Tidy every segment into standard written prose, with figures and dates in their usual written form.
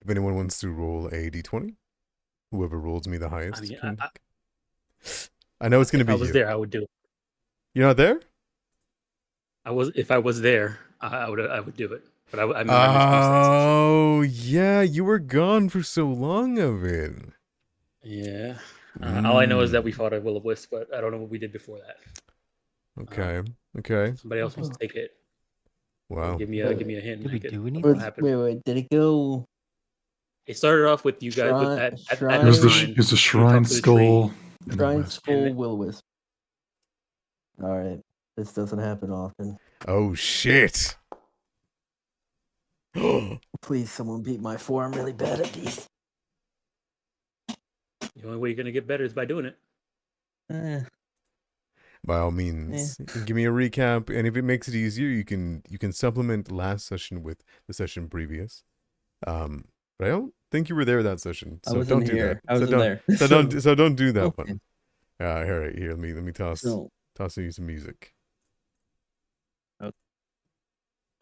If anyone wants to roll a d20, whoever rolls me the I highest mean, can. I know it's gonna if I be was you. there, I would do it. You're not there? If I was there, I would do it. But I'm in my misconcept session. Oh yeah, you were gone for so long of it. Yeah. All I know is that we Mm. fought a will o wisp, but I don't know what we did before that. Okay. Okay. Somebody else wants to take it, or Wow. give me a hint, Did we Make it do what anything? happened. Wait. Did it go It started off with you guys with at It the was the shrine? shrine. it was the You shrine talked to the tree, skull and the Shrine, wisp. skull, and will wisp. All right. This doesn't happen often. Oh shit. Please, someone beat my 4. I'm really bad at these. the only way you're gonna get better is by doing it. By all means, give me a recap, and if it makes it easier, you can supplement last session with the session previous. But I don't think you were there that session, I so wasn't don't do here. that. I wasn't there. So don't do that Okay. one. Here. Let me toss So, you some music. Okay.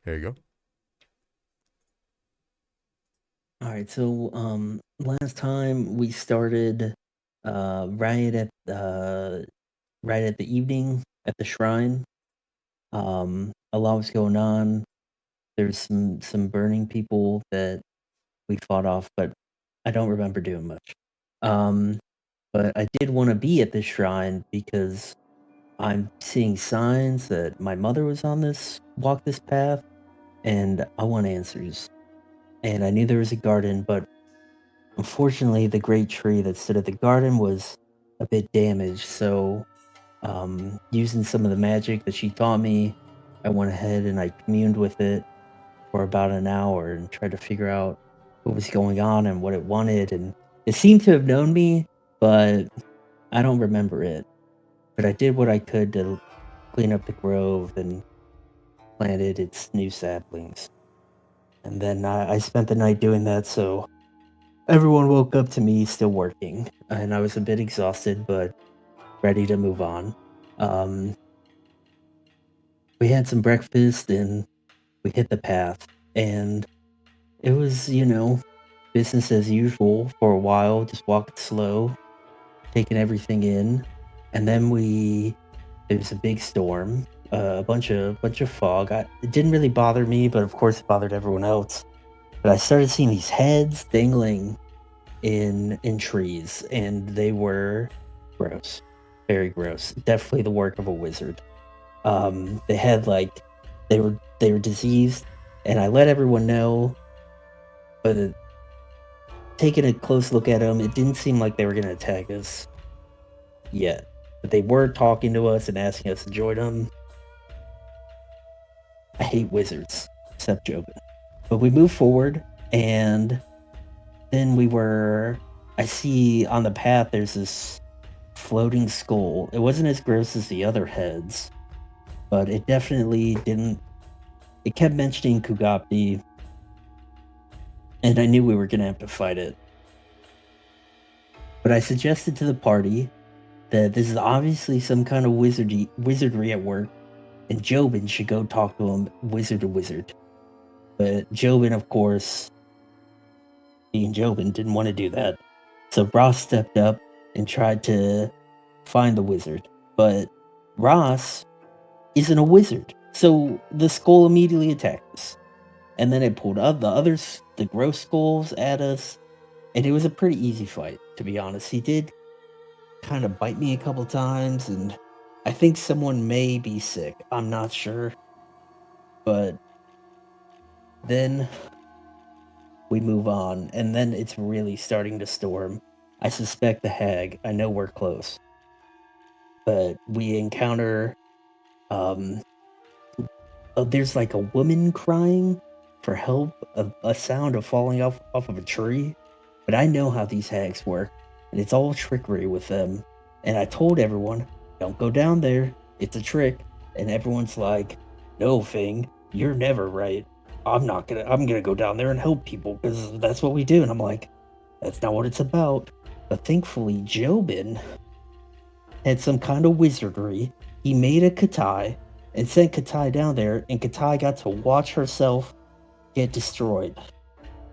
Here you go. all right. So, last time we started right at the evening at the shrine. A lot was going on. There's some burning people that we fought off, but I don't remember doing much. But I did want to be at this shrine because I'm seeing signs that my mother was on this path, and I want answers. And I knew there was a garden, but unfortunately, the great tree that stood at the garden was a bit damaged. So, using some of the magic that she taught me, I went ahead and I communed with it for about an hour and tried to figure out what was going on and what it wanted. And it seemed to have known me, but I don't remember it. But I did what I could to clean up the grove and planted its new saplings. And then I spent the night doing that, so everyone woke up to me still working. And I was a bit exhausted, but ready to move on. We had some breakfast and we hit the path. And it was, business as usual for a while, just walking slow, taking everything in. And then it was a big storm, a bunch of fog. It didn't really bother me, but of course it bothered everyone else. But I started seeing these heads dangling in trees, and they were gross, very gross. Definitely the work of a wizard. They had they were diseased, and I let everyone know. But taking a close look at them, it didn't seem like they were going to attack us yet. But they were talking to us and asking us to join them. I hate wizards, except Jobin. But we moved forward, and then I see on the path there's this floating skull. It wasn't as gross as the other heads, but it definitely didn't. It kept mentioning Kugapti, and I knew we were going to have to fight it. But I suggested to the party that this is obviously some kind of wizardry at work, and Jobin should go talk to him wizard to wizard. But Jobin, of course, being Jobin, didn't want to do that. So Ross stepped up and tried to find the wizard. But Ross isn't a wizard. So the skull immediately attacked us. And then it pulled up the gross skulls at us. And it was a pretty easy fight, to be honest. He did kind of bite me a couple times, and I think someone may be sick. I'm not sure. But then we move on, and then it's really starting to storm. I suspect the hag. I know we're close. But we encounter there's like a woman crying for help, a sound of falling off of a tree. But I know how these hags work, and it's all trickery with them. And I told everyone, don't go down there. It's a trick. And everyone's like, no, Fing, you're never right. I'm gonna go down there and help people because that's what we do. And I'm like, that's not what it's about. But thankfully, Jobin had some kind of wizardry. He made a Katai and sent Katai down there, and Katai got to watch herself get destroyed.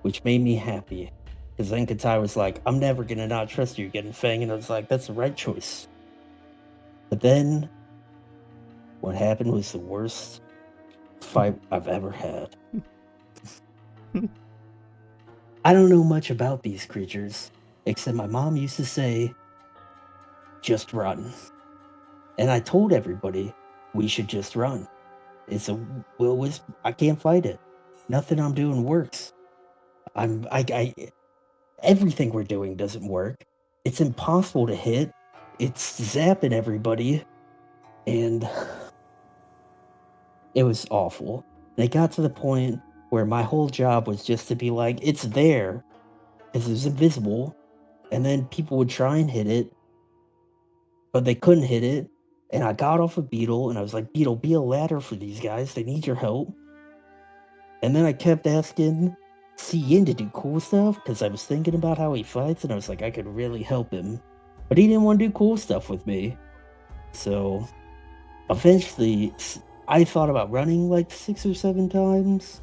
which made me happy. Because then Katai was like, I'm never going to not trust you again, Fang. And I was like, that's the right choice. But then what happened was the worst fight I've ever had. I don't know much about these creatures, except my mom used to say, just run. And I told everybody we should just run. It's a will wisp. I can't fight it. Nothing I'm doing works. Everything we're doing doesn't work. It's impossible to hit. It's zapping everybody. And it was awful. And it got to the point where my whole job was just to be like, it's there, because it was invisible. And then people would try and hit it, but they couldn't hit it. And I got off a beetle, and I was like, Beetle, be a ladder for these guys. They need your help. And then I kept asking Yin to do cool stuff, because I was thinking about how he fights, and I was like, I could really help him. But he didn't want to do cool stuff with me. So eventually, I thought about running like 6 or 7 times.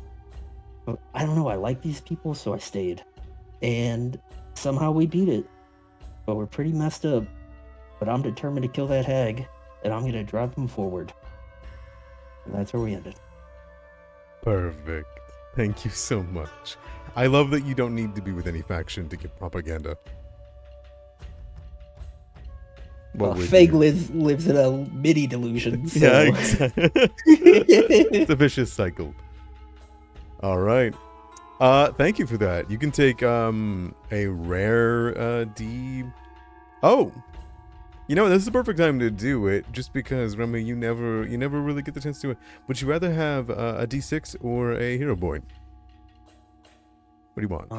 But I don't know, I like these people, so I stayed. And somehow we beat it. But we're pretty messed up. But I'm determined to kill that hag, and I'm going to drive him forward. And that's where we ended. Perfect. Thank you so much. I love that you don't need to be with any faction to give propaganda. Fag lives in a mini delusion. So. Yeah, exactly. It's a vicious cycle. All right. Thank you for that. You can take a rare D. Oh, you know, this is the perfect time to do it. Just because, Remy, you never really get the chance to do it. Would you rather have a D6 or a hero point? What do you want?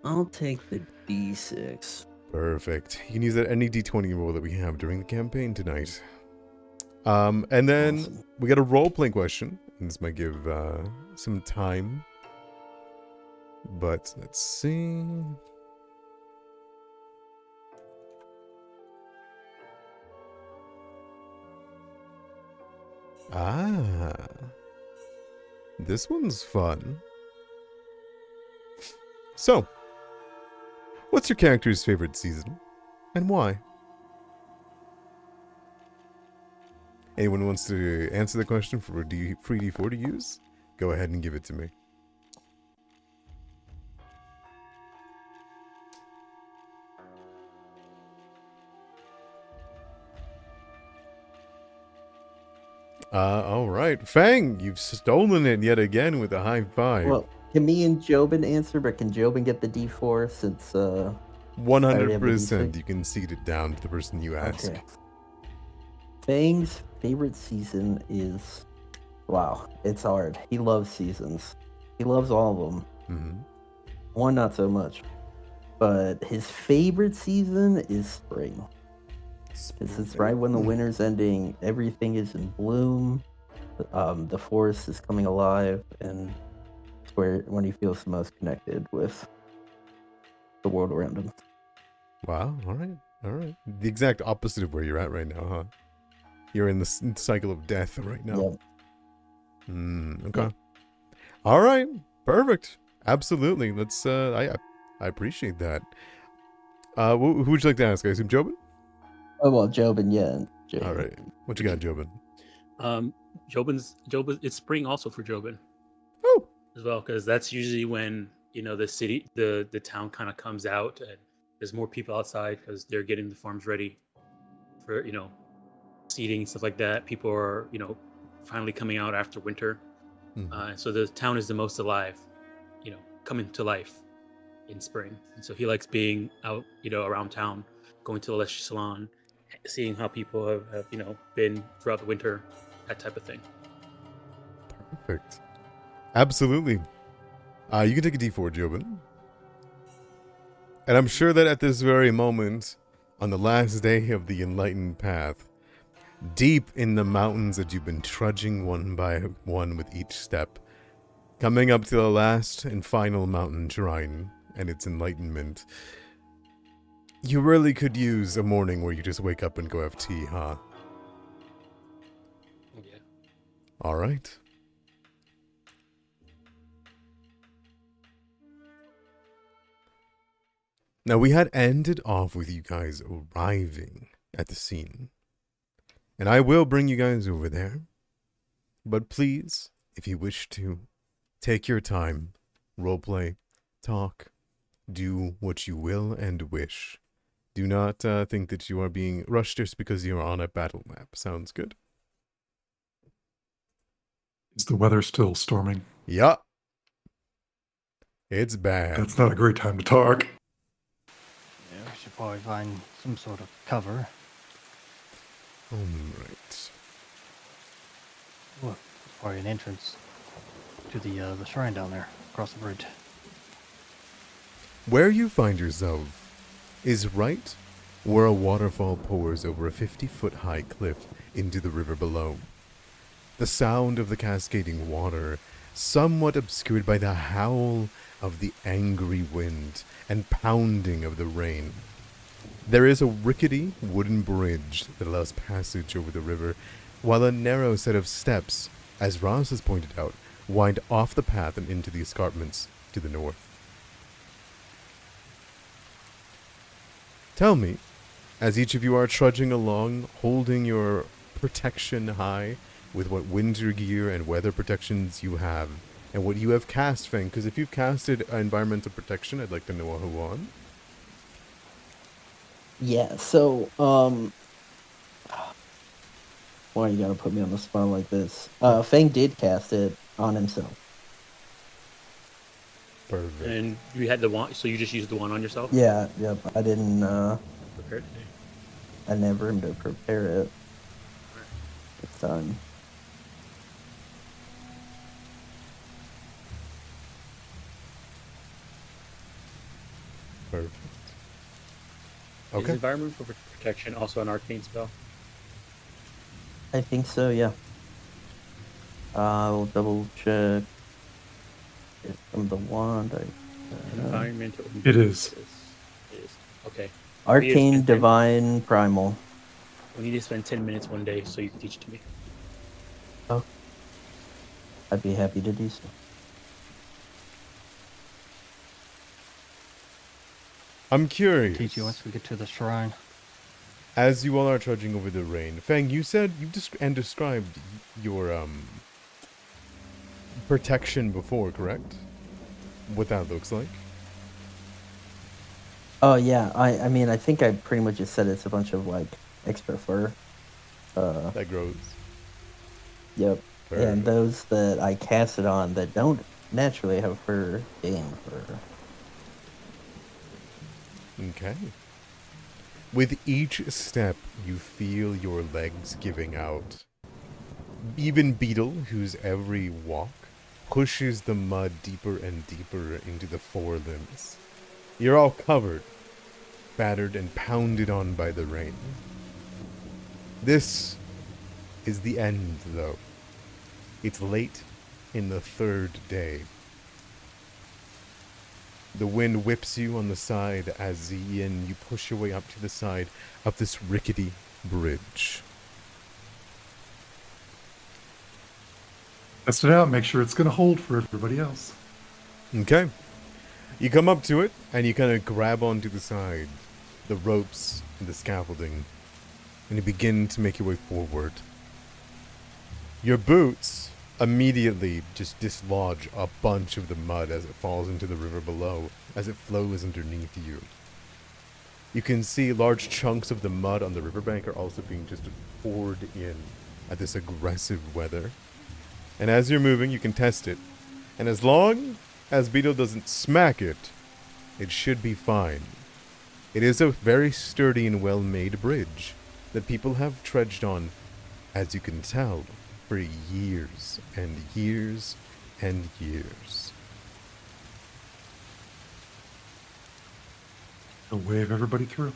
I'll take the D6. Perfect. You can use that any D20 roll that we have during the campaign tonight. And then Awesome. we got a role-playing question. And this might give some time. But let's see. This one's fun. So, what's your character's favorite season, and why? Anyone wants to answer the question for free D4 to use? Go ahead and give it to me. All right. Fang, you've stolen it yet again with a high five. Well, can me and Jobin answer, but can Jobin get the D4 since 100% you can seed it down to the person you ask. Okay. Fang's favorite season is... Wow, it's hard. He loves seasons. He loves all of them. Mm-hmm. One, not so much. But his favorite season is spring. Because it's right when the winter's ending. Everything is in bloom. The forest is coming alive. And it's when he feels the most connected with the world around him. Wow, all right. The exact opposite of where you're at right now, huh? You're in the cycle of death right now. Yep. Okay. Yep. All right, perfect. Absolutely. Let's, I appreciate that. Who would you like to ask? I assume Jobin? Oh, well, Jobin, yeah. Jobin. All right. What you got, Jobin? Jobin, it's spring also for Jobin. Oh. As well, because that's usually when, the town kind of comes out and there's more people outside because they're getting the farms ready for, seeding and stuff like that. People are, finally coming out after winter. Mm-hmm. So the town is the most alive, coming to life in spring. And so he likes being out, around town, going to the Leshy Salon, seeing how people have been throughout the winter, that type of thing. Perfect. Absolutely. You can take a D4, Jobin. And I'm sure that at this very moment, on the last day of the enlightened path, deep in the mountains that you've been trudging one by one with each step, coming up to the last and final mountain shrine and its enlightenment, you really could use a morning where you just wake up and go have tea, huh? Yeah. All right. Now, we had ended off with you guys arriving at the scene. And I will bring you guys over there. But please, if you wish to, take your time, roleplay, talk, do what you will and wish. Do not think that you are being rushed just because you're on a battle map. Sounds good? Is the weather still storming? Yeah. It's bad. That's not a great time to talk. Yeah, we should probably find some sort of cover. Alright. Look, there's probably an entrance to the shrine down there, across the bridge. Where you find yourself is right where a waterfall pours over a 50-foot high cliff into the river below. The sound of the cascading water, somewhat obscured by the howl of the angry wind and pounding of the rain. There is a rickety wooden bridge that allows passage over the river, while a narrow set of steps, as Ross has pointed out, wind off the path and into the escarpments to the north. Tell me, as each of you are trudging along, holding your protection high with what winter gear and weather protections you have, and what you have cast, Feng, because if you've casted environmental protection, I'd like to know who on. Yeah, so, why you gotta put me on the spot like this? Fang did cast it on himself. Perfect. And you had the one, so you just used the one on yourself? Yeah, yep, I didn't, Prepared? I never him to prepare it this time. Perfect. Is Okay. environmental protection also an arcane spell? I think so, yeah. I'll double check if I'm the wand. Environmental. It is. It is. Okay. Arcane, spend- Divine, Primal. We need to spend 10 minutes one day so you can teach it to me. Oh. I'd be happy to do so. I'm curious. Teach you once we get to the shrine. As you all are trudging over the rain, Fang, you said you described your protection before, correct? What that looks like. Oh yeah, I mean I think I pretty much just said it's a bunch of like extra fur. That grows. Yep. Perfect. And those that I cast it on that don't naturally have fur gain fur. Okay. With each step, you feel your legs giving out. Even Beetle, whose every walk pushes the mud deeper and deeper into the forelimbs. You're all covered, battered and pounded on by the rain. This is the end, though. It's late in the third day. The wind whips you on the side as Ian, you push your way up to the side of this rickety bridge. Test it out. Make sure it's going to hold for everybody else. Okay. You come up to it, and you kind of grab onto the side, the ropes and the scaffolding, and you begin to make your way forward. Your boots immediately just dislodge a bunch of the mud as it falls into the river below, as it flows underneath you. You can see large chunks of the mud on the riverbank are also being just poured in at this aggressive weather. And as you're moving, you can test it. And as long as Beetle doesn't smack it, it should be fine. It is a very sturdy and well-made bridge that people have trudged on, as you can tell, for years and years and years. They'll wave everybody through.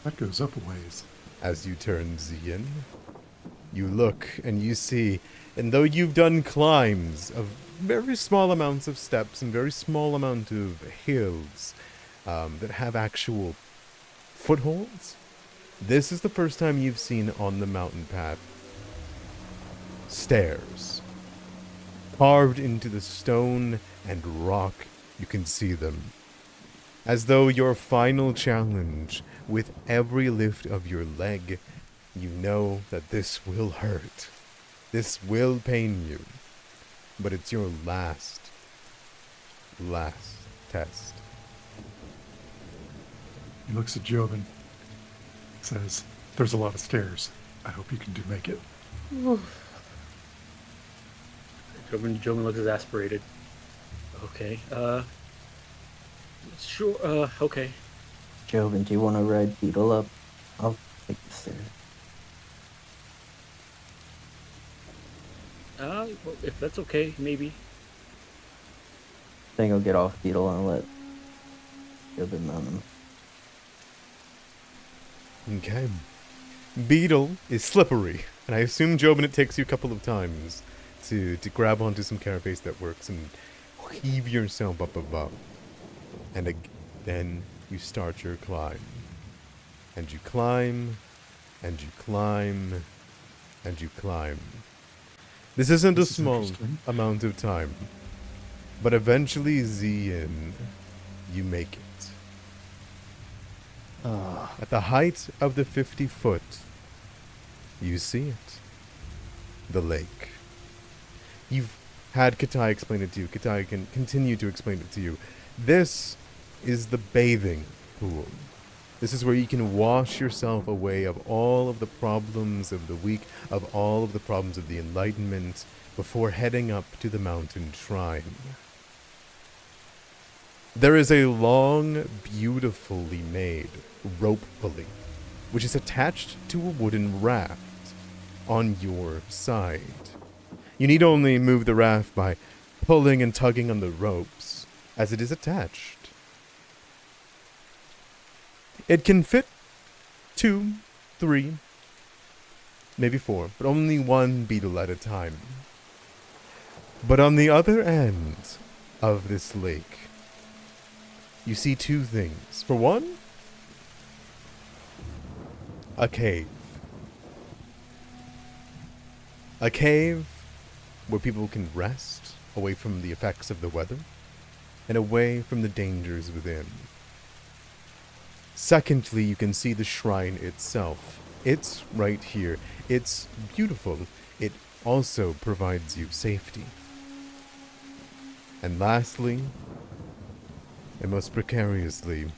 That goes up a ways. As you turn Zian, You look and you see, and though you've done climbs of very small amounts of steps and very small amount of hills that have actual footholds, this is the first time you've seen on the mountain path stairs. Carved into the stone and rock, you can see them. As though your final challenge, with every lift of your leg, you know that this will hurt. This will pain you. But it's your last test. He looks at Jobin, says, "There's a lot of stairs. I hope you can make it." Jobin looks exasperated. Okay, sure, okay. Jobin, do you want to ride Beetle up? I'll take the stairs. Well, if that's okay, maybe. I think I'll get off Beetle and let Jobin mount him. Okay. Beetle is slippery, and I assume, Jobin, it takes you a couple of times to grab onto some carapace that works and heave yourself up above. And then you start your climb. And you climb, and you climb, and you climb. This isn't This a is small interesting. amount of time, but eventually, Zian, you make it. At the height of the 50 foot, you see it. The lake. You've had Katai explain it to you. Katai can continue to explain it to you. This is the bathing pool. This is where you can wash yourself away of all of the problems of the week, of all of the problems of the enlightenment, before heading up to the mountain shrine. There is a long, beautifully made rope pulley, which is attached to a wooden raft on your side. You need only move the raft by pulling and tugging on the ropes, as it is attached. It can fit 2, 3, maybe 4, but only one beetle at a time. But on the other end of this lake, you see 2 things. For one, a cave. A cave where people can rest away from the effects of the weather and away from the dangers within. Secondly, you can see the shrine itself. It's right here. It's beautiful. It also provides you safety. And lastly, and most precariously,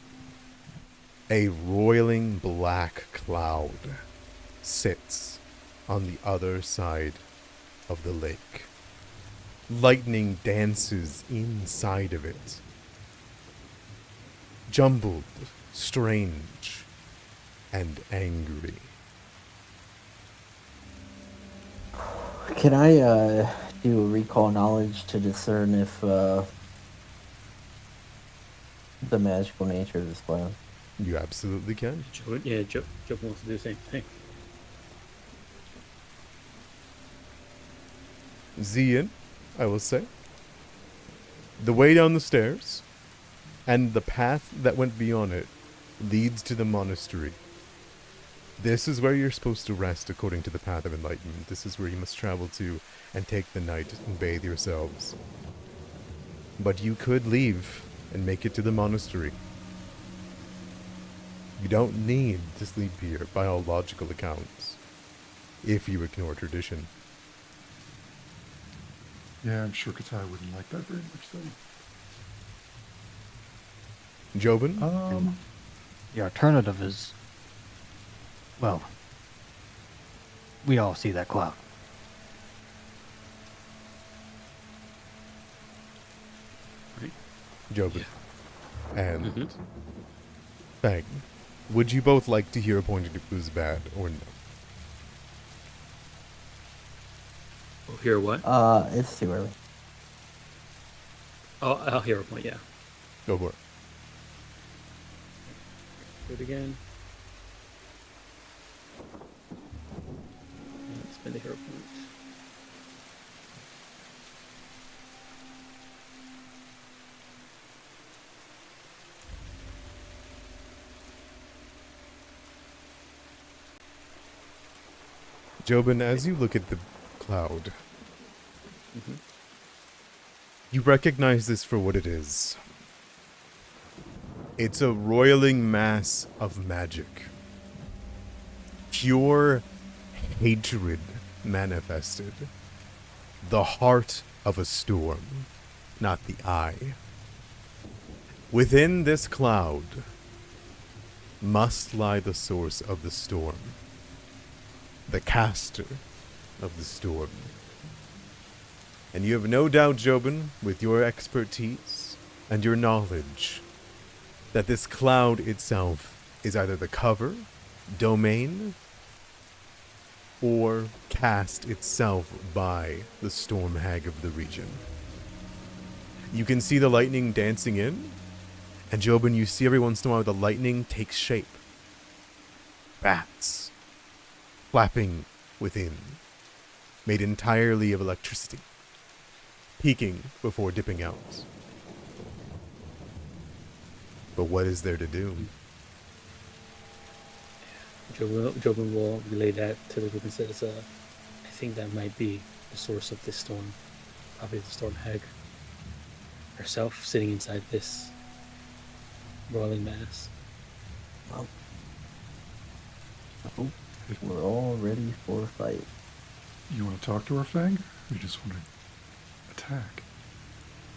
a roiling black cloud sits on the other side of the lake. Lightning dances inside of it. Jumbled, strange, and angry. Can I do a recall knowledge to discern if the magical nature of this cloud? You absolutely can. Jobin wants to do the same thing. Zian, I will say, the way down the stairs and the path that went beyond it leads to the monastery. This is where you're supposed to rest according to the path of enlightenment. This is where you must travel to and take the night and bathe yourselves. But you could leave and make it to the monastery. You don't need to sleep here by all logical accounts, if you ignore tradition. Yeah, I'm sure Katai wouldn't like that very much, though. Jobin? The alternative is, well, we all see that cloud. Right? Jobin. And Mhm. Fang, would you both like to hear a point of who's bad or no? Oh, hear what? It's too early. Oh, I'll hear a point, yeah. Go for it. Do it again. spend a hero point. Jobin, as you look at the cloud, Mm-hmm. you recognize this for what it is. It's a roiling mass of magic. Pure hatred manifested. The heart of a storm, not the eye. Within this cloud must lie the source of the storm. The caster of the storm. And you have no doubt, Jobin, with your expertise and your knowledge, that this cloud itself is either the cover, domain, or cast itself by the storm hag of the region. You can see the lightning dancing in, and Jobin, you see every once in a while the lightning takes shape. Bats flapping within, made entirely of electricity, peaking before dipping out. But what is there to do? Jobin will relay that to the group and says, I think that might be the source of this storm. Probably the storm hag herself sitting inside this roiling mass. Well, I hope we're all ready for a fight. You want to talk to her, Fang? Or you just want to attack?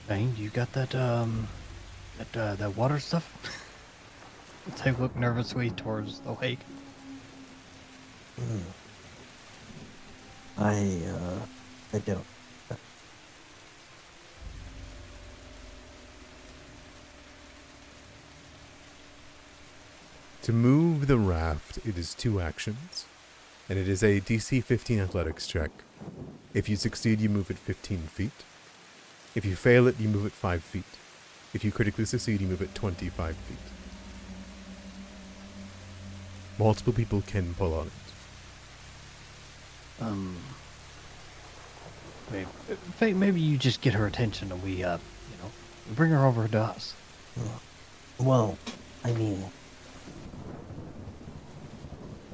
Fang, you got that that water stuff? They look nervously towards the lake. I don't. To move the raft, it is 2 actions, and it is a DC 15 athletics check. If you succeed, you move it 15 feet. If you fail it, you move it 5 feet. If you critically succeed, you move it 25 feet. Multiple people can pull on it. Maybe you just get her attention and we bring her over to us. Well, I mean,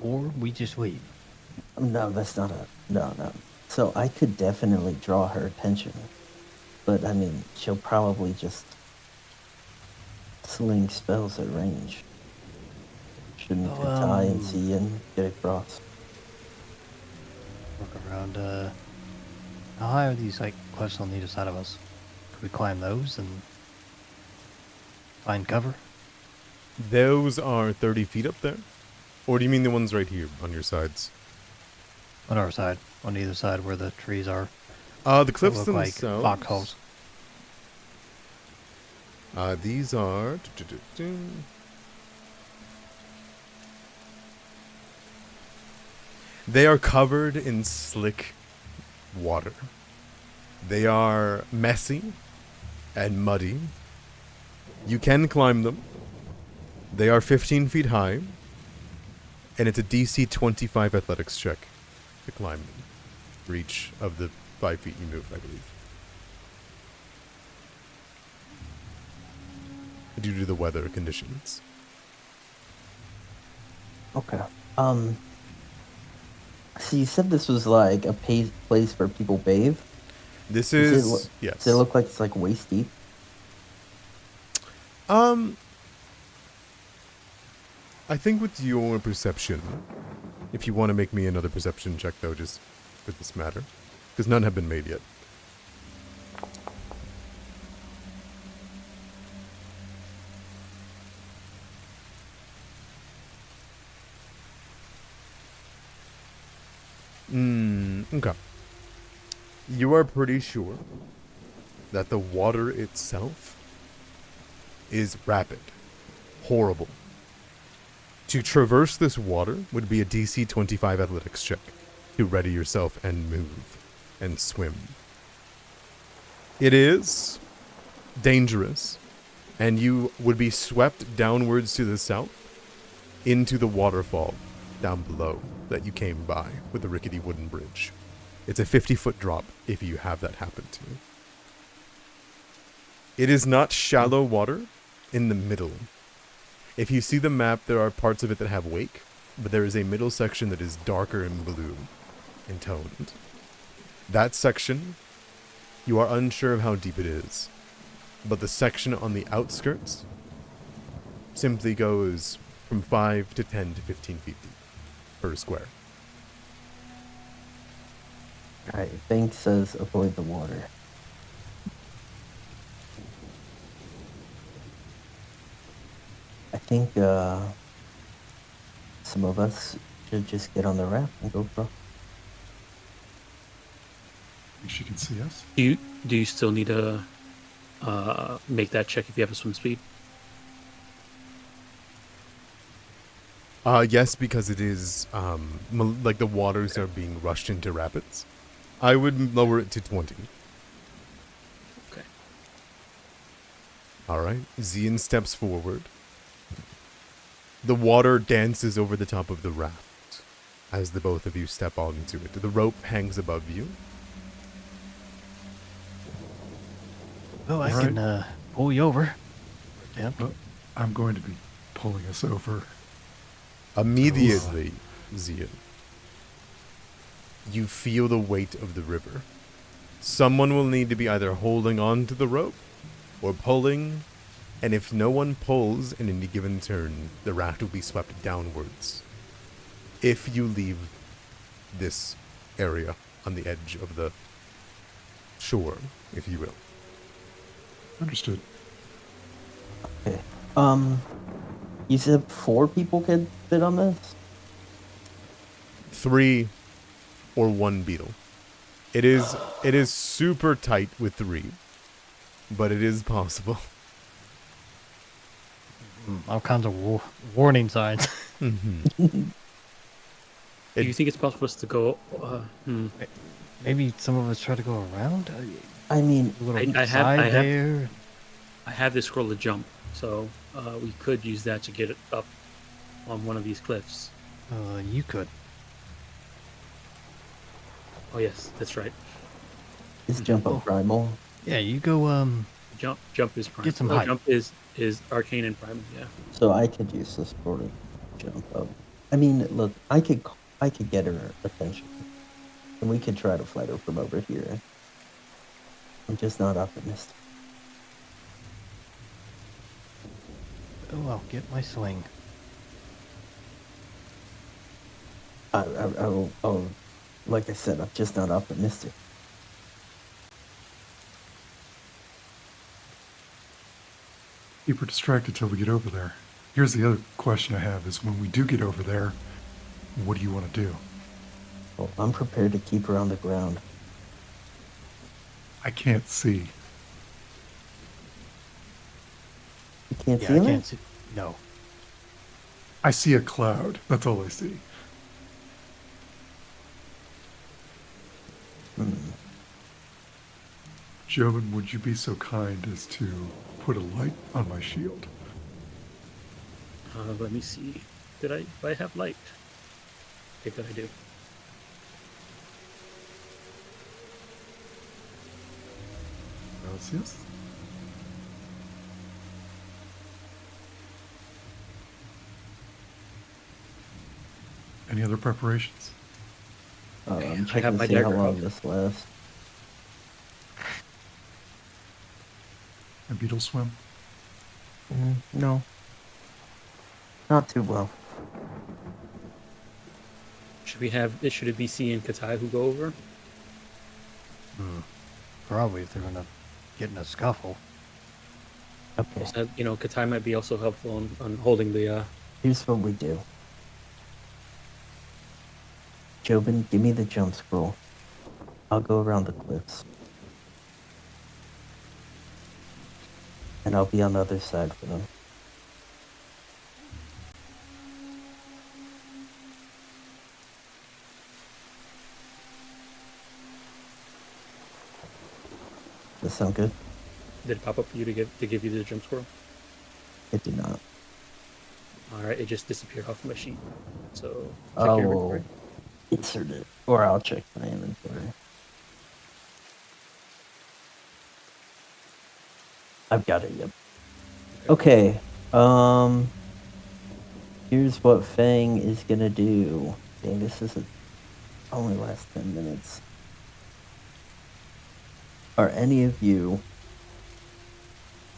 Or we just leave. no, that's not a no. So I could definitely draw her attention, but I mean, she'll probably just sling spells at range. Shouldn't Oh, tie and see and get across. Look around. How high are these cliffs on either side of us? Could we climb those and find cover? Those are 30 feet up there? Or do you mean the ones right here on your sides? On our side, on either side where the trees are. The cliffs Look like themselves. foxholes. These are. They are covered in slick water. They are messy and muddy. You can climb them. They are 15 feet high. And it's a DC 25 athletics check to climb them for each of the 5 feet you move, I believe. Due to the weather conditions. Okay. So you said this was like a place where people bathe? This Does is it look- yes. Does it look like it's like waist deep? I think with your perception, if you want to make me another perception check though, just for this matter, because none have been made yet. Okay. You are pretty sure that the water itself is rapid, horrible. To traverse this water would be a DC 25 athletics check to ready yourself and move and swim. It is dangerous, and you would be swept downwards to the south into the waterfall down below that you came by with the rickety wooden bridge. It's a 50-foot drop if you have that happen to you. It is not shallow water in the middle. If you see the map, there are parts of it that have wake, but there is a middle section that is darker in blue and toned. That section, you are unsure of how deep it is, but the section on the outskirts simply goes from 5 to 10 to 15 feet deep per square. Alright, Bank says avoid the water. I think some of us should just get on the raft and go across. Think she can see us? Do you still need to make that check if you have a swim speed? Yes, because it is, like the waters are being rushed into rapids. I would lower it to 20. Okay. Alright, Zian steps forward. The water dances over the top of the raft as the both of you step onto it. The rope hangs above you. Well, I Alright. can pull you over. Yeah. Well, I'm going to be pulling us over. Immediately, Zian, you feel the weight of the river. Someone will need to be either holding on to the rope or pulling, and if no one pulls in any given turn, the raft will be swept downwards. If you leave this area on the edge of the shore, if you will. Understood. Okay. You said 4 people could fit on this? 3 or 1 beetle. It is super tight with 3, but it is possible. All kinds of warning signs. Mm-hmm. Do you think it's possible for us to go? Maybe some of us try to go around. I mean, A little I side have- there. I have this scroll to jump, so we could use that to get it up on one of these cliffs. You could. Oh yes, that's right. is jump up primal? Yeah, you go. Jump is prime. Get some height. Jump is arcane and prime. Yeah. So I could use this sort of jump up. I mean, look, I could get her attention, and we could try to fight her from over here. I'm just not optimistic. Oh, I'll get my sling. Oh, like I said, I'm just not optimistic. Keep her distracted till we get over there. Here's the other question I have is when we do get over there, what do you want to do? Well, I'm prepared to keep her on the ground. I can't see. You can't Yeah, see I her? can't see. No. I see a cloud. That's all I see. Jobin, would you be so kind as to put a light on my shield? Let me see. Do I have light? I think that I do. Gracias. Any other preparations? I'm I have checking my to see how dagger long up. this lasts. A beetle swim? No. Not too well. Should it be C and Katai who go over? Probably if they're gonna get in a scuffle. Okay, So, Katai might be also helpful on holding the. here's what we do. Jobin, give me the jump scroll. I'll go around the cliffs. And I'll be on the other side for them. Does that sound good? Did it pop up for you to give you the jump scroll? It did not. All right, it just disappeared off the machine. So check I your will inventory. insert it, or I'll check my inventory. I've got it. Yep. Okay. Here's what Fang is gonna do. Dang, this is only last 10 minutes. Are any of you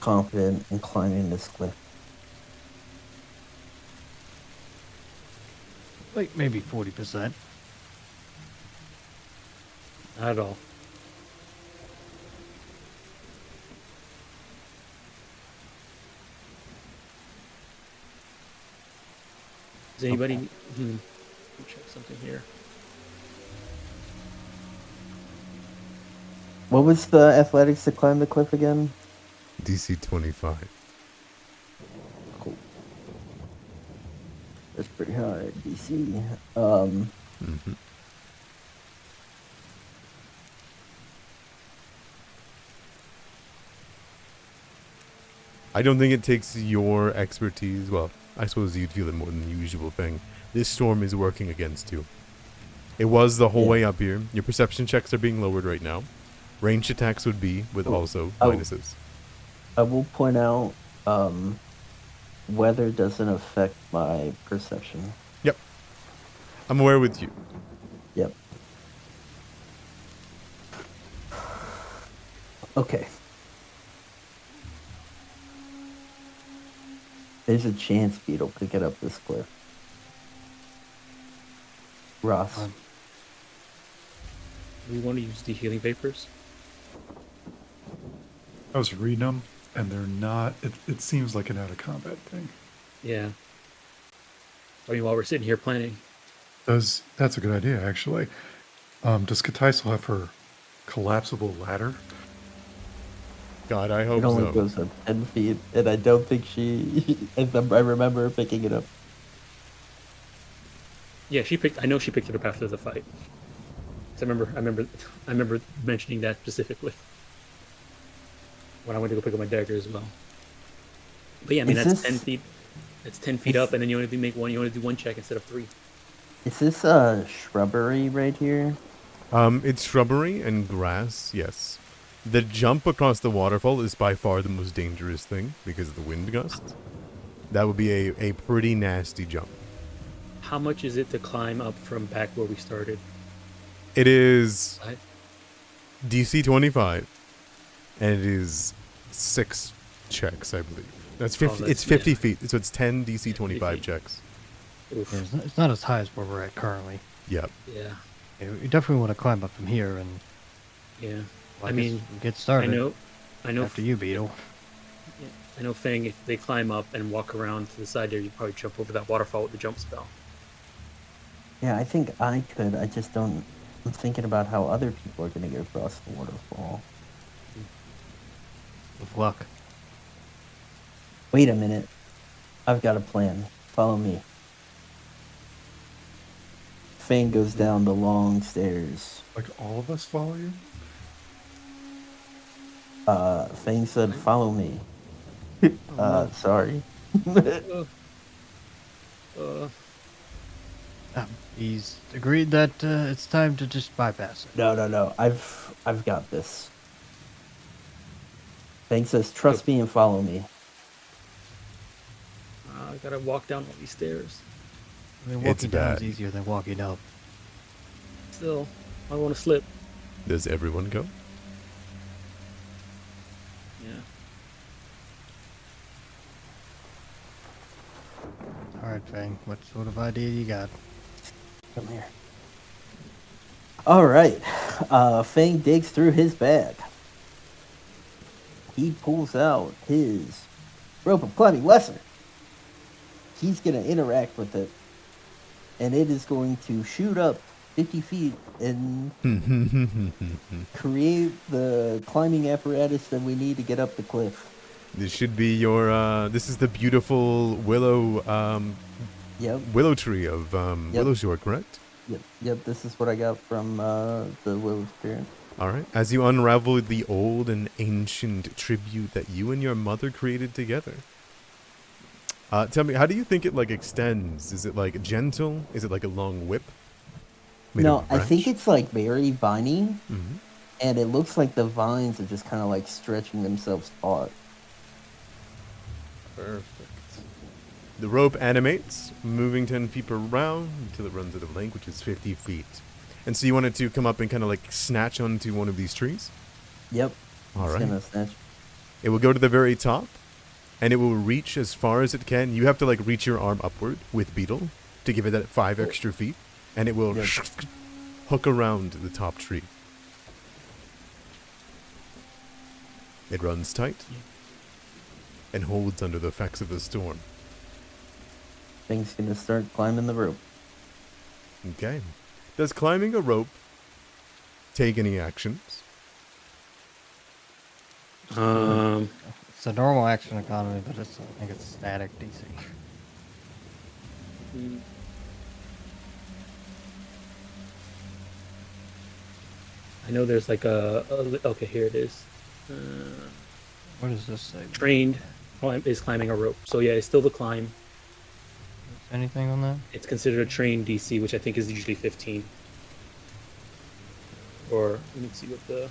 confident in climbing this cliff? Like maybe 40%. Not at all. Does anybody? Let me check something here. What was the athletics to climb the cliff again? DC 25. Cool. That's pretty high, DC. Mm-hmm. I don't think it takes your expertise. Well, I suppose you'd feel it more than the usual thing. This storm is working against you. It was the whole way up here. Your perception checks are being lowered right now. Ranged attacks would be with also minuses. I will point out, weather doesn't affect my perception. Yep. I'm aware with you. Yep. Okay. There's a chance Beetle could get up this cliff. Ross. Do we want to use the healing vapors? I was reading them, and they're not. It seems like an out of combat thing. Yeah. I mean, while we're sitting here planning. That's a good idea, actually. Does Katai still have her collapsible ladder? God, I hope It only so. goes up 10 feet, and I don't think I remember her picking it up. Yeah, I know she picked it up after the fight. 'Cause I remember mentioning that specifically when I went to go pick up my dagger as well. But yeah, I mean that's 10 feet. That's 10 feet up, and then you only do one check instead of 3. Is this shrubbery right here? It's shrubbery and grass, yes. The jump across the waterfall is by far the most dangerous thing because of the wind gusts. That would be a pretty nasty jump. How much is it to climb up from back where we started? It is I- DC 25, and it is 6 checks, I believe. That's 50. that's- It's 50 yeah. feet, so it's 10 DC 50 25 feet. checks. Oof. Yeah, it's not as high as where we're at currently. Yep. Yeah. Yeah, we definitely want to climb up from here and Yeah. I I mean, mean, get started. I know. After you, Beetle. I know, Fang. If they climb up and walk around to the side there, you probably jump over that waterfall with the jump spell. Yeah, I think I could. I just don't. I'm thinking about how other people are going to get across the waterfall. With luck. Wait a minute. I've got a plan. Follow me. Fang goes down the long stairs. Like all of us follow you? Fang said, "Follow me." no. Sorry. He's agreed that it's time to just bypass it. No. I've got this. Fang says, "Trust me and follow me." I gotta walk down all these stairs. I mean, It's walking down is bad. easier than walking up. Still, I want to slip. Does everyone go? Yeah. Alright, Fang, what sort of idea you got? Come here. All right. Fang digs through his bag. He pulls out his rope of climbing lesser. He's going to interact with it. And it is going to shoot up 50 feet and create the climbing apparatus that we need to get up the cliff. This should be your, this is the beautiful willow tree of Willowshore, correct? Yep, this is what I got from the Willow Spirit. All right. As you unravel the old and ancient tribute that you and your mother created together, Tell me, how do you think it like extends? Is it like gentle? Is it like a long whip? Made No, of I think branch? it's like very viney, Mhm. and it looks like the vines are just kind of like stretching themselves apart. Perfect. The rope animates, moving 10 feet per round until it runs out of length, which is 50 feet. And so you want it to come up and kind of like snatch onto one of these trees? Yep. All It's right. gonna snatch. It will go to the very top, and it will reach as far as it can. You have to like reach your arm upward with Beetle to give it that 5 extra feet, and it will Yep. hook around the top tree. It runs tight and holds under the effects of the storm. Thing's gonna start climbing the rope. Okay. Does climbing a rope take any actions? It's a normal action economy, but I think it's static DC. I know there's like okay, here it is. What does this say? Trained is climbing a rope. So yeah, it's still the climb. Anything on that? It's considered a trained DC, which I think is usually 15. Or let me see what the.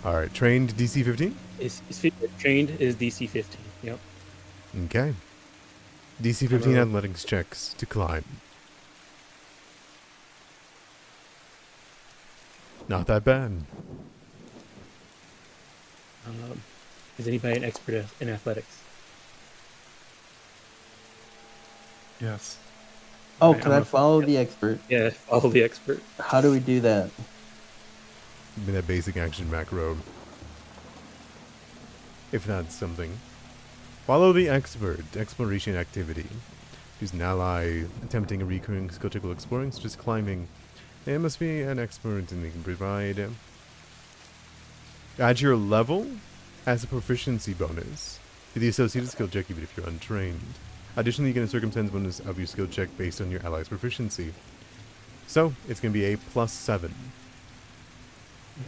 All right, trained DC 15? Trained is DC 15. Yep. Okay. DC 15 Hello. athletics checks to climb. Not that bad. Is anybody an expert in athletics? Yes. Oh, Alright, can I'm I gonna- follow yep. the expert? Yeah, follow the expert. How do we do that? Give me that basic action macro. If that's something. Follow the expert. Exploration activity. Choose an ally attempting a recurring skill check while exploring, such as climbing. They must be an expert and they can provide. Add your level as a proficiency bonus to the associated skill check even if you're untrained. Additionally, you get a circumstance bonus of your skill check based on your ally's proficiency. So, it's going to be a +7.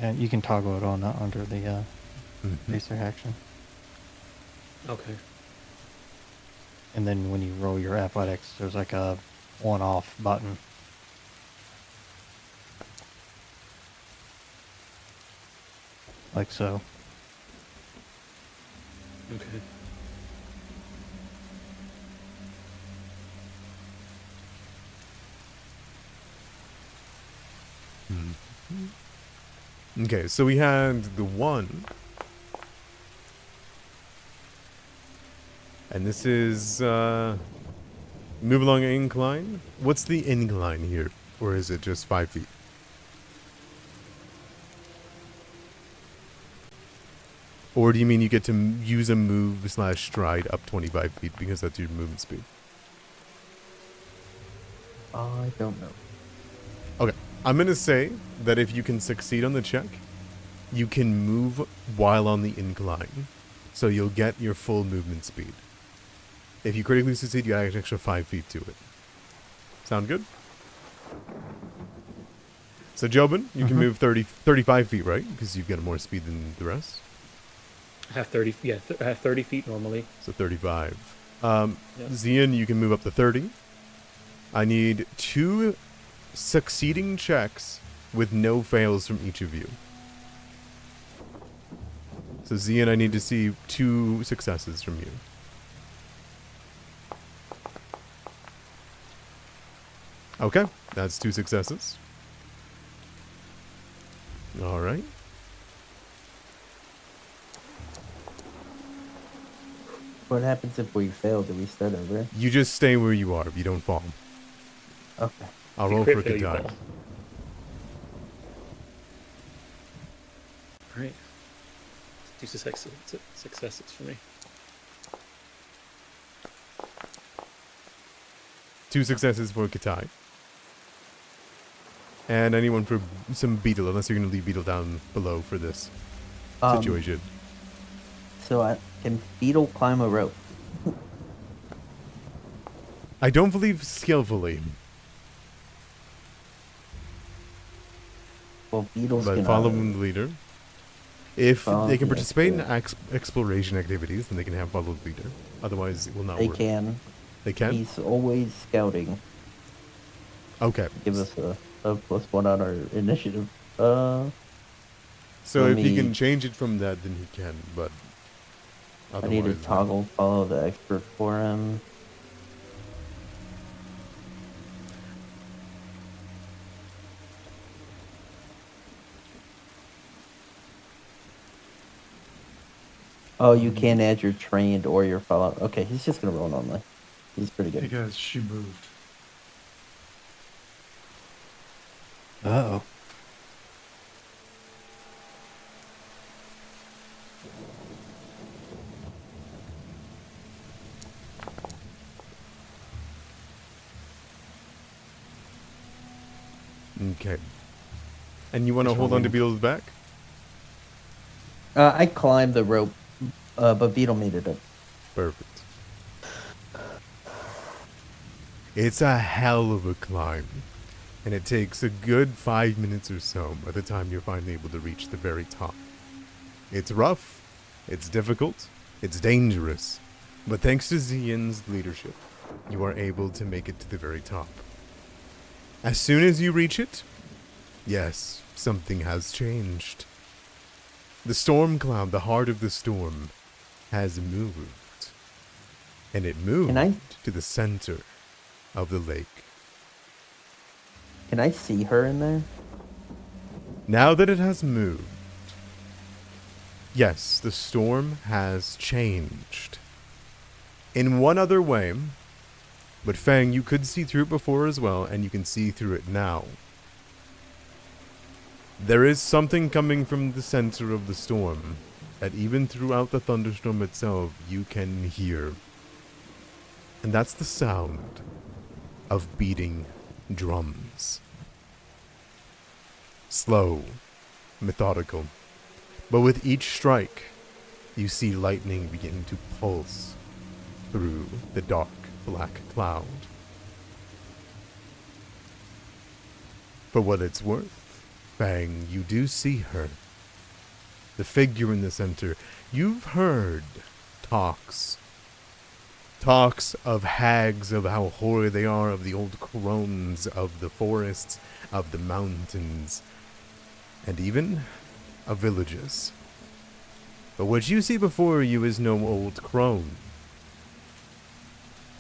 Yeah, you can toggle it on under the Mhm. basic action. Okay. And then when you roll your athletics, there's like a on-off button. Like so. Okay. Okay, so we had the 1. And this is, move along an incline. What's the incline here? Or is it just 5 feet? Or do you mean you get to use a move / stride up 25 feet because that's your movement speed? I don't know. Okay, I'm going to say that if you can succeed on the check, you can move while on the incline. So you'll get your full movement speed. If you critically succeed, you add an extra 5 feet to it. Sound good? So Jobin, you can move 35 feet, right? Because you've got more speed than the rest. I have 30. Yeah, I have 30 feet normally. So 35. Yeah. Zian, you can move up to 30. I need 2 succeeding checks with no fails from each of you. So Zian, I need to see 2 successes from you. Okay, that's 2 successes. All right. What happens if we fail? Do we start over? You just stay where you are. You don't fall. Okay. I'll If you roll crit for fail, you Kadai. fall. Alright. 2 successes for me. 2 successes for Katai. And anyone for some Beetle, unless you're going to leave Beetle down below for this situation. So I can Beetle climb a rope? I don't believe skillfully, Well, beetles but can following the leader. If they can the participate in expert. exploration activities, then they can have follow the leader. Otherwise, it will not They work. can. They can? He's always scouting. Okay. Give us a +1 on our initiative. So let if he can me- change it from that, then he can, but I need to otherwise, toggle follow the expert for him. Oh, you can add your trained or your follow. Okay, he's just gonna roll normally. He's pretty Hey good. guys, she moved. Uh-oh. okay. And you want to He's hold on to rolling. Beetle's back? I climbed the rope, but Beetle made it up. Perfect. It's a hell of a climb, and it takes a good 5 minutes or so by the time you're finally able to reach the very top. It's rough, it's difficult, it's dangerous, but thanks to Zian's leadership, you are able to make it to the very top. As soon as you reach it, yes, something has changed. The storm cloud, the heart of the storm, has moved. And it moved Can I- to the center of the lake. Can I see her in there? Now that it has moved, yes, the storm has changed. In one other way, but Fang, you could see through it before as well, and you can see through it now. There is something coming from the center of the storm that even throughout the thunderstorm itself you can hear. And that's the sound of beating drums. Slow, methodical, but with each strike, you see lightning begin to pulse through the dark black cloud. For what it's worth, Fang, you do see her. The figure in the center. You've heard talks of hags, of how hoary they are, of the old crones, of the forests, of the mountains, and even of villages. But what you see before you is no old crone.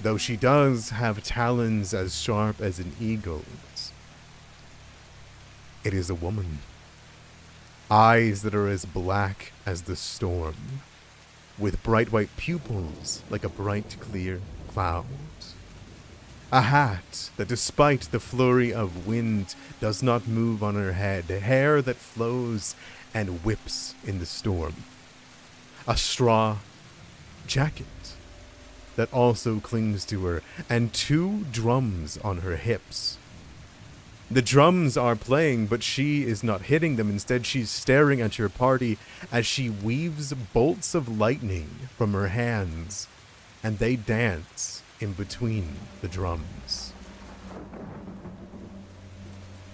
Though she does have talons as sharp as an eagle's, it is a woman. Eyes that are as black as the storm, with bright white pupils like a bright clear cloud. A hat that, despite the flurry of wind, does not move on her head, hair that flows and whips in the storm. A straw jacket that also clings to her, and 2 drums on her hips. The drums are playing, but she is not hitting them. Instead, she's staring at your party as she weaves bolts of lightning from her hands, and they dance in between the drums.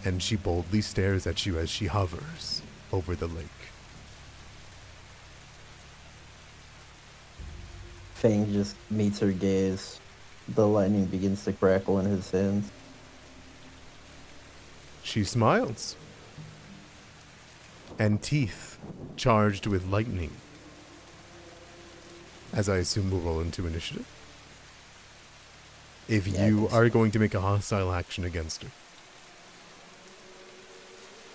And she boldly stares at you as she hovers over the lake. Fang just meets her gaze. The lightning begins to crackle in his hands. She smiles. And teeth charged with lightning. As I assume we'll roll into initiative. If Yeah, I you think so. are going to make a hostile action against her.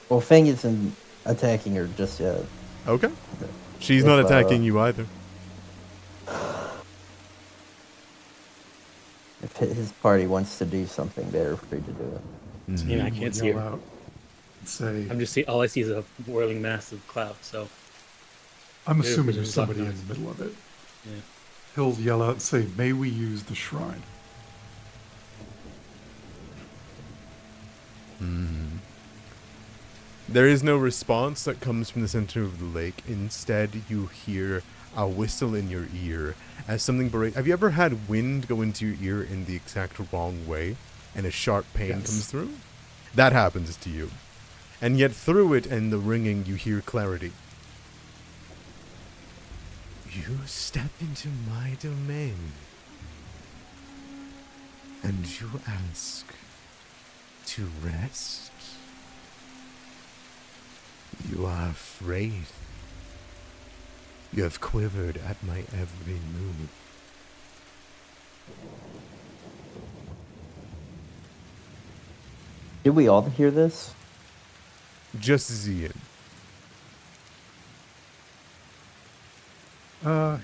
Well, Fang isn't attacking her just yet. Okay. She's If, not attacking you either. If his party wants to do something, they're free to do it. Yeah, I He will can't see yell her. out and say, I'm just all I see is a whirling mass of cloud. So I'm Maybe assuming because there's there's black somebody in noise. the middle of it. yeah. He'll yell out and say, may we use the shrine? There is no response that comes from the center of the lake. Instead, you hear a whistle in your ear as something Have you ever had wind go into your ear in the exact wrong way and a sharp pain Yes. comes through? That happens to you. And yet through it and the ringing, you hear clarity. You step into my domain, and you ask to rest. You are afraid. You have quivered at my every move. Did we all hear this? Just Zian.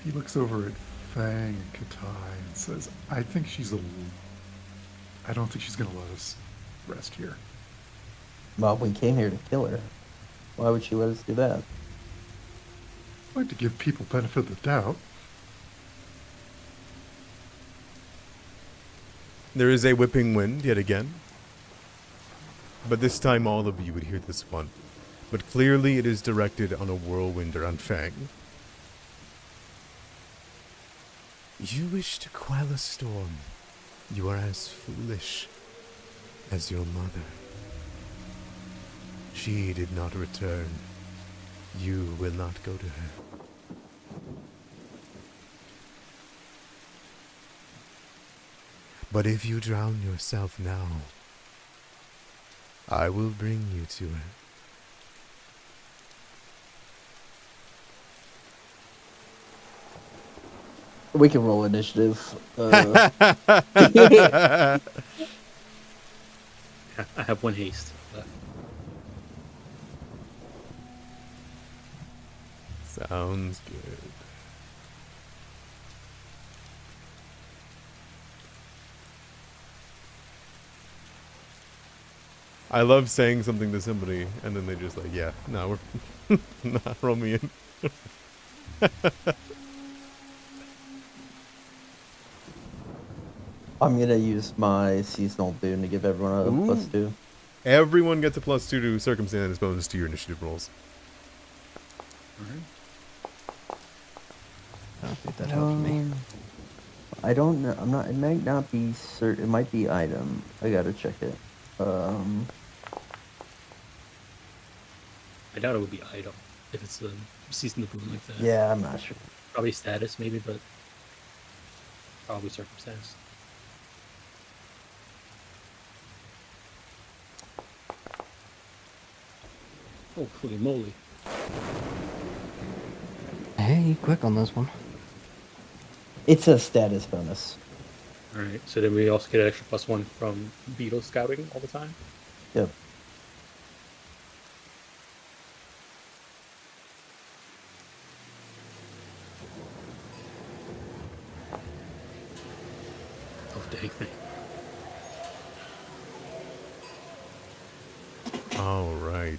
He looks over at Fang and Katai and says, I don't think she's going to let us rest here. Well, we came here to kill her. Why would she let us do that? I like to give people benefit of the doubt. There is a whipping wind yet again. But this time all of you would hear this one. But clearly it is directed on a whirlwind or on Fang. You wish to quell a storm. You are as foolish as your mother. She did not return. You will not go to her. But if you drown yourself now, I will bring you to her. We can roll initiative. I have 1 haste left. Sounds good. I love saying something to somebody, and then they're just like, yeah, no, we're... nah, roll me in. I'm gonna use my seasonal boon to give everyone a Ooh. +2. Everyone gets a +2 to circumstance bonus to your initiative rolls. Alright. I don't think that helps me. I don't know. I'm not. It might not be certain. It might be item. I gotta check it. I doubt it would be item if it's a season the boom like that. Yeah, I'm not sure. Probably status maybe, but probably circumstance. Oh, holy moly. Hey, quick on this one. It's a status bonus. Alright, so then we also get an extra +1 from beetle scouting all the time? Yep. Oh, dang thing. All right.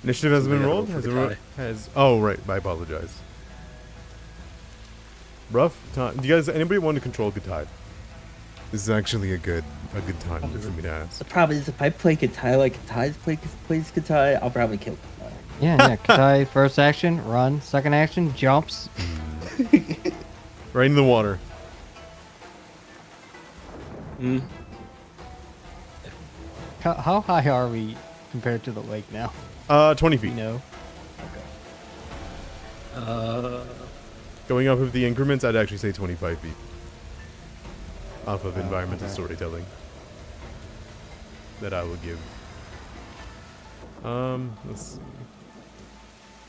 Initiative has been Somebody rolled? gotta Has roll it for the has... Oh, right. I apologize. Rough time. Do you guys... Anybody want to control Katai? This is actually a good time for me to ask. The problem is if I play Katai like Katai's plays Katai, I'll probably kill Katai. Yeah. Katai, first action, run. Second action, jumps. Right in the water. Mm. How high are we compared to the lake now? 20 feet. You know? Going off of the increments, I'd actually say 25 feet. Off of environmental okay. storytelling. That I will give. Let's see.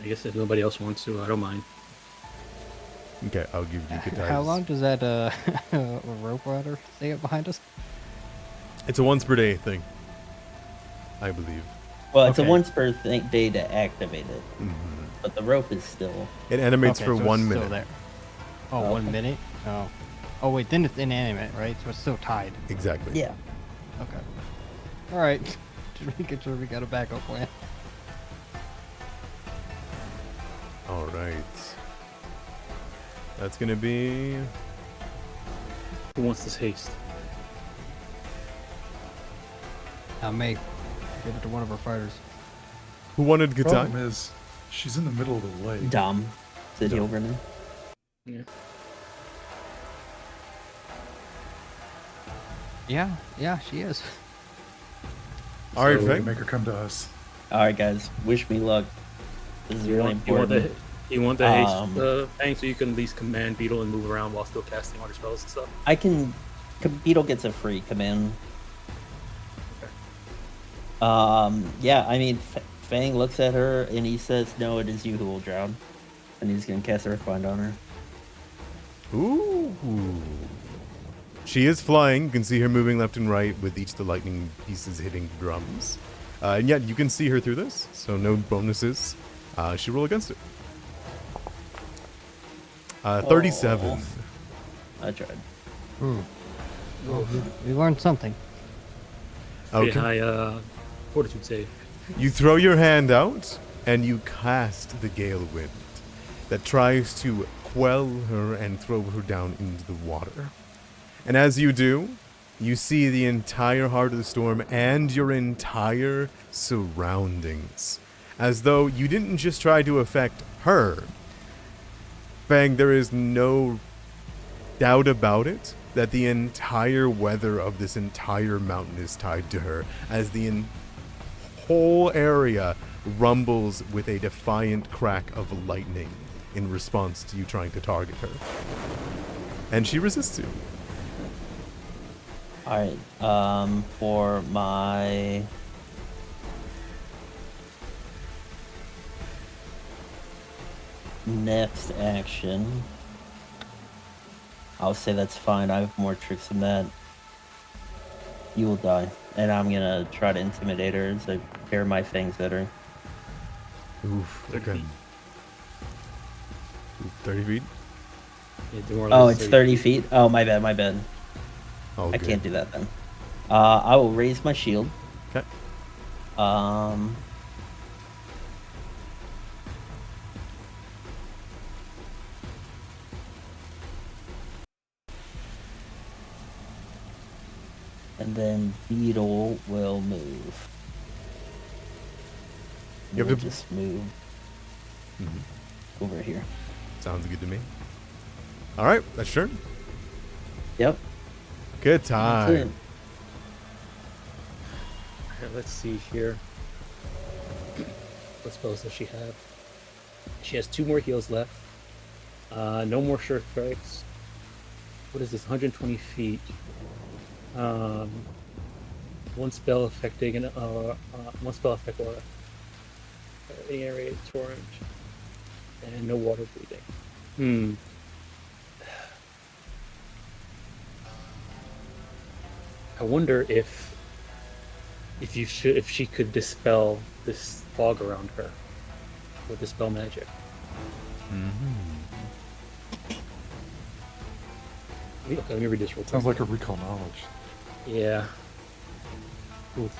I guess if nobody else wants to, I don't mind. Okay, I'll give you Katai's. How long does that rope ladder stay up behind us? It's a once per day thing. I believe. Well, it's Okay. a once per day to activate it, Mhm. but the rope is still. It animates Okay, for so it's 1 still minute. there. Oh, Oh, 1 okay. minute? Oh. Oh, wait, then it's inanimate, right? So it's still tied. Exactly. Yeah. Okay. Alright. Just making sure we got a backup plan. All right. That's gonna be. Who wants this haste? Now, May. Give it to one of our fighters. Who wanted Katai? Problem is, she's in the middle of the lake. Dumb. Did No. heal Brendan? Yeah. Yeah, she is. All right, So- Way to Fang. make her come to us. All right, guys. Wish me luck. This is really important. You want the haste Um, thing so you can at least command Beetle and move around while still casting all your spells and stuff? I can. Beetle gets a free command. Yeah, I mean, Fang looks at her and he says, "No, it is you who will drown," and he's gonna cast Earthbind on her. Ooh. She is flying. You can see her moving left and right with each of the lightning pieces hitting drums. And yet you can see her through this, so no bonuses. She roll against it. 37. I tried. We learned something. Pretty Okay. high fortitude save. You throw your hand out and you cast the gale wind that tries to quell her and throw her down into the water. And as you do, you see the entire heart of the storm and your entire surroundings. As though you didn't just try to affect her. Fang, there is no doubt about it that the entire weather of this entire mountain is tied to her, as the whole area rumbles with a defiant crack of lightning in response to you trying to target her. And she resists you. All right. For my next action, I'll say that's fine. I have more tricks than that. You will die, and I'm gonna try to intimidate her as I pair my fangs at her. Oof. 30 Okay. feet. 30 feet? Yeah, Oh, it's 30 feet. Oh, my bad. Oh, I can't do that then. I will raise my shield. Okay. And then Beetle will move. You have We'll to- just move Mhm. over here. Sounds good to me. All right, that's your turn. Yep. Good That's time. it. Okay, let's see here. What spells does she have? She has 2 more heals left. No more sure strikes. What is this? 120 feet. One spell affecting one spell effect aura. Any area torrent. And no water breathing. I wonder if she could dispel this fog around her with dispel magic. Okay, let me read this real quick. Sounds like a recall knowledge. Yeah. Oof.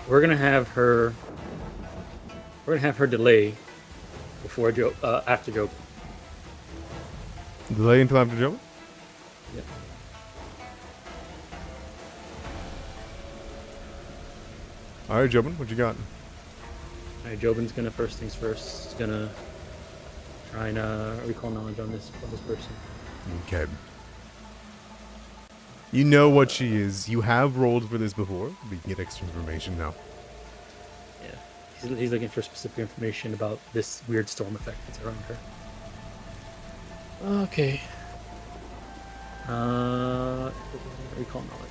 We're gonna have her delay before after Job. Delay until after Joe? Yep. All right, Jobin, what you got? Alright, Jobin's gonna first things first. He's gonna try and recall knowledge on this person. Okay. You know what she is. You have rolled for this before. We can get extra information now. Yeah. He's looking for specific information about this weird storm effect that's around her. Okay. Recall knowledge.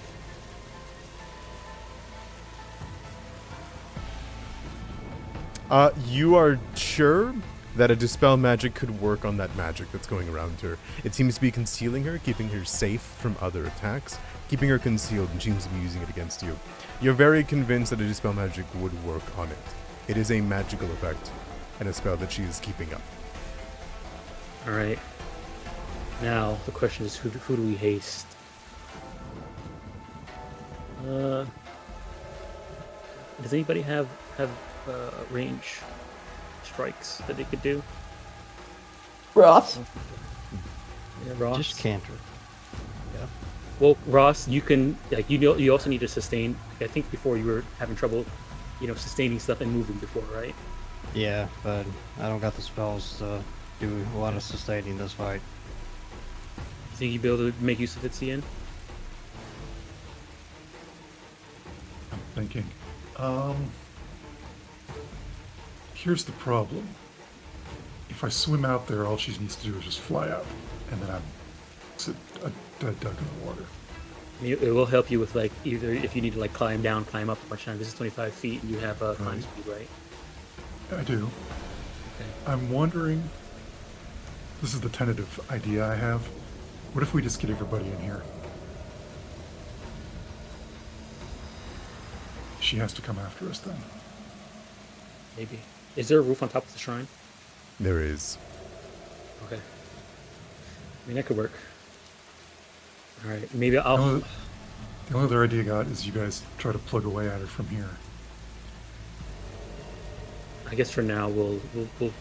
You are sure that a dispel magic could work on that magic that's going around her. It seems to be concealing her, keeping her safe from other attacks, keeping her concealed, and seems to be using it against you. You're very convinced that a dispel magic would work on it. It is a magical effect, and a spell that she is keeping up. Alright. Now, the question is, who do we haste? Does anybody have range strikes that they could do? Ross. Yeah, Ross. Just canter. Well, Ross, you can you also need to sustain. I think before you were having trouble, sustaining stuff and moving before, right? Yeah, but I don't got the spells to do a lot of sustaining this fight. You think you'd be able to make use of it, Cian? I'm thinking. Here's the problem. If I swim out there, all she needs to do is just fly out, and then I'm dug in the water. It will help you with like either if you need to like climb down, climb up a bunch of times. This is 25 feet, and you have a climb speed, right? I do. Okay. I'm wondering. This is the tentative idea I have. What if we just get everybody in here? She has to come after us then. Maybe. Is there a roof on top of the shrine? There is. Okay. I mean, that could work. All right. Maybe I'll. The only other idea I got is you guys try to plug away at her from here. I guess for now we'll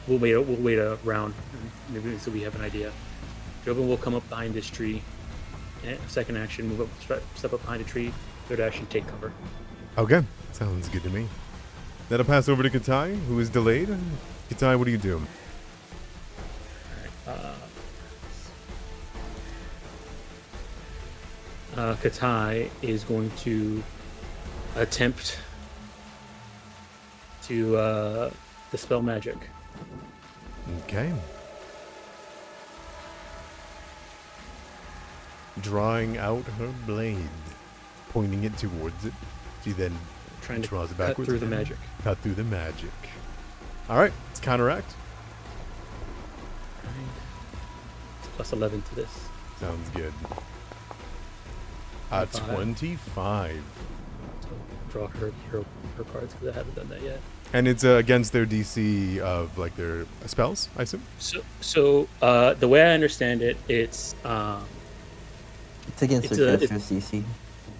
wait around, maybe so we have an idea. Jobin will come up behind this tree. Second action, move up, step up behind a tree. Third action, take cover. Okay, sounds good to me. That'll pass over to Katai, who is delayed. Katai, what do you do? Katai is going to attempt to dispel magic. Okay. Drawing out her blade, pointing it towards it. She then Trying to draws it cut backwards. through the magic. Cut through the magic. All right, let's counteract. It's plus 11 to this. Sounds good. 25. 25. So draw her cards because I haven't done that yet. And it's against their DC of like their spells, I assume? So the way I understand it, it's It's against It's the a- caster's DC,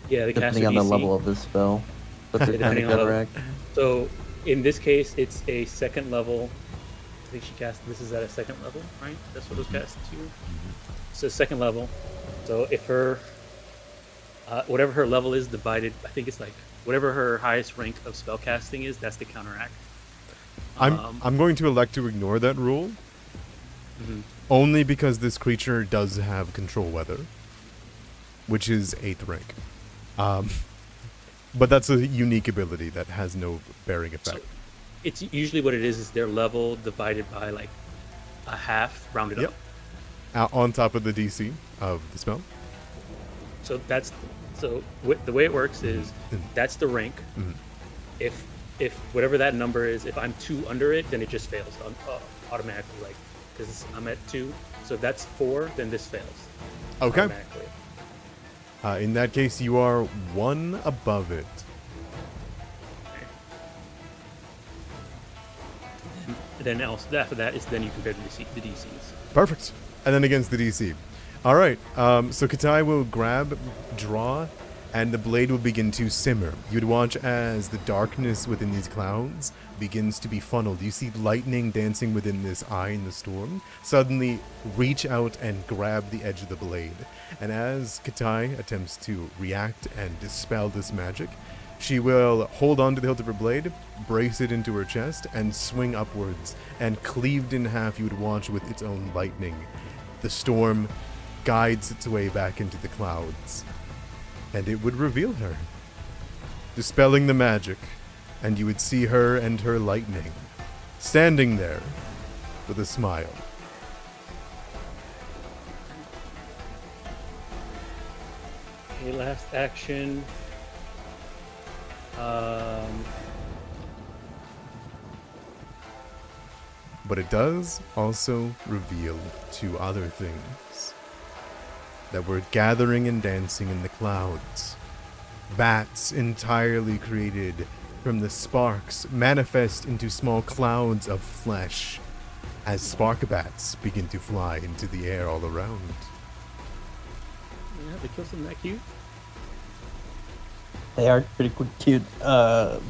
yeah, the caster depending on the DC. level of the spell. But they're trying to Depending on the level. counteract. So in this case, it's a second level. I think she cast. This is at a second level, right? That's what it was cast to. So second level. So if her, whatever her level is divided, I think it's like whatever her highest rank of spell casting is. That's the counteract. I'm going to elect to ignore that rule. Mhm. Only because this creature does have control weather, which is 8th rank. But that's a unique ability that has no bearing effect. So it's usually what it is their level divided by like a half, rounded Yep. up. On top of the DC of the spell. So that's the way it works is that's the rank. Mhm. If whatever that number is, if I'm 2 under it, then it just fails automatically, like because I'm at 2. So if that's 4, then this fails. Okay. Automatically. In that case, you are 1 above it. And then else after that is then you compare the DCs. Perfect. And then against the DC. All right. So Katai will grab, draw, and the blade will begin to simmer. You'd watch as the darkness within these clouds begins to be funneled. You see lightning dancing within this eye in the storm. Suddenly reach out and grab the edge of the blade. And as Katai attempts to react and dispel this magic, she will hold on to the hilt of her blade, brace it into her chest, and swing upwards. And cleaved in half, you would watch with its own lightning. The storm guides its way back into the clouds. And it would reveal her, dispelling the magic, and you would see her and her lightning, standing there with a smile. Okay, last action. But it does also reveal 2 other things that were gathering and dancing in the clouds. Bats entirely created from the sparks manifest into small clouds of flesh as spark bats begin to fly into the air all around. Yeah, they kill something that cute. They are pretty cute. All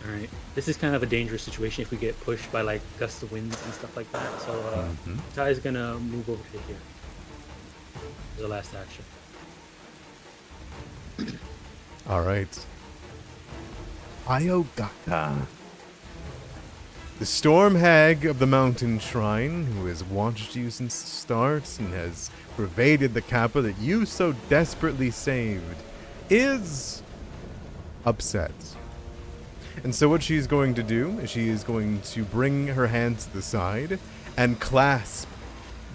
right. This is kind of a dangerous situation if we get pushed by like gusts of winds and stuff like that. So Ty's gonna move over to here. The last action. All right. Ayogaka. The storm hag of the mountain shrine, who has watched you since the start and has pervaded the kappa that you so desperately saved, is upset. And so what she's going to do is she is going to bring her hands to the side and clasp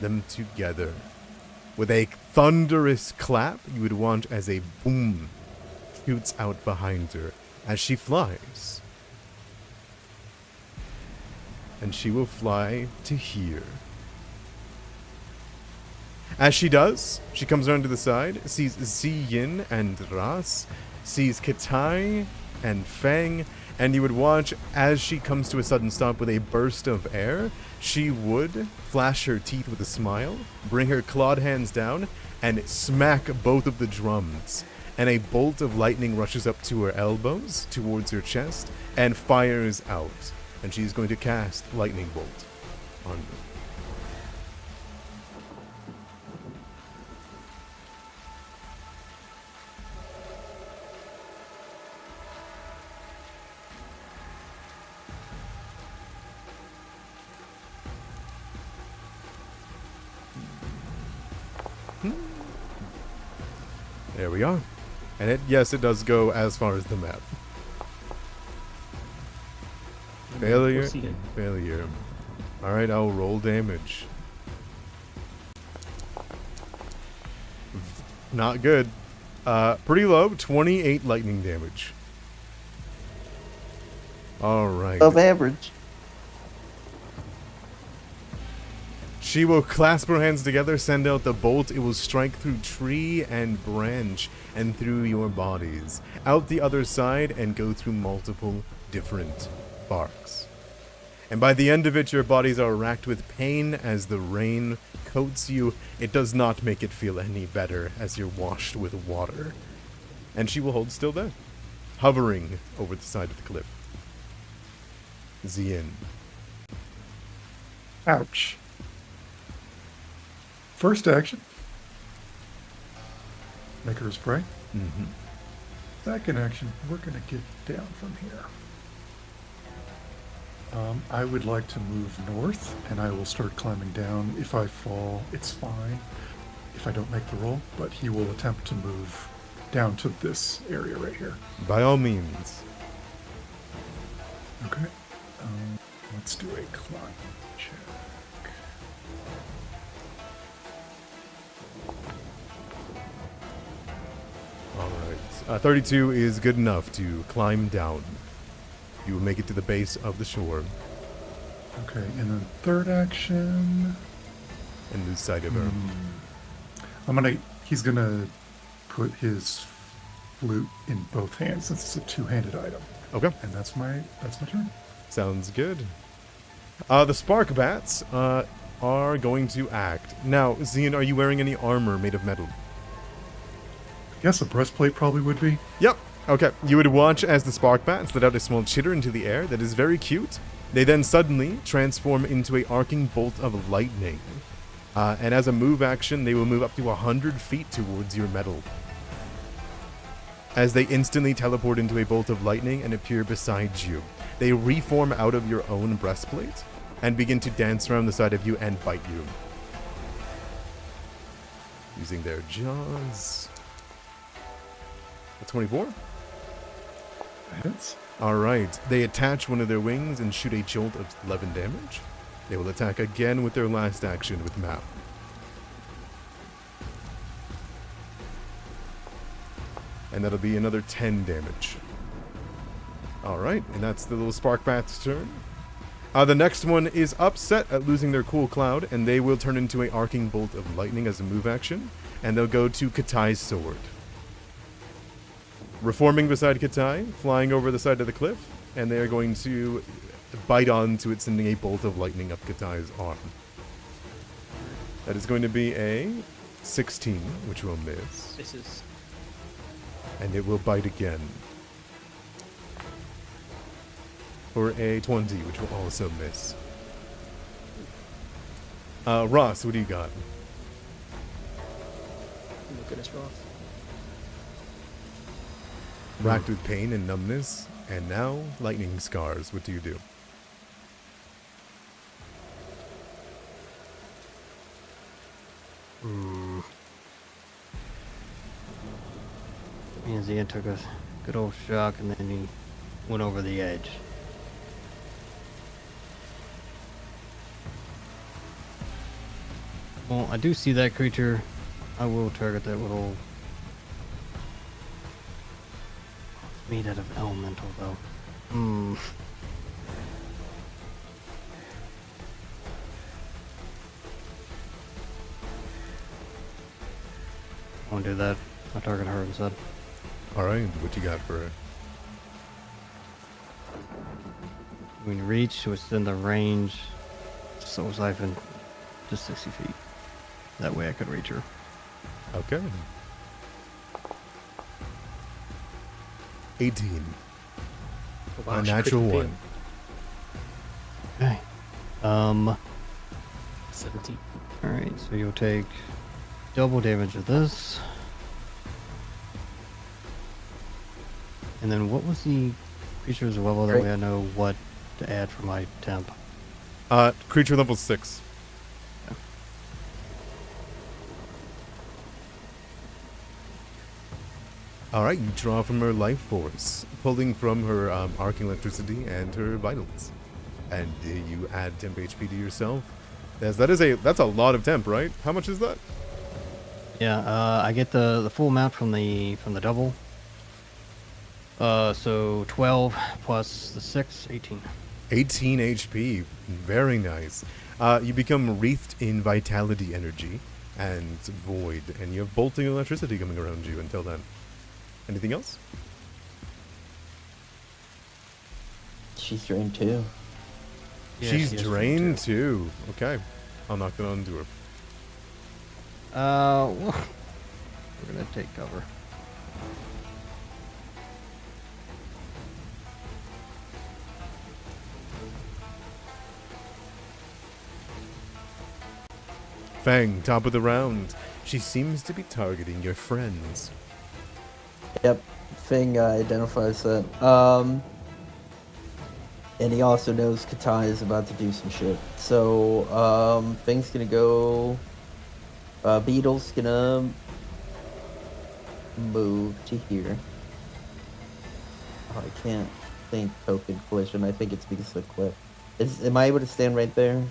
them together. With a thunderous clap, you would want as a boom shoots out behind her as she flies. And she will fly to here. As she does, she comes around to the side, sees Ziyin and Ras, sees Kitai and Fang, and you would watch as she comes to a sudden stop with a burst of air. She would flash her teeth with a smile, bring her clawed hands down, and smack both of the drums. And a bolt of lightning rushes up to her elbows, towards her chest, and fires out. And she's going to cast Lightning Bolt on you. There we are. And yes, it does go as far as the map. Failure, We'll see it. failure. Alright, I'll roll damage. Not good. Pretty low, 28 lightning damage. Alright. Above average. She will clasp her hands together, send out the bolt. It will strike through tree and branch and through your bodies. Out the other side and go through multiple different barks. And by the end of it, your bodies are racked with pain as the rain coats you. It does not make it feel any better as you're washed with water. And she will hold still there, hovering over the side of the cliff. Zien. Ouch. First action. Make her spray. Mm-hmm. Second action, we're going to get down from here. I would like to move north, and I will start climbing down. If I fall, it's fine if I don't make the roll, but he will attempt to move down to this area right here. By all means. Okay. Let's do a climb check. Alright. 32 is good enough to climb down. You will make it to the base of the shore Okay, and then third action. and lose sight of her. He's gonna put his flute in both hands since it's a two-handed item. Okay. And that's my turn. Sounds good. The spark bats are going to act. Now, Zian, are you wearing any armor made of metal? I guess a breastplate probably would be. Yep. Okay. You would watch as the spark bats let out a small chitter into the air that is very cute. They then suddenly transform into a arcing bolt of lightning. And as a move action, they will move up to 100 feet towards your metal. As they instantly teleport into a bolt of lightning and appear beside you. They reform out of your own breastplate and begin to dance around the side of you and bite you. Using their jaws. A 24? Hits. Alright, they attach one of their wings and shoot a jolt of 11 damage. They will attack again with their last action with Map. And that'll be another 10 damage. Alright, and that's the little spark bat's turn. The next one is upset at losing their cool cloud, and they will turn into an arcing bolt of lightning as a move action, and they'll go to Katai's sword. Reforming beside Kitai, flying over the side of the cliff, and they are going to bite onto it, sending a bolt of lightning up Katai's arm. That is going to be a 16, which will miss, This is and it will bite again. For a 20, which will also miss. Ross, what do you got? oh my goodness, Ross. Racked with pain and numbness, and now lightning scars. What do you do? And Zian took a good old shock, and then he went over the edge. Well, I do see that creature. I will target that little... It's made out of elemental, though. I won't do that. I'll target her instead. Alright, what you got for her? When you reach within the range, Soul Siphon, just 60 feet. That way I could reach her. Okay. 18. Wow, A she natural critically one. Okay. 17. Alright, so you'll take double damage of this. And then what was the creature's level? That way I know what to add for my temp. Creature level 6. Alright, you draw from her life force, pulling from her arcing electricity and her vitals. And you add temp HP to yourself. That's a lot of temp, right? How much is that? Yeah, I get the full amount from the double. So 12 plus the 6, 18. 18 HP. Very nice. You become wreathed in vitality energy and void, and you have bolting electricity coming around you until then. Anything else? She's drained too. Yeah, She's she is drained too. Okay. I'll knock that onto her. Well, we're gonna take cover. Fang, top of the round. She seems to be targeting your friends. Yep, Fang identifies that. And he also knows Katai is about to do some shit. So, Fang's gonna go... Beetle's gonna move to here. Oh, I can't think token collision. I think it's because of the cliff. Am I able to stand right there?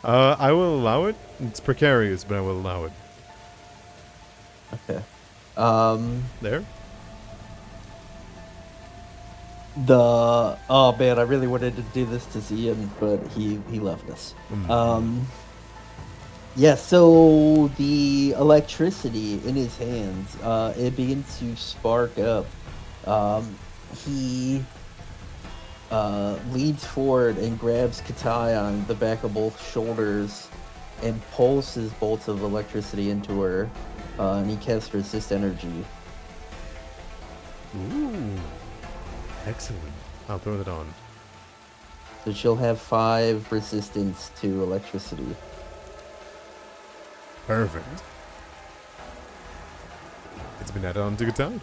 I will allow it. It's precarious, but I will allow it. Okay. There? Oh man, I really wanted to do this to Zian, but he left us. Yeah, so the electricity in his hands, it begins to spark up. He leans forward and grabs Katai on the back of both shoulders and pulls his bolts of electricity into her, and he casts resist energy. Ooh. Excellent. I'll throw that on. So she'll have 5 resistance to electricity. Perfect. It's been added on to good time.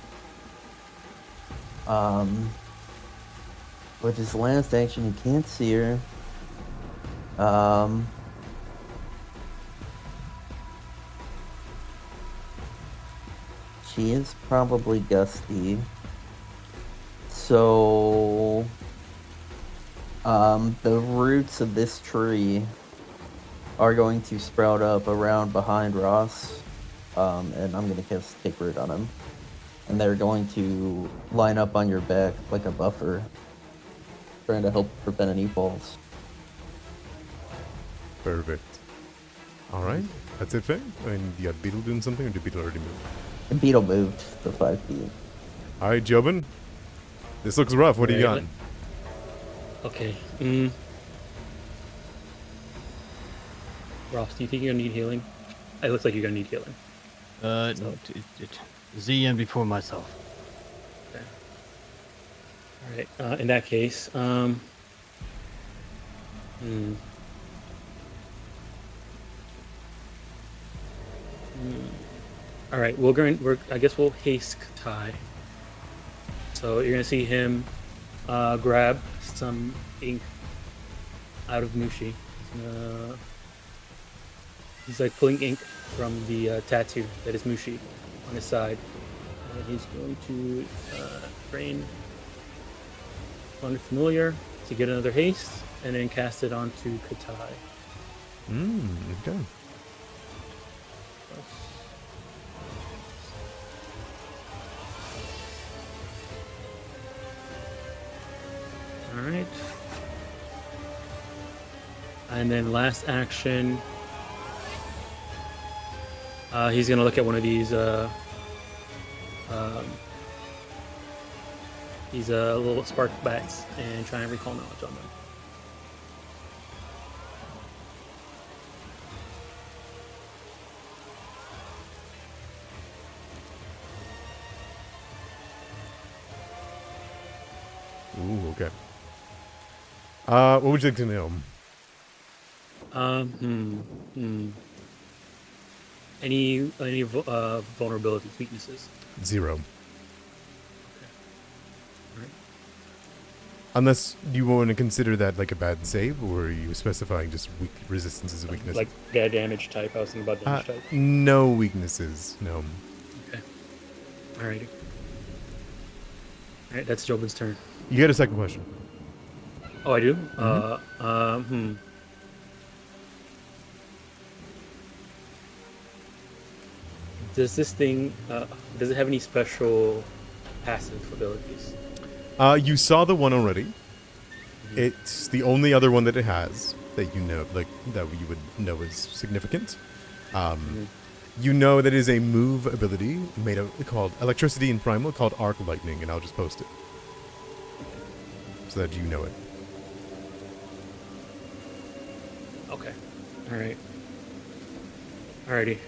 With his last action, you can't see her. She is probably gusty. So, the roots of this tree are going to sprout up around behind Ross, and I'm going to cast Take Root on him. And they're going to line up on your back like a buffer, trying to help prevent any falls. Perfect. Alright. That's it, Fang? I mean, you got Beetle doing something, or did Beetle already move? And Beetle moved the 5 feet. Alright, Jobin. This looks rough. What do you got? Okay. Ross, do you think you're gonna need healing? It looks like you're gonna need healing. No, ZN before myself. Okay. All right. In that case, All right. I guess we'll haste Katai. So you're gonna see him grab some ink out of Mushi. He's like pulling ink from the tattoo that is Mushi on his side. And he's going to train Unfamiliar to get another haste, and then cast it onto Katai. Okay. Alright. And then last action, he's going to look at one of these little spark bats and try and recall knowledge on them. Ooh, okay. What would you like to know? Any vulnerabilities, weaknesses? 0. Alright. Unless you want to consider that like a bad save, or are you specifying just weak resistance as a weakness? Like damage type. I was thinking about damage type. No weaknesses. No. Okay. Alrighty. Alright, that's Jobin's turn. You get a second question. Oh, I do? Does this thing, does it have any special passive abilities? You saw the one already. It's the only other one that it has that you know, like that you would know is significant. You know that it is a move ability called Electricity and Primal, called Arc Lightning, and I'll just post it so that you know it. Okay. Alright. Alrighty.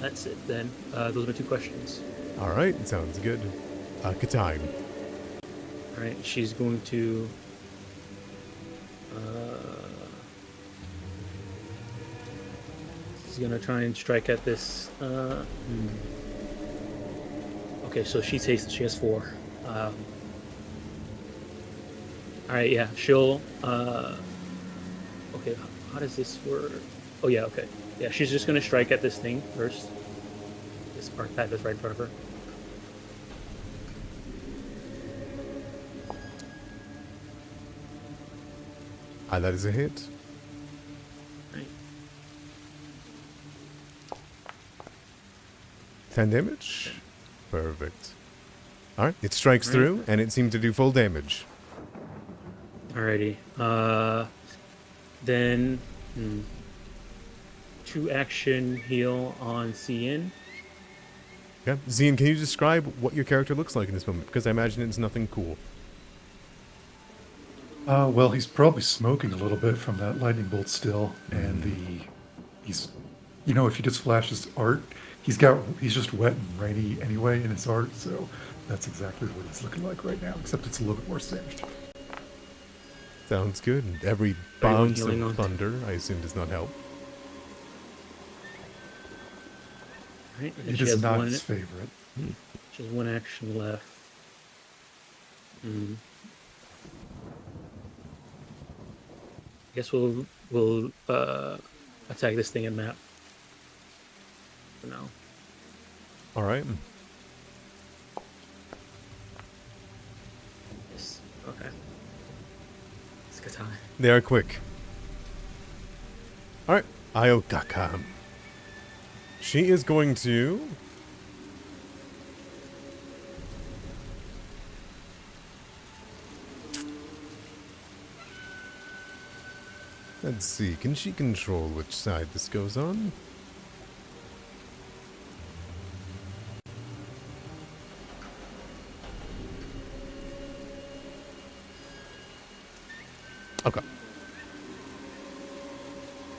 That's it then. Those are my 2 questions. All right, sounds good. Katai. Alright, she's going to... she's going to try and strike at this... Okay, so she's hasted. She has 4. Alright, yeah, she'll... Okay, how does this work? Oh, yeah, okay. Yeah, she's just going to strike at this thing first. This spark pad that's right in front of her. That is a hit. Right. 10 damage. Perfect. All right, it strikes through, and it seemed to do full damage. Alrighty. Then 2 action heal on CN. Okay. Zian, can you describe what your character looks like in this moment? Because I imagine it's nothing cool. Well, he's probably smoking a little bit from that lightning bolt still, and he's, you know, if you just flash his art, he's just wet and rainy anyway in his art, so that's exactly what he's looking like right now, except it's a little bit more singed. Sounds good. And every bounce of thunder, I assume, does not help. Right, It is not his favorite. She has 1 action left. I guess we'll attack this thing and map for now. All right. Yes. Okay. It's good time. They are quick. All right. Ayokaka. She is going to... Let's see. Can she control which side this goes on? Okay.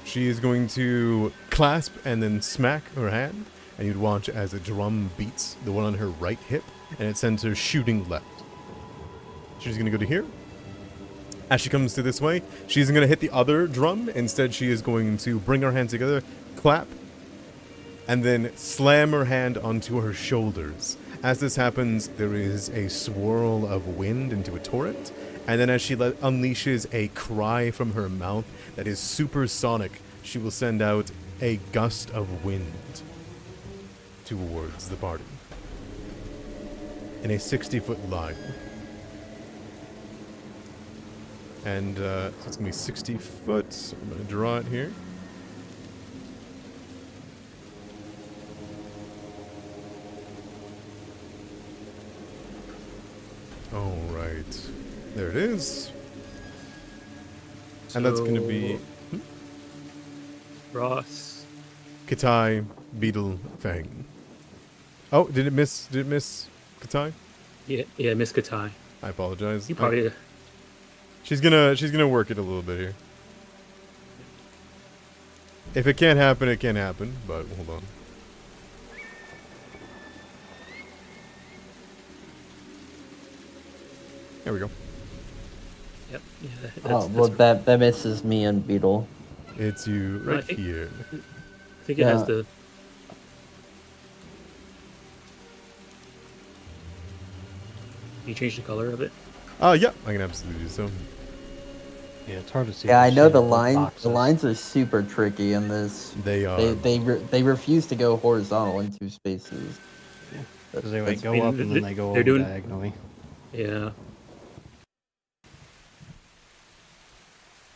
She is going to clasp and then smack her hand, and you'd watch as a drum beats the one on her right hip, and it sends her shooting left. She's going to go to here. As she comes to this way, she isn't going to hit the other drum. Instead, she is going to bring her hands together, clap, and then slam her hand onto her shoulders. As this happens, there is a swirl of wind into a torrent, and then as she unleashes a cry from her mouth that is supersonic, she will send out a gust of wind. towards the party in a 60-foot line. And so it's going to be 60 foot. I'm going to draw it here. All right. There it is. And that's going to be Ross. Katai, Beetle, Fang. Oh, did it miss Katai? Yeah, Miss Katai. I apologize. You probably. She's gonna work it a little bit here. If it can't happen, it can't happen. But hold on. There we go. Yep. Yeah. Oh, well, that misses me and Beetle. It's you No, I right think- here. I think it has the. Can you change the color of it? Yeah, I can absolutely do so. Yeah, it's hard to see. Yeah, I know shit the in lines. The boxes. lines are super tricky in this. They are. They refuse to go horizontal in two spaces. Because they That's- go I mean, up and then they go they're over doing- diagonally. Yeah.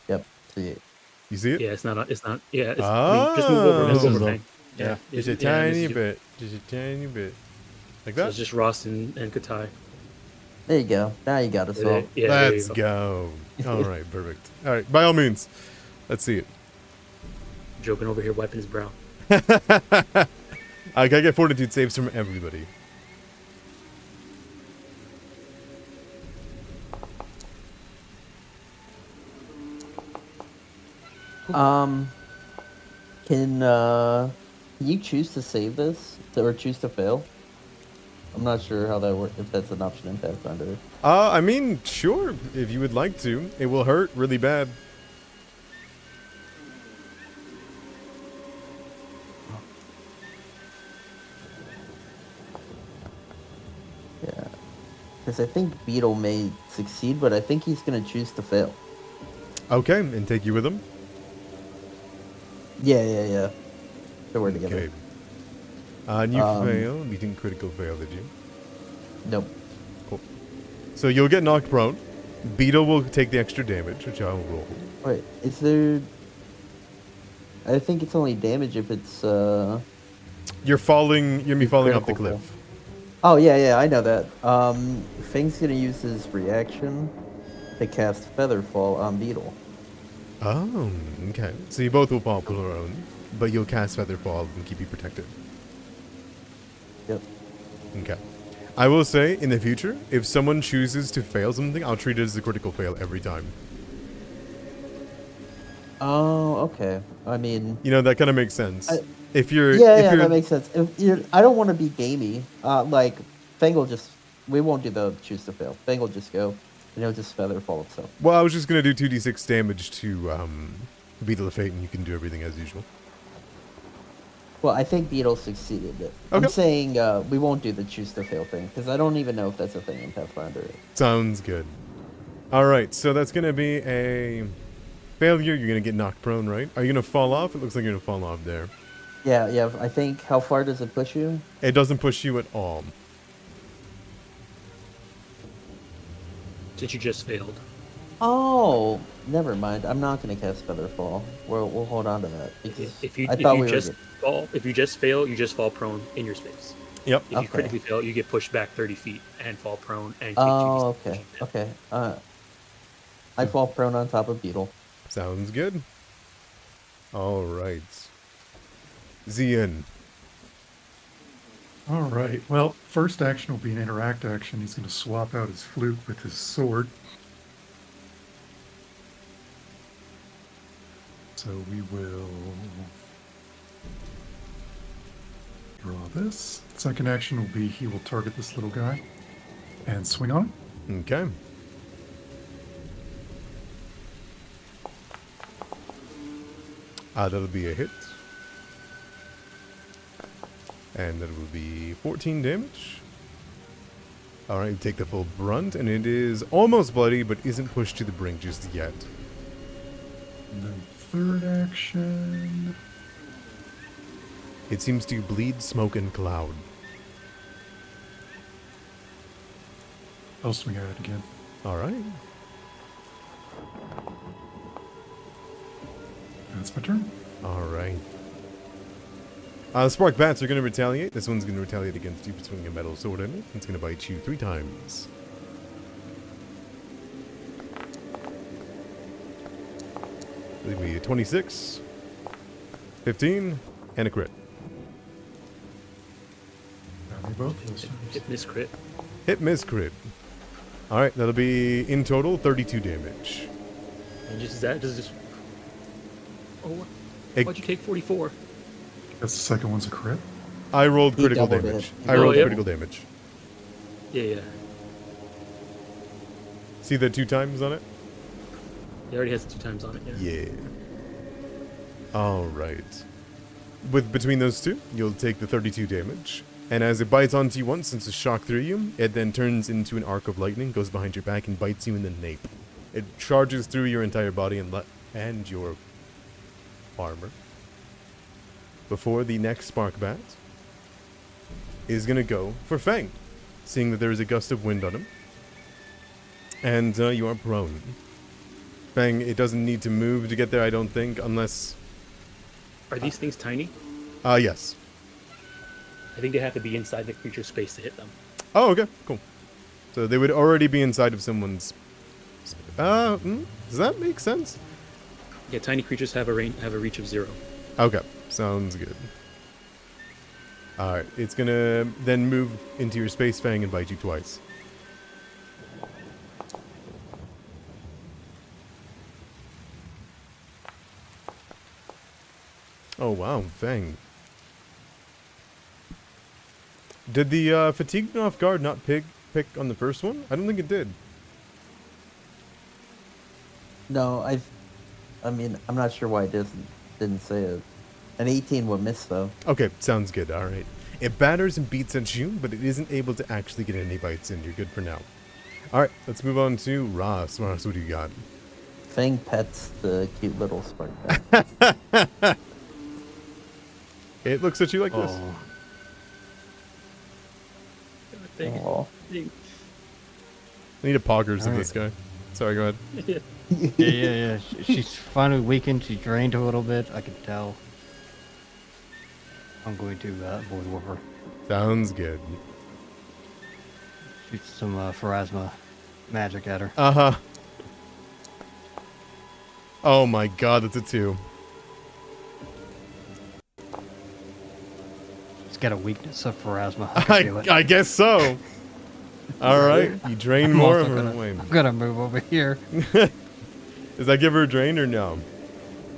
Yep. See, You see it? Yeah. It's not. It's not. Yeah. It's, I mean, just move over. This Move is over. a- Hank. yeah. Just a this tiny is- bit. Just a tiny bit. Like So that? it's just Ross and Katai. there you go. Now you got us all. Yeah, there you Let's go. go. All right, perfect. All right, by all means, let's see it. Joking over here, wiping his brow. I gotta get fortitude saves from everybody. Can you choose to save this or choose to fail? I'm not sure how that works. If that's an option in Pathfinder. I mean, sure, if you would like to. It will hurt really bad. Yeah. Because I think Beetle may succeed, but I think he's gonna choose to fail. Okay, and take you with them. Yeah. So we're together. Okay. And you Um, failed. You didn't critical fail, did you? Nope. Cool. So you'll get knocked prone. Beetle will take the extra damage, which I'll roll. Wait, is there? I think it's only damage if it's. You're falling. You're gonna be falling off the Critical cliff. Oh yeah, I know that. Fang's gonna use his reaction to cast Featherfall on Beetle. Oh, okay. So you both will fall prone, but you'll cast Featherfall and keep you protected. Yep. Okay. I will say, in the future, if someone chooses to fail something, I'll treat it as a critical fail every time. Oh, okay. I mean, You know, that kind of makes sense. If yeah, that makes sense. I don't want to be gamey. Like Fang will just. We won't do the choose to fail. Fang will just go, and he'll just Featherfall himself. Well, I was just going to do 2d6 damage to Beetle of Fate, and you can do everything as usual. Well, I think Beetle succeeded. Okay. I'm saying we won't do the choose to fail thing because I don't even know if that's a thing in Pathfinder. Sounds good. All right, so that's going to be a failure. You're going to get knocked prone, right? Are you going to fall off? It looks like you're going to fall off there. Yeah. I think. How far does it push you? It doesn't push you at all. Since you just failed. Oh, never mind. I'm not gonna cast Featherfall. We'll hold on to that because If you I thought we were just good. fall, if you just fail, you just fall prone in your space. Yep. If you Okay. critically fail, you get pushed back 30 feet and fall prone and take Oh, 2d6 okay. damage. Okay. I fall prone on top of Beetle. Sounds good. All right. Zian. All right. Well, first action will be an interact action. He's going to swap out his flute with his sword. So we will draw this. Second action will be he will target this little guy and swing on him. Okay. That'll be a hit. And that will be 14 damage. Alright, you take the full brunt, and it is almost bloody, but isn't pushed to the brink just yet. And then third action. It seems to bleed smoke and cloud. I'll swing at it again. All right. That's my turn. All right. Spark bats are going to retaliate. This one's going to retaliate against you for swinging a metal sword at it. It's going to bite you 3 times. Leave me 26, 15, and a crit. Got me both those times. Hit miss crit. Hit, miss, crit. All right, that'll be in total 32 damage. And just that, does it just. Oh, It- why'd you take 44? That's the second one's a crit. I rolled He critical doubled damage. it. I rolled yep. critical damage. Yeah. See the 2 times on it? He already has 2 times on it. Yeah. Yeah. All right. With between those two, you'll take the 32 damage. And as it bites onto you once, since it's shock through you, it then turns into an arc of lightning, goes behind your back, and bites you in the nape. It charges through your entire body and your armor. Before the next spark bat is going to go for Fang, seeing that there is a gust of wind on him. And you are prone. Fang, it doesn't need to move to get there, I don't think, unless... Are these things tiny? Yes. I think they have to be inside the creature's space to hit them. Oh, okay, cool. So they would already be inside of someone's... does that make sense? Yeah, tiny creatures have a reach of 0. Okay, sounds good. Alright, it's gonna then move into your space, Fang, and bite you twice. Oh, wow, Fang. Did the fatigue off guard not pick on the first one? I don't think it did. No, I mean, I'm not sure why it didn't say it. An 18 would miss, though. Okay, sounds good, alright. It batters and beats at you, but it isn't able to actually get any bites in. You're good for now. Alright, let's move on to Ross. Ross, what do you got? Fang pets the cute little spark bat. It looks at you like this. Oh, Aw. I need a poggers of Alright. this guy. Sorry, go ahead. yeah. She's finally weakened. She drained a little bit. I can tell. I'm going to Void Warper. Sounds good. Shoot some Pharasma magic at her. Uh-huh. Oh my god, that's a 2. She's got a weakness of Pharasma. I can feel it. I guess so. Alright, you drain I'm more also of her. gonna- Wait. I'm gonna move over here. Does that give her a drain or no?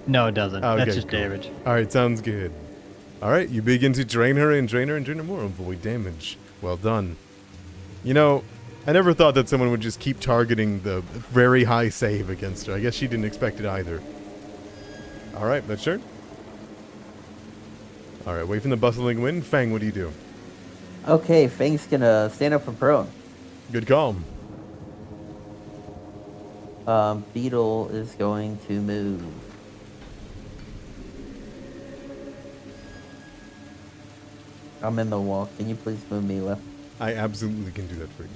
No, it doesn't. Okay, That's just cool. damage. Alright, sounds good. Alright, you begin to drain her and drain her and drain her more. Avoid damage. Well done. You know, I never thought that someone would just keep targeting the very high save against her. I guess she didn't expect it either. Alright, that's sure. Alright, away from the bustling wind. Fang, what do you do? Okay, Fang's gonna stand up for prone. Good call. Beetle is going to move. I'm in the wall. Can you please move me left? I absolutely can do that for you.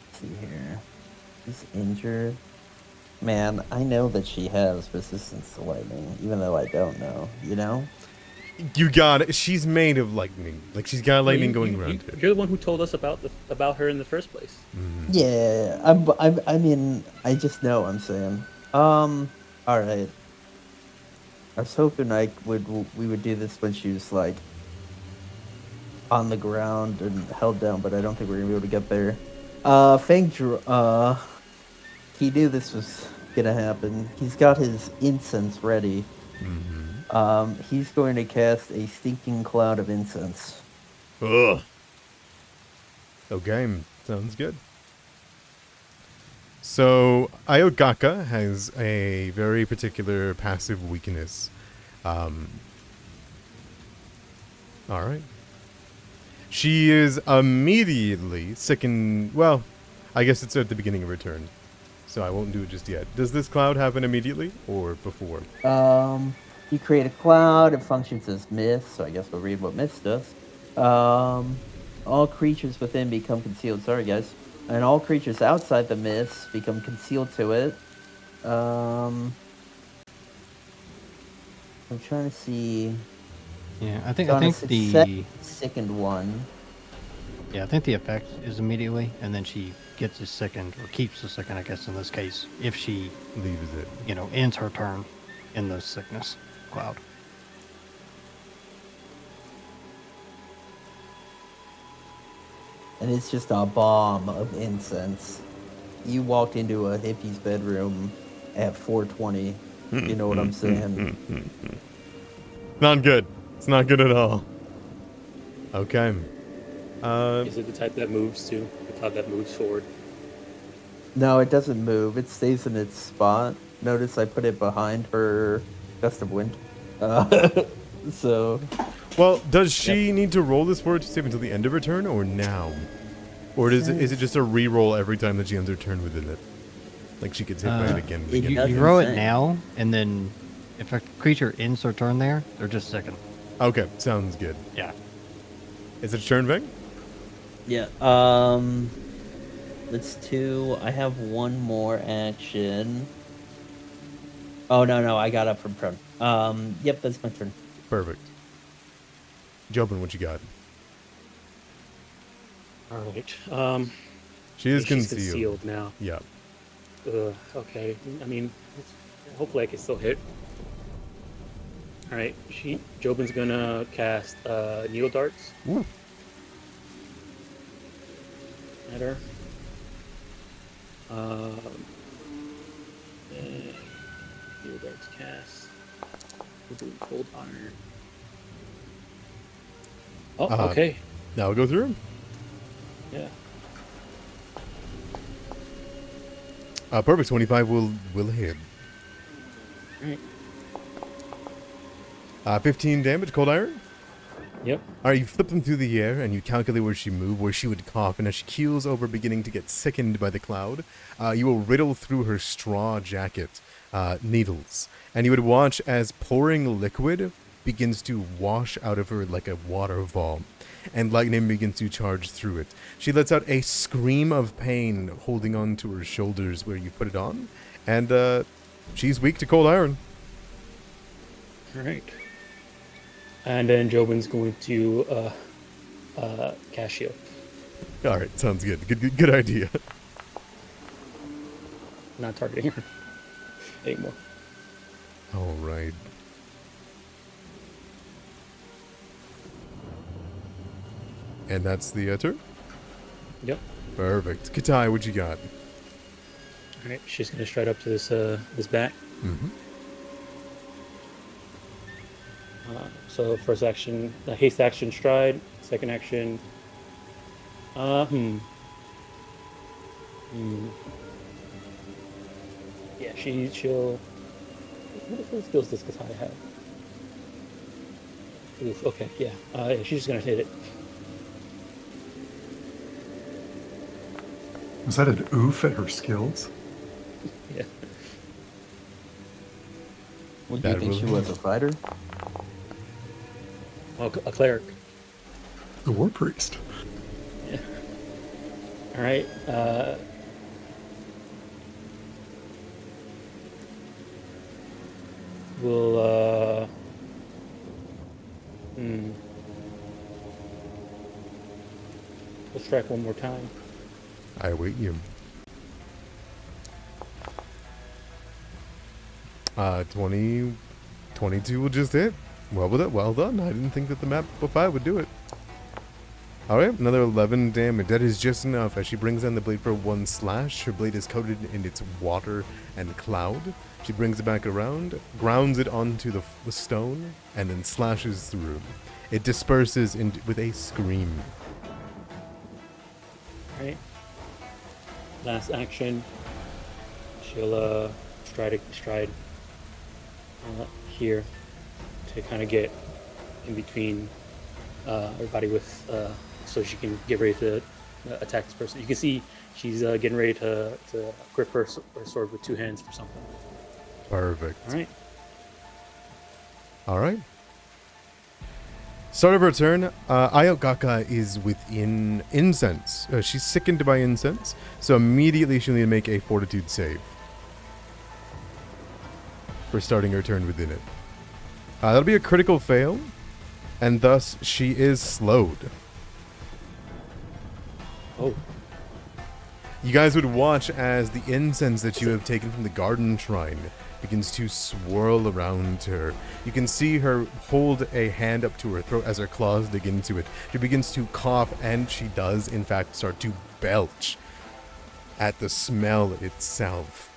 Let's see here. She's injured. Man, I know that she has resistance to lightning, even though I don't know, you know? You got it. She's made of lightning. Like, she's got lightning going around her. You're the one who told us about her in the first place. Yeah, I mean, I just know, I'm saying. Alright. I was hoping we would do this when she was, like, on the ground and held down, but I don't think we're gonna be able to get there. He knew this was gonna happen. He's got his incense ready. He's going to cast a stinking cloud of incense. Ugh. Okay, sounds good. So, Ayogaka has a very particular passive weakness. Alright. She is immediately sickened. Well, I guess it's at the beginning of her turn, so I won't do it just yet. Does this cloud happen immediately or before? You create a cloud. It functions as mist, so I guess we'll read what mist does. All creatures within become concealed. Sorry, guys. And all creatures outside the mist become concealed to it. I'm trying to see. Yeah, I So on a think success, the second one. I think the effect is immediately, and then she gets a second or keeps a second, I guess in this case, if she Leaves it. ends her turn in the sickness cloud. And it's just a bomb of incense. You walked into a hippie's bedroom at 4:20. You know what I'm saying? Not good. It's not good at all. Okay. Is it the type that moves too? The cloud that moves forward? No, it doesn't move. It stays in its spot. Notice I put it behind her gust of wind. So. Well, does she need to roll this forward to save until the end of her turn, or now? Or is it just a re-roll every time that she ends her turn within it? Like she gets hit by it again and it again? does- You roll it insane. now, and then if a creature ends their turn there, they're just sickened. Okay, sounds good. Yeah. Is it a turn, Veng? Yeah. Let's do. I have one more action. Oh no, I got up from prone. Yep, that's my turn. Perfect. Jobin, what you got? All right. She is she's concealed. now. Yeah. Okay. I mean, hopefully I can still hit. All right. Jobin's gonna cast needle darts Woo. at her. And needle darts cast. We're doing cold iron. Oh, okay. Now we'll go through. Yeah. Perfect. 25 will hit. All right. 15 damage, cold iron. Yep. Alright, you flip them through the air and you calculate where she moved, where she would cough, and as she keels over, beginning to get sickened by the cloud, you will riddle through her straw jacket needles. And you would watch as pouring liquid begins to wash out of her like a waterfall, and lightning begins to charge through it. She lets out a scream of pain, holding on to her shoulders where you put it on, and she's weak to cold iron. All right. And then Jobin's going to cast shield. Alright, sounds good. Good idea. Not targeting her anymore. Alright. And that's the turn? Yep. Perfect. Katai, what you got? All right. She's gonna stride up to this bat. Mm-hmm. So first action, haste action, stride. Second action. Yeah, she'll. What skills does Katai have? Oof, okay, yeah. She's just gonna hit it. Was that an oof at her skills? Yeah. What do you That think will she hit. was, a fighter? Oh, a cleric. The war priest. Yeah. All right. We'll we'll strike one more time. I await you. 22 will just hit. Well done. I didn't think that the map 5 would do it. Alright, another 11 damage. That is just enough. As she brings down the blade for one slash, her blade is coated in its water and cloud. She brings it back around, grounds it onto the stone, and then slashes through. It disperses with a scream. Right. Last action. She'll stride here to kind of get in between everybody with so she can get ready to attack this person. You can see she's getting ready to grip her sword with 2 hands for something. Perfect. All right. All right. Start of her turn, Ayokaka is within incense. She's sickened by incense, so immediately she'll need to make a fortitude save for starting her turn within it. That'll be a critical fail, and thus she is slowed. Oh. You guys would watch as the incense that you have taken from the garden shrine begins to swirl around her. You can see her hold a hand up to her throat as her claws dig into it. She begins to cough, and she does, in fact, start to belch at the smell itself.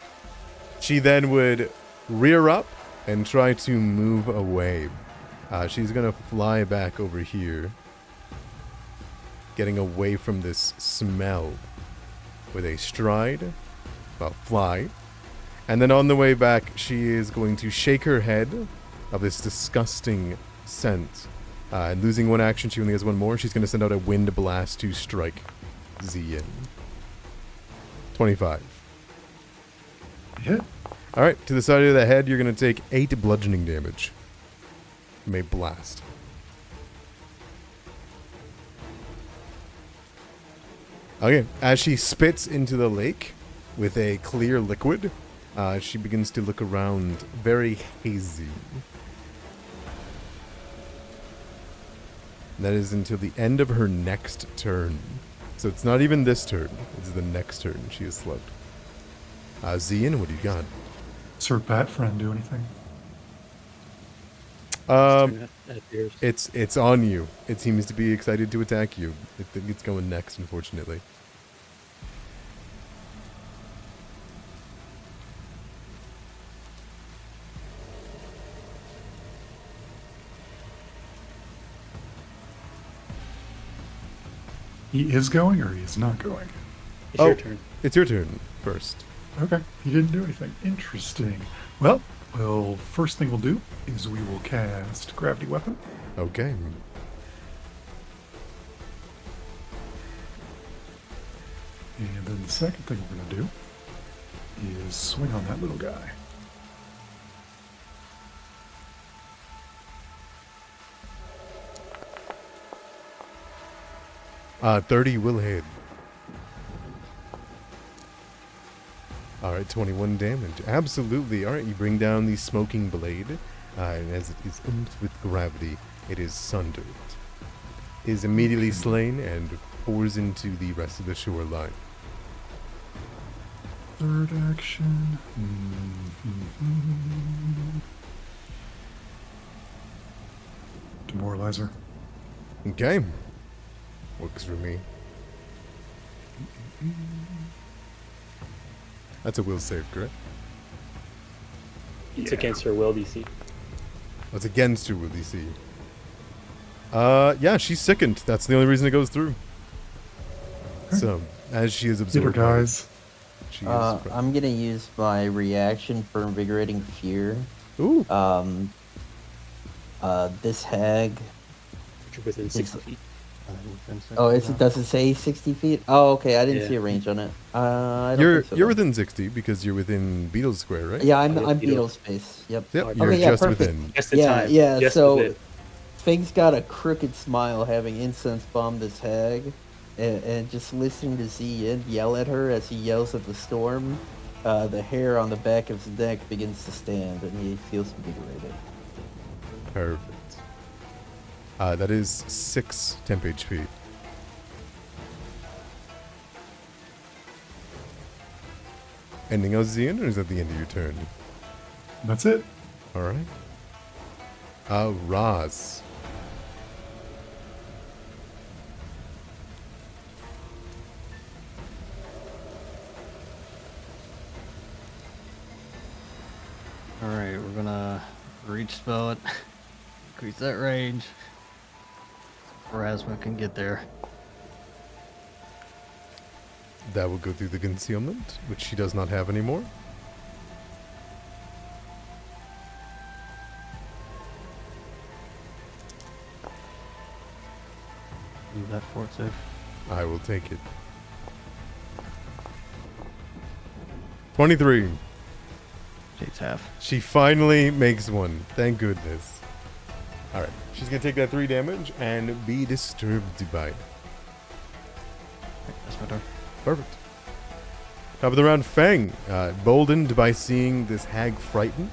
She then would rear up and try to move away. She's going to fly back over here, getting away from this smell with a stride, fly. And then on the way back, she is going to shake her head of this disgusting scent. And losing 1 action, she only has 1 more. She's going to send out a wind blast to strike Zian. 25. Hit. Alright, to the side of the head, you're going to take 8 bludgeoning damage. May blast. Okay, as she spits into the lake with a clear liquid, she begins to look around, very hazy. And that is until the end of her next turn. So it's not even this turn, it's the next turn she is slowed. Zian, what do you got? Does her bat friend do anything? That appears. It's on you. It seems to be excited to attack you. I think it's going next, unfortunately. He is going or he is not going? It's your turn. It's your turn first. Okay, he didn't do anything. Interesting. Well, first thing we'll do is we will cast Gravity Weapon. Okay. And then the second thing we're going to do is swing on that little guy. Uh, 30 will hit. Alright, 21 damage. Absolutely. Alright, you bring down the smoking blade. And as it is oomphed with gravity, it is sundered. It is immediately slain and pours into the rest of the shoreline. Third action. Demoralizer. Okay. Works for me. That's a will save, correct? It's against her will DC. That's against your will DC. Yeah, she's sickened. That's the only reason it goes through. So, as she is Get her, absorbed, by it, guys. she is. I'm gonna use my reaction for invigorating fear. Ooh. This hag. You're within 60 feet. Oh, does it say 60 feet? Oh, okay. I didn't see a range on it. I don't You're think so, you're though. within 60 because you're within Beetle Square, right? Yeah, Oh, I'm Beetle. Beetle space. Yep. Yep. Okay, You're yeah, just perfect. within. Just in Yeah, time. yeah. Just So within. Fig's got a crooked smile having incense bomb this hag, and just listening to Zian yell at her as he yells at the storm. The hair on the back of his neck begins to stand, and he feels invigorated. Perfect. That is 6 temp HP. Ending out Zian, or is that the end of your turn? That's it. Alright. Roz. Alright, we're gonna reach spell it. Increase that range. So Pharasma can get there. That will go through the concealment, which she does not have anymore. Do that fort save. I will take it. 23. Jade's half. She finally makes one. Thank goodness. Alright. She's going to take that 3 damage and be disturbed by it. That's my turn. Perfect. Top of the round, Fang. Boldened by seeing this hag frightened,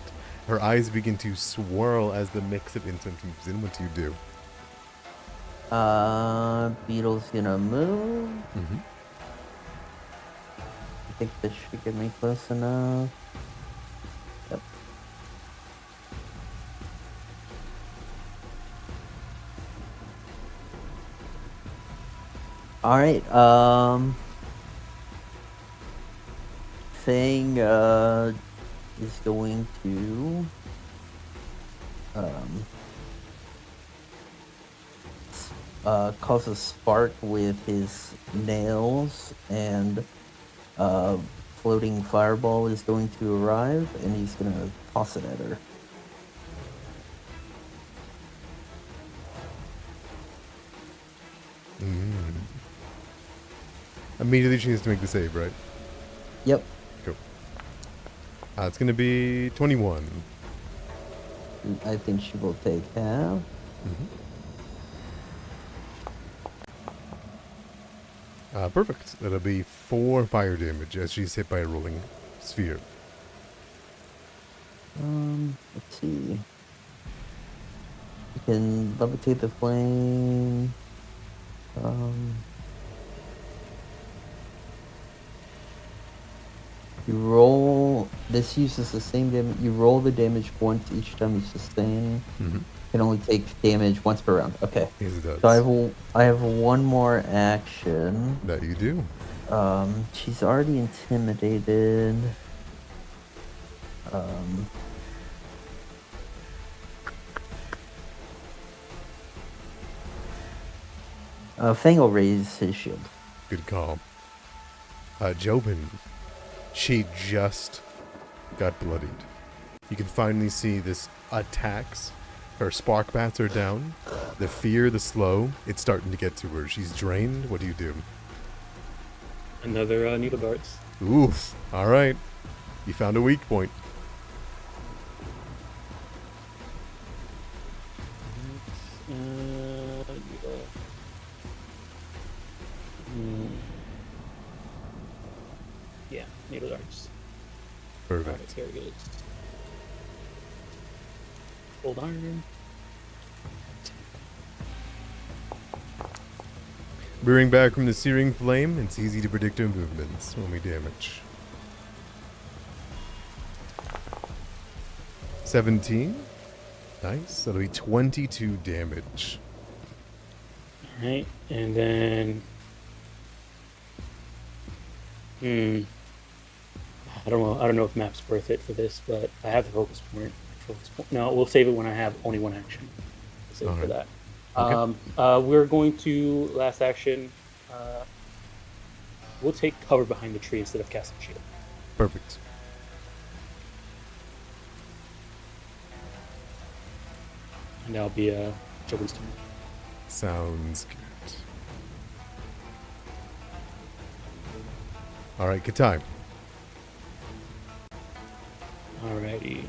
her eyes begin to swirl as the mix of incense moves in. What do you do? Beetle's gonna move. Mm-hmm. I think this should get me close enough. Yep. Alright, Fang, is going to, cause a spark with his nails, and floating fireball is going to arrive, and he's gonna toss it at her. Immediately she needs to make the save, right? Yep. Cool. It's going to be 21. I think she will take half. Perfect. That'll be 4 fire damage as she's hit by a rolling sphere. Let's see. You can levitate the flame. You roll. This uses the same damage. You roll the damage once each time you sustain. Mm-hmm. You can only take damage once per round. Okay. Yes, it does. So I have one more action. That you do. She's already intimidated. Fang will raise his shield. Good call. Jobin, she just got bloodied. You can finally see this attacks. Her spark bats are down. The fear, the slow, it's starting to get to her. She's drained. What do you do? Another needle darts. Oof. All right. You found a weak point. Needle. Yeah, needle darts. Perfect. Alright, here it goes. Old iron. Rearing back from the searing flame, it's easy to predict her movements when we damage. 17. Nice. That'll be 22 damage. Alright, and then I don't know if map's worth it for this, but I have the focus point. No, we'll save it when I have only one action. We'll save it for that. Okay. We're going to last action. We'll take cover behind the tree instead of casting shield. Perfect. And that'll be Jobin's turn. Sounds good. All right, good time. Alrighty.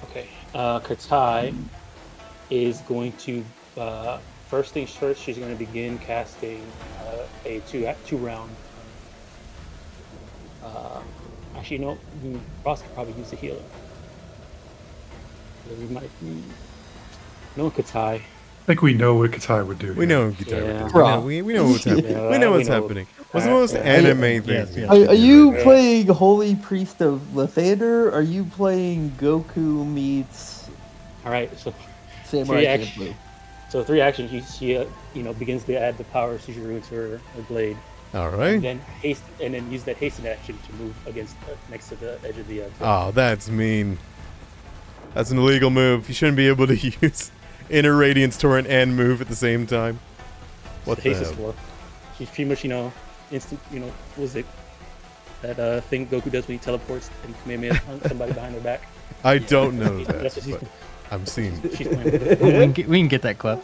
Okay. Katai is going to first things first. She's going to begin casting a two round. Actually, no. Ross could probably use the healer. So we might. No, Katai. I think we know what Katai would do. We here. know guitar. Yeah. We know what's happening. Yeah, we know we what's know. happening. What's the most anime thing? Yes, you yes. can Are do you right now? playing Holy Priest of Lathander? Are you playing Goku meets All right. So Samurai Three action. Champloo? So 3 actions. She begins to add the power of Sujuru to her blade. All right. And then use that hasten action to move against next to the edge of the. Oh, that's mean. That's an illegal move. You shouldn't be able to use Inner Radiance Torrent and move at the same time. What the haste is hell? for? She's pretty much instant. What was it? That thing Goku does when he teleports and Kamehameha on somebody behind their back. I don't know That's that. what she's. But I'm seeing. She's playing. We can get that clip.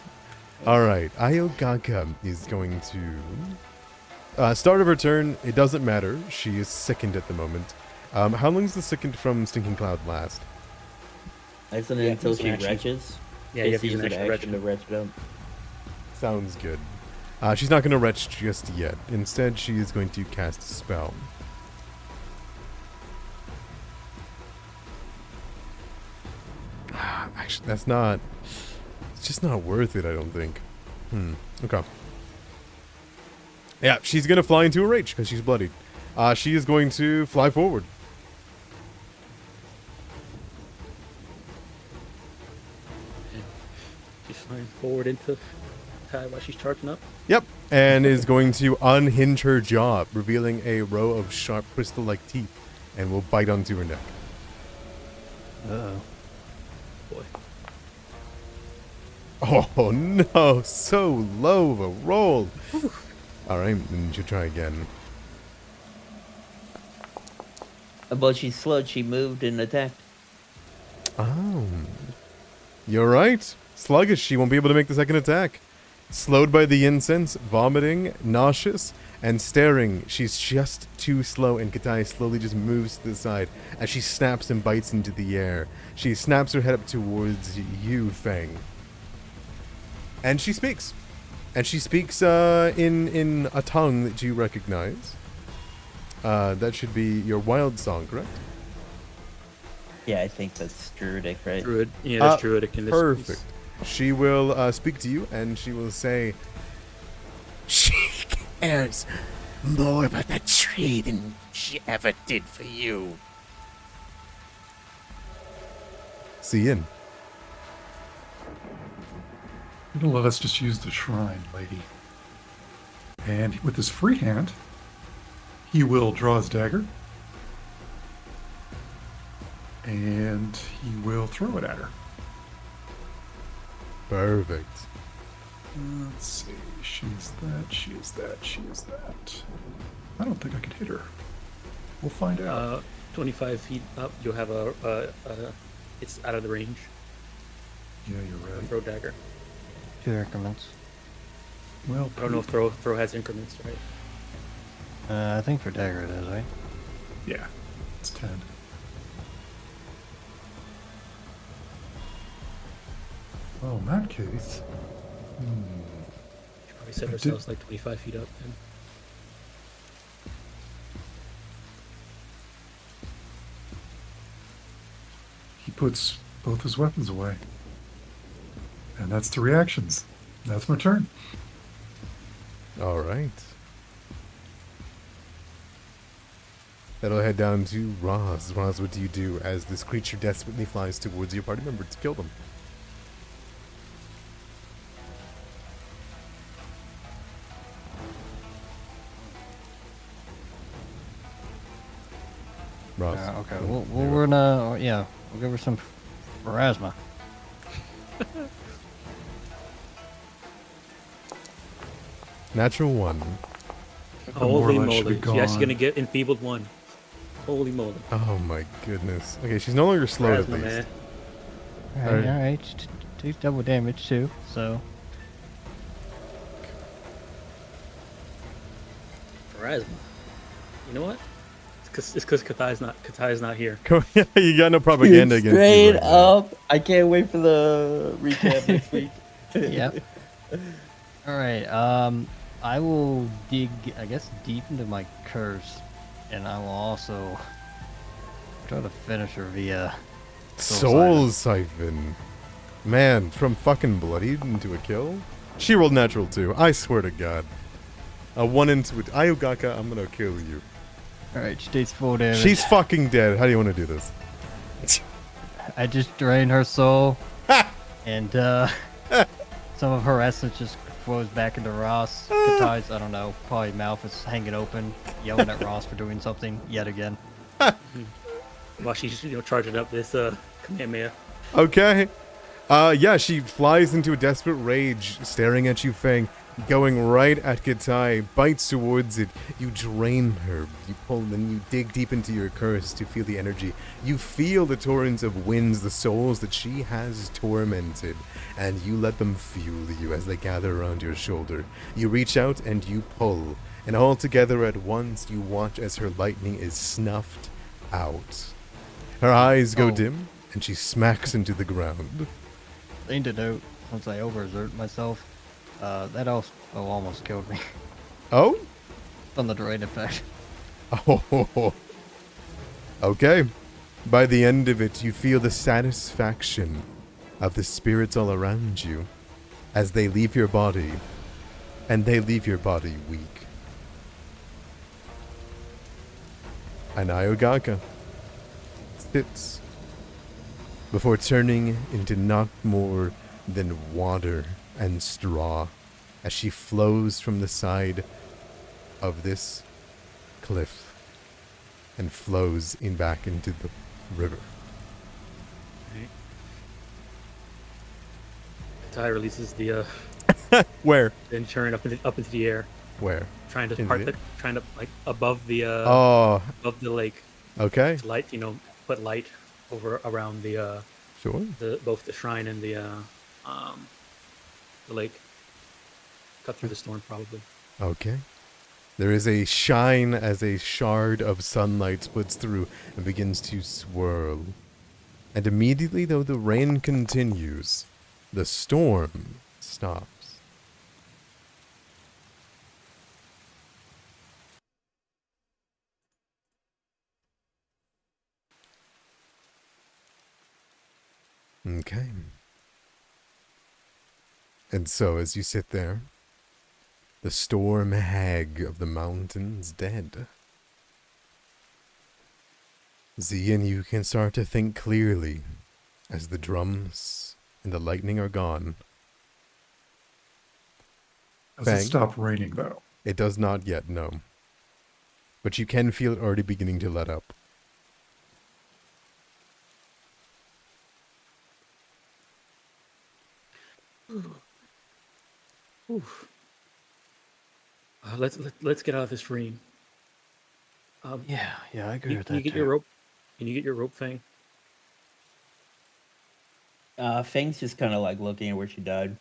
All right, Ayogaka is going to start of her turn. It doesn't matter. She is sickened at the moment. How long does the sickened from Stinking Cloud last? Isn't it Yeah, until use an she action. retches? Yeah, you have It's to use an using extra action to retch it up. Sounds good. She's not going to retch just yet. Instead, she is going to cast a spell. Actually, that's not... It's just not worth it, I don't think. Okay. Yeah, she's going to fly into a rage because she's bloodied. She is going to fly forward. She's flying forward into Tide while she's charging up. Yep. And is going to unhinge her jaw, revealing a row of sharp crystal-like teeth, and will bite onto her neck. Uh-oh. Boy. Oh no, so low of a roll. Alright, then she'll try again. But she's slowed. She moved and attacked. Oh. You're right. Sluggish, she won't be able to make the second attack. Slowed by the incense, vomiting, nauseous, and staring. She's just too slow, and Katai slowly just moves to the side as she snaps and bites into the air. She snaps her head up towards you, Fang. And she speaks. And she speaks in a tongue that you recognize. That should be your wild song, correct? Yeah, I think that's druidic, right? Druid. Yeah, that's druidic in this Perfect. piece. She will speak to you, and she will say, "She cares more about that tree than she ever did for you." See you in. Well, let's just use the shrine, lady. And with his free hand, he will draw his dagger. And he will throw it at her. Perfect. Let's see. She's that, she is that, she is that. I don't think I could hit her. We'll find out. 25 feet up, you'll have it's out of the range. Yeah, you're A right. throw dagger. 2 increments. Well, I don't know if throw has increments, right? I think for dagger it is, right? Yeah, it's 10. Well, in that case... Should probably set I ourselves like 25 feet up. Then. He puts both his weapons away. And that's the reactions. That's my turn. All right. That'll head down to Roz. Roz, what do you do as this creature desperately flies towards your party member to kill them? Roz. Okay. We're gonna we'll give her some Pharasma. Natural 1. Holy Morla should be moly. She's actually gone. going to get enfeebled 1. Holy moly. Oh my goodness. Okay, she's no longer slowed at Plasma, least. man. Alright, Alright. alright. Takes double damage too, so. Plasma. You know what? It's because Katai's not here. You got no propaganda against you Straight right now. up. I can't wait for the recap next week. Yep. Alright, I will dig, I guess, deep into my curse, and I will also try to finish her via Soul Siphon. Man, from fucking bloodied into a kill? She rolled natural 2. I swear to God. A 1 into it. Ayogaka, I'm gonna kill you. Alright, she takes 4 damage. She's fucking dead. How do you want to do this? I just drain her soul, and some of her essence just flows back into Ross. Katai's, I don't know, probably mouth is hanging open, yelling at Ross for doing something yet again. While she's charging up this Kamehameha. Okay. Yeah, she flies into a desperate rage, staring at you, Fang. going right at Katai, bites towards it. You drain her. You pull and you dig deep into your curse to feel the energy. You feel the torrents of winds, the souls that she has tormented, and you let them fuel you as they gather around your shoulder. You reach out and you pull, and all together at once you watch as her lightning is snuffed out. Her eyes go dim, and she smacks into the ground. Thing to note, once I overexert myself, that also almost killed me Oh? from the drain effect. Oh. Okay. By the end of it, you feel the satisfaction of the spirits all around you as they leave your body, and they leave your body weak. And Ayogaka sits before turning into not more than water and straw as she flows from the side of this cliff and flows in back into the river. Ty releases the Where? then turn up into the air, Where? trying to In part the- the trying to like above the Oh, above the lake okay. to light, put light over around the Sure. both the shrine and the lake. Cut through the storm probably. Okay. There is a shine as a shard of sunlight splits through and begins to swirl. And immediately, though the rain continues, the storm stops. Okay. And so, as you sit there, the storm hag of the mountains dead. Zian, you can start to think clearly as the drums and the lightning are gone. Does Fang? it stop raining, though? It does not yet, no. But you can feel it already beginning to let up. Oof. Let's get out of this rain. Yeah, I agree Can with you that get too. your rope? Can you get your rope, Fang? Fang's just kind of like looking at where she died.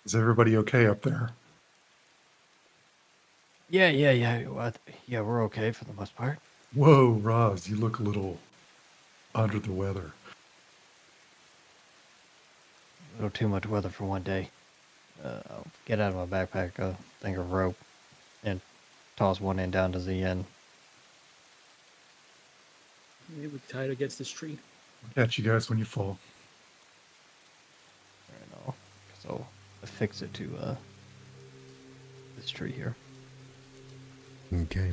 Is everybody okay up there? Yeah. Yeah, we're okay for the most part. Whoa, Roz, you look a little under the weather. A little too much weather for one day. I'll get out of my backpack a thing of rope and toss one end down to the end. Maybe we can tie it against this tree. I'll catch you guys when you fall. I know. So affix it to this tree here. Okay.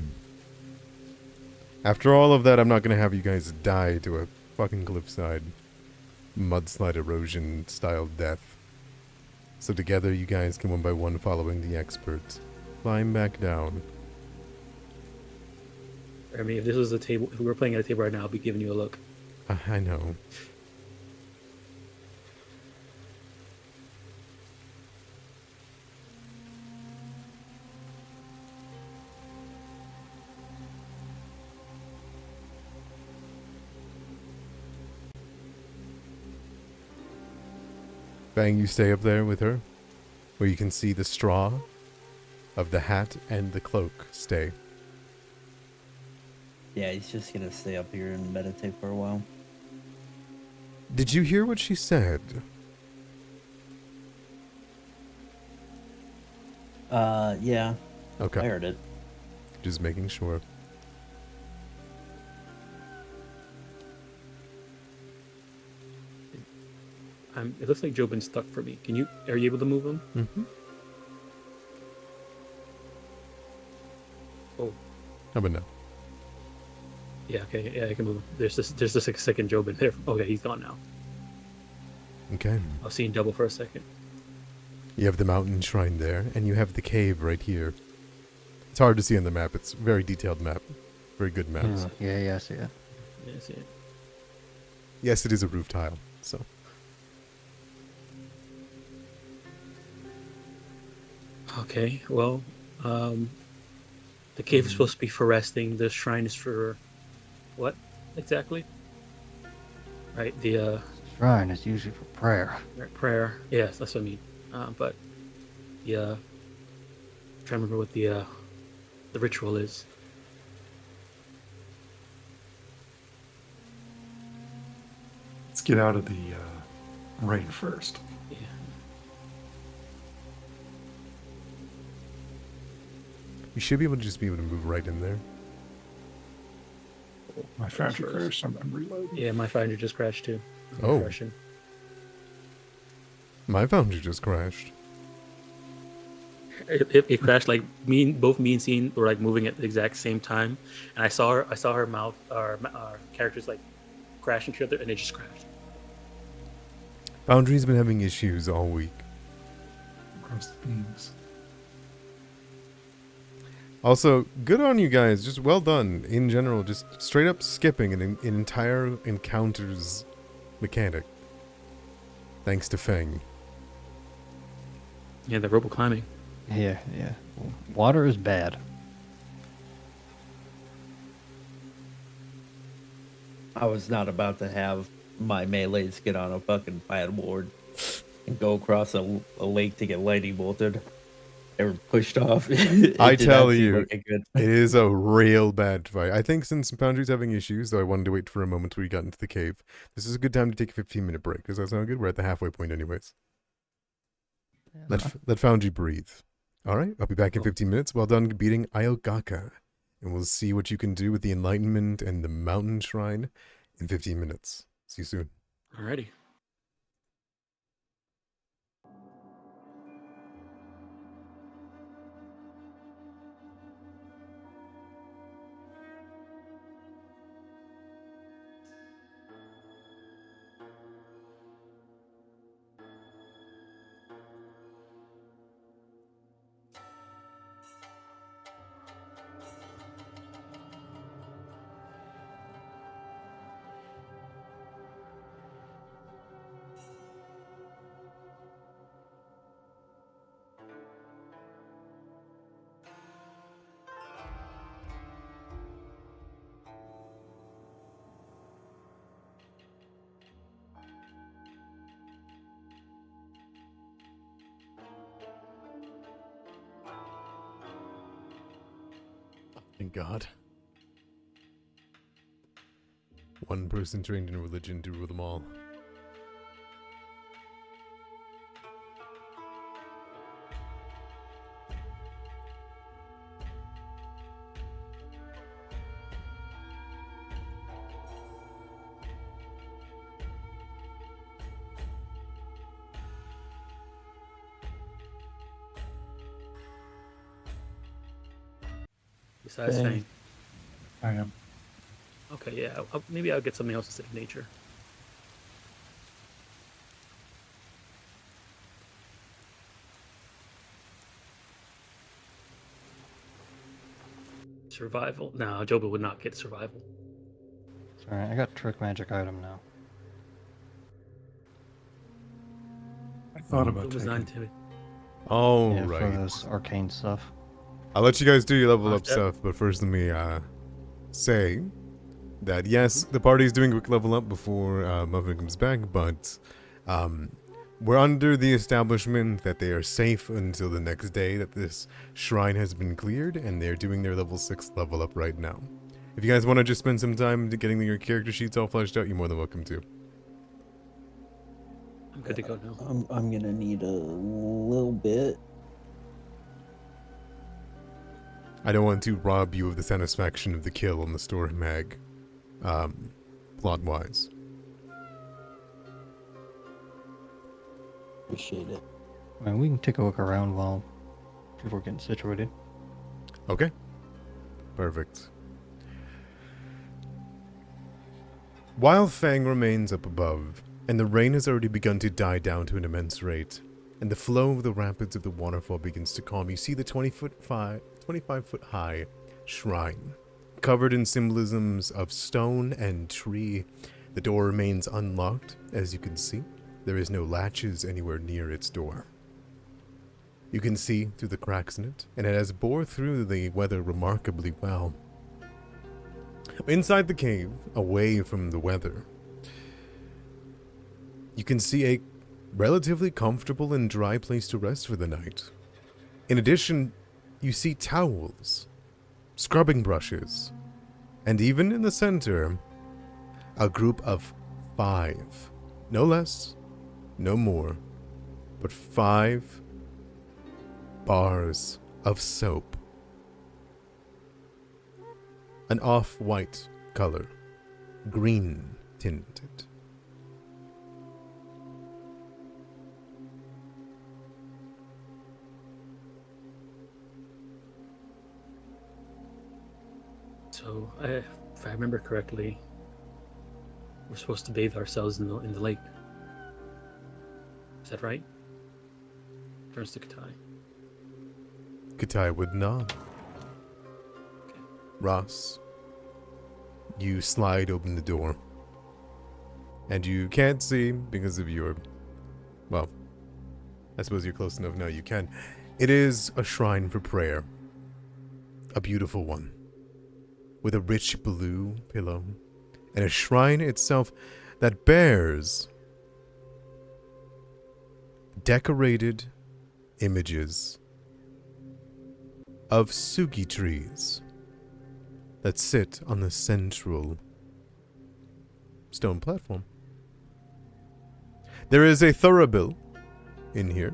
After all of that, I'm not gonna have you guys die to a fucking cliffside mudslide erosion style death. So together you guys can one by one, following the experts, climb back down. I mean, if this was a table, if we were playing at a table right now, I'd be giving you a look. I know. Bang, you stay up there with her, where you can see the straw of the hat and the cloak stay. Yeah, he's just gonna stay up here and meditate for a while. Did you hear what she said? Yeah, Okay, I heard it. just making sure. It looks like Jobin's stuck for me. Are you able to move him? Mm-hmm. Oh, How about now? yeah, okay, yeah, I can move him. There's just a second Jobin there. Okay, he's gone now. Okay. I was seeing double for a second. You have the mountain shrine there, and you have the cave right here. It's hard to see on the map. It's a very detailed map. Very good map. Yeah, I see it. Yeah, I see it. Yes, it is a roof tile. So Okay, well, the cave is supposed to be for resting. The shrine is for what exactly? Right, the Shrine is usually for prayer. prayer. Yes, that's what I mean. But yeah, trying to remember what the ritual is. Let's get out of the rain first. Yeah. you should be able to move right in there. My foundry Sure. crashed. I'm reloading. Yeah, my finder just crashed too. I'm Oh. refreshing. My foundry just crashed. It crashed like both me and Scene were like moving at the exact same time, and I saw her mouth, our characters like crash each other, and it just crashed. Foundry's been having issues all week. Across the beams. Also, good on you guys. Just well done in general. Just straight up skipping an entire encounter's mechanic. Thanks to Feng. Yeah, the robo climbing. Yeah. Water is bad. I was not about to have my melees get on a fucking bad ward and go across a lake to get lightning bolted. They were pushed off. I did tell not seem you, like a good. It is a real bad fight. I think since Foundry's having issues, though I wanted to wait for a moment till we got into the cave, this is a good time to take a 15-minute break. Does that sound good? We're at the halfway point anyways. Let Foundry breathe. All right, I'll be back in 15 minutes. Well done beating Iogaka. And we'll see what you can do with the enlightenment and the mountain shrine in 15 minutes. See you soon. Alrighty. Thank God. One person trained in religion to rule them all. Besides Dang. Fang. I am. Okay, yeah. Maybe I'll get something else instead of nature. Survival? No, Joba would not get survival. Alright, I got trick magic item now. I thought about It was not taking. intimidating. Oh, Yeah, for right. this arcane stuff. I'll let you guys do your level up Step. stuff, but first let me say that yes, the party's doing a quick level up before Muffin comes back, but we're under the establishment that they are safe until the next day that this shrine has been cleared, and they're doing their level 6 level up right now. If you guys want to just spend some time getting your character sheets all fleshed out, you're more than welcome to. I'm good to go now. I'm gonna need a little bit. I don't want to rob you of the satisfaction of the kill on the story mag, plot-wise. Appreciate it. I mean, we can take a look around while people are getting situated. Okay. Perfect. While Fang remains up above, and the rain has already begun to die down to an immense rate, and the flow of the rapids of the waterfall begins to calm, you see the 25-foot high shrine, covered in symbolisms of stone and tree The door remains unlocked, as you can see. There is no latches anywhere near its door. You can see through the cracks in it, and it has bore through the weather remarkably well. Inside the cave, away from the weather, you can see a relatively comfortable and dry place to rest for the night. In addition, you see towels, scrubbing brushes, and even in the center, a group of 5, no less, no more, but 5 bars of soap. An off-white color, green tinted. So, if I remember correctly, we're supposed to bathe ourselves in the lake. Is that right? Turns to Katai. Katai would nod. Okay. Ross, you slide open the door. And you can't see because of your... Well, I suppose you're close enough now you can. It is a shrine for prayer. A beautiful one. With a rich blue pillow. And a shrine itself that bears decorated images of sugi trees that sit on the central stone platform. There is a thuribil in here,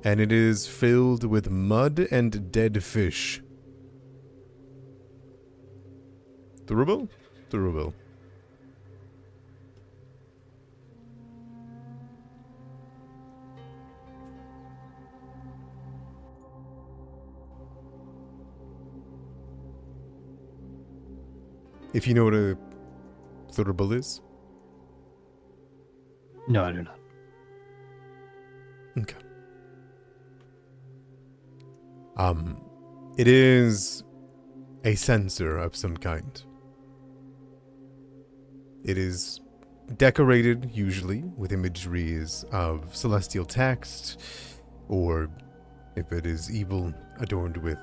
and it is filled with mud and dead fish. Thuribil? Thuribil. If you know what a thuribil is. No, I do not. Okay. It is a censer of some kind. It is decorated, usually, with imageries of celestial text, or, if it is evil, adorned with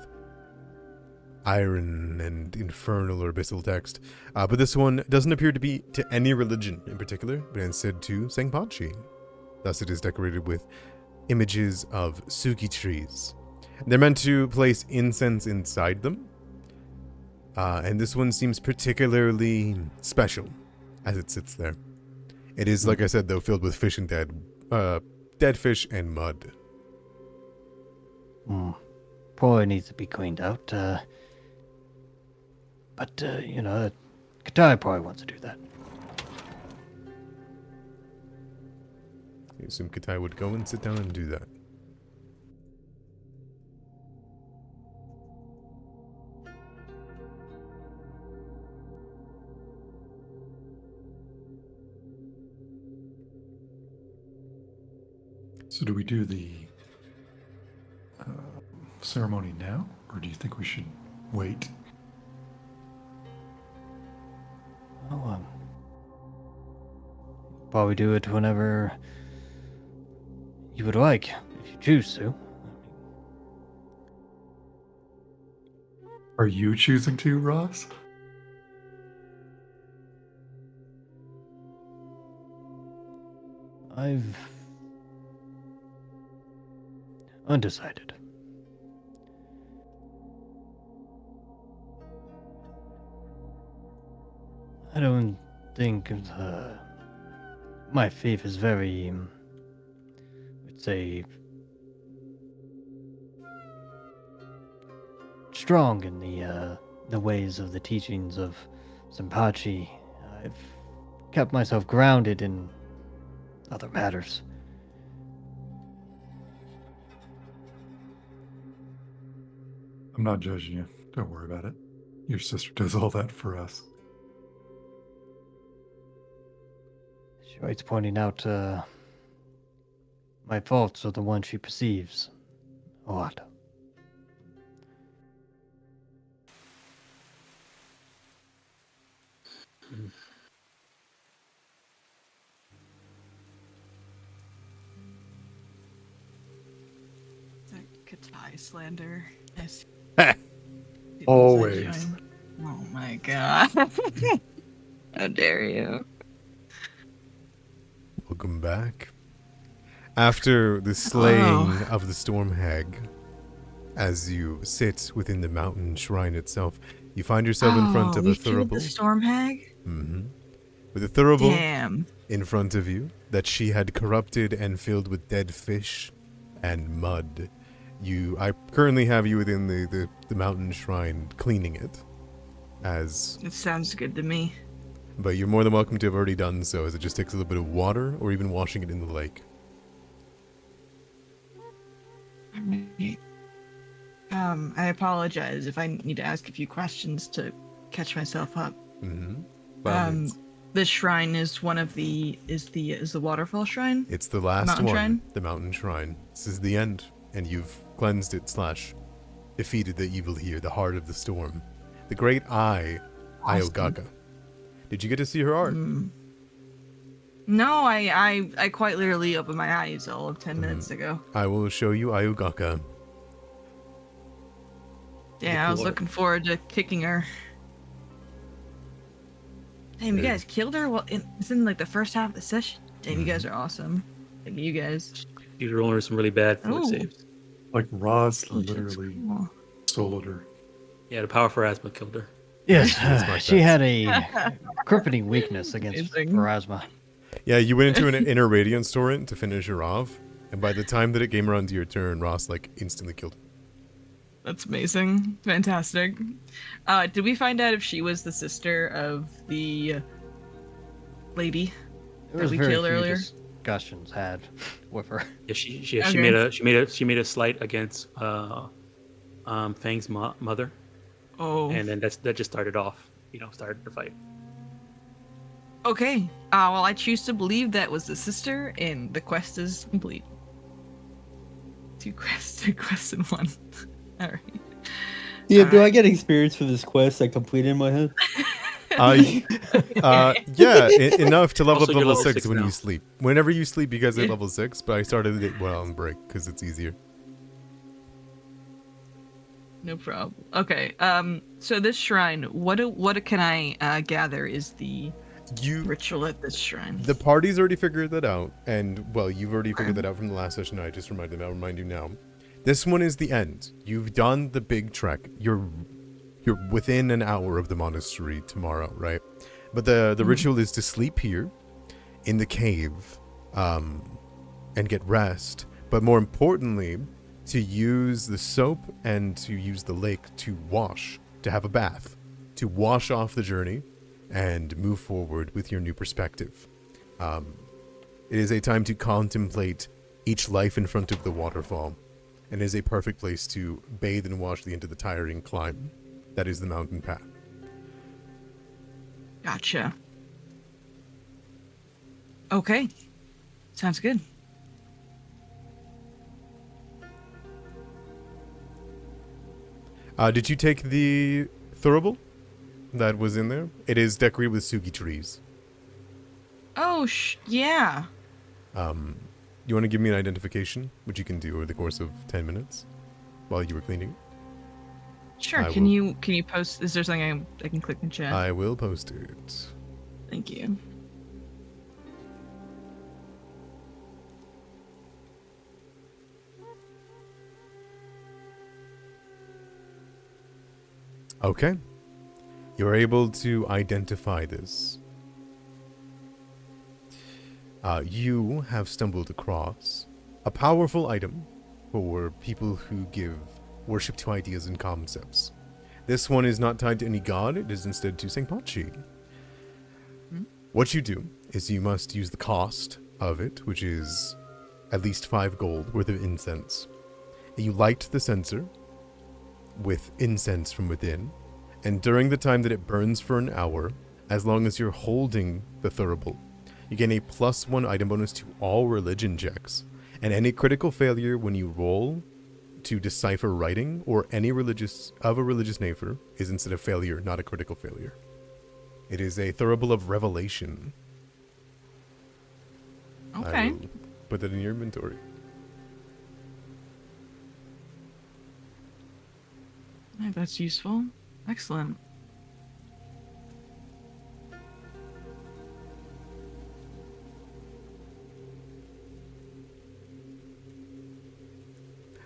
iron and infernal or abyssal text. But this one doesn't appear to be to any religion in particular, but instead to Sengpachi. Thus it is decorated with images of sugi trees. They're meant to place incense inside them. And this one seems particularly special as it sits there. It is, like I said, though, filled with fish and dead fish and mud. Probably needs to be cleaned out. But Katai probably wants to do that. I assume Katai would go and sit down and do that. So do we do the ceremony now, or do you think we should wait? Oh, probably do it whenever you would like, if you choose to. Are you choosing to, Ross? I've undecided. I don't think my faith is very, let's say, strong in the ways of the teachings of Senpachi. I've kept myself grounded in other matters. I'm not judging you. Don't worry about it. Your sister does all that for us. She writes pointing out my faults are the ones she perceives a lot. That Katai slander. Always. Oh my god. How dare you? Welcome back. After the slaying of the storm hag, as you sit within the mountain shrine itself, you find yourself in front of a we killed the thurible. storm hag? With a thurible Damn. in front of you that she had corrupted and filled with dead fish and mud. I currently have you within the mountain shrine cleaning it, It sounds good to me. but you're more than welcome to have already done so, as it just takes a little bit of water or even washing it in the lake. Alright. I apologize if I need to ask a few questions to catch myself up. By all means. The shrine is one of the is the waterfall shrine? It's the last Mountain one, shrine? the mountain shrine. This is the end, and you've cleansed it / defeated the evil here, the heart of the storm. The great eye, Awesome. Iogaga. Did you get to see her art? No, I quite literally opened my eyes all of 10 minutes ago. I will show you Iogaga. Yeah, I was looking forward to kicking her. Damn, you guys killed her? Well, it's in like the first half of the session. Damn, you guys are awesome. Thank you guys. You're rolling some really bad fort Ooh. saves. Like Roz Oh, that's literally cool. soloed her. Yeah, the powerful asthma killed her. Yes, my she best. had a crippling weakness against Amazing. Pharasma. Yeah, you went into an inner radiance torrent to finish her off, and by the time that it came around to your turn, Ross instantly killed her. That's amazing. Fantastic. Did we find out if she was the sister of the lady There that was we very killed few earlier? discussions had with her. Yeah, she Okay. made a slight against Fang's mother, Oh. and then that just started off. Started the fight. Okay. Well, I choose to believe that was the sister, and the quest is complete. Two quests in one. All right. Yeah, do I get experience for this quest I completed in my head? Yeah, enough to level Also, up you're level level 6 6 when now. you sleep. Whenever you sleep, you guys get Yeah. level 6, but I started it while on break because it's easier. No problem. Okay. So this shrine, what can I gather is the ritual at this shrine? The party's already figured that out, and well, you've already figured that out from the last session. I just reminded them. I'll remind you now. This one is the end. You've done the big trek. You're within an hour of the monastery tomorrow, right? But the ritual is to sleep here in the cave, and get rest. But more importantly, to use the soap and to use the lake to wash, to have a bath, to wash off the journey and move forward with your new perspective. It is a time to contemplate each life in front of the waterfall, and is a perfect place to bathe and wash the end of the tiring climb. That is the mountain path. Gotcha. Okay. Sounds good. Did you take the thurible that was in there? It is decorated with sugi trees. Oh, yeah. You want to give me an identification, which you can do over the course of 10 minutes while you were cleaning? Sure. I Can will- you post? Is there something I can click in chat? I will post it. Thank you. Okay. You're able to identify this. You have stumbled across a powerful item for people who give worship to ideas and concepts. This one is not tied to any god, it is instead to Sengpachi. What you do is you must use the cost of it, which is at least 5 gold worth of incense. You light the censer with incense from within, and during the time that it burns for an hour, as long as you're holding the thurible, you gain a +1 item bonus to all religion checks, and any critical failure when you roll to decipher writing or any a religious nature is instead a failure, not a critical failure. It is a thurible of revelation. I Okay. will put that in your inventory. Yeah, that's useful. Excellent.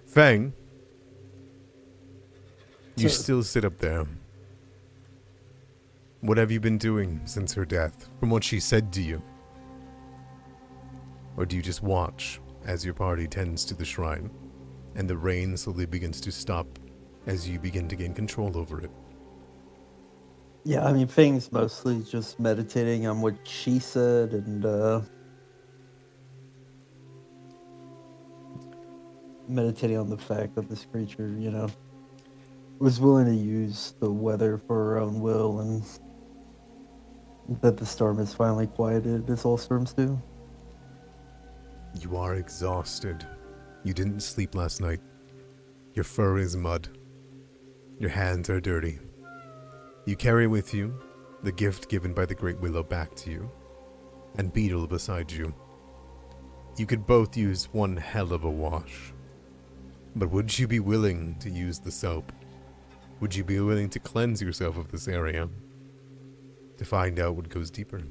Fang, you Sir. still sit up there. What have you been doing since her death, from what she said to you? Or do you just watch as your party tends to the shrine, and the rain slowly begins to stop as you begin to gain control over it? Yeah, I mean, Fang's mostly just meditating on what she said and meditating on the fact that this creature, was willing to use the weather for her own will and that the storm has finally quieted, as all storms do. You are exhausted. You didn't sleep last night. Your fur is mud. Your hands are dirty. You carry with you the gift given by the Great Willow back to you, and Beetle beside you. You could both use one hell of a wash. But would you be willing to use the soap? Would you be willing to cleanse yourself of this area? To find out what goes deeper?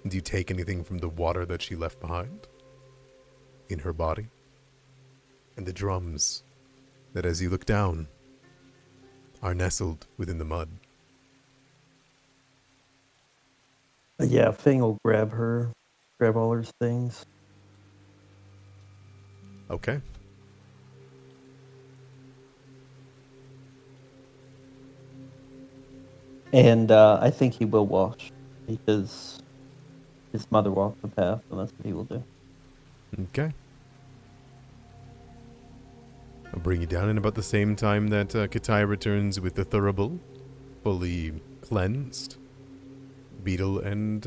Do you take anything from the water that she left behind? In her body? And the drums that as you look down are nestled within the mud? Yeah, Fang will grab all her things. Okay. And I think he will wash because his mother walked the path, and that's what he will do. Okay. I'll bring you down in about the same time that Katai returns with the thurible, fully cleansed. Beetle and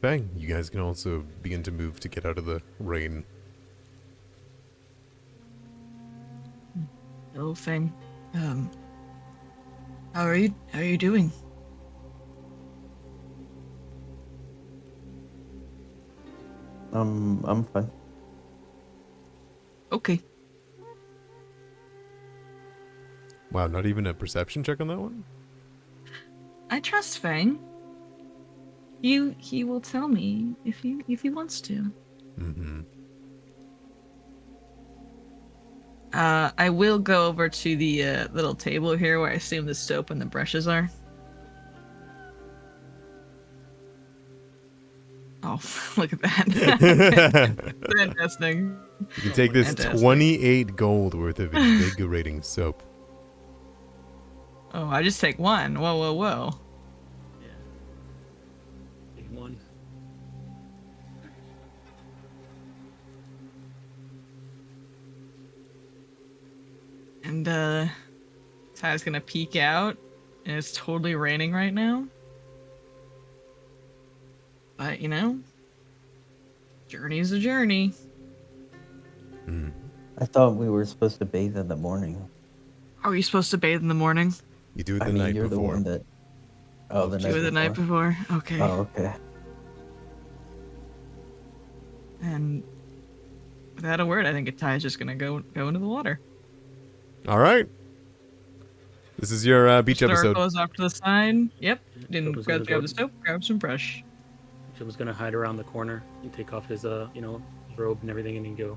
Fang, you guys can also begin to move to get out of the rain. Hello, Fang. How are you? How are you doing? I'm fine. Okay. Wow, not even a perception check on that one? I trust Fang. He will tell me if he wants to. Mm-hmm. I will go over to the little table here where I assume the soap and the brushes are. Oh, look at that. Fantastic. You can take this Fantastic. 28 gold worth of invigorating soap. Oh, I just take one. Whoa, whoa, whoa. Yeah. Big one. And Ty's gonna peek out, and it's totally raining right now. But journey is a journey. Mm. I thought we were supposed to bathe in the morning. Are you supposed to bathe in the morning? You do it the I mean, night you're before. the one that. Oh, the Do night Do it the night before. Okay. Oh, okay. And without a word, I think Ty's just gonna go into the water. All right. This is your beach Star episode. goes off to the side. Yep. Didn't Soap is grab gonna the soap. Grab some brush. Jim was gonna hide around the corner and take off his robe and everything and then go.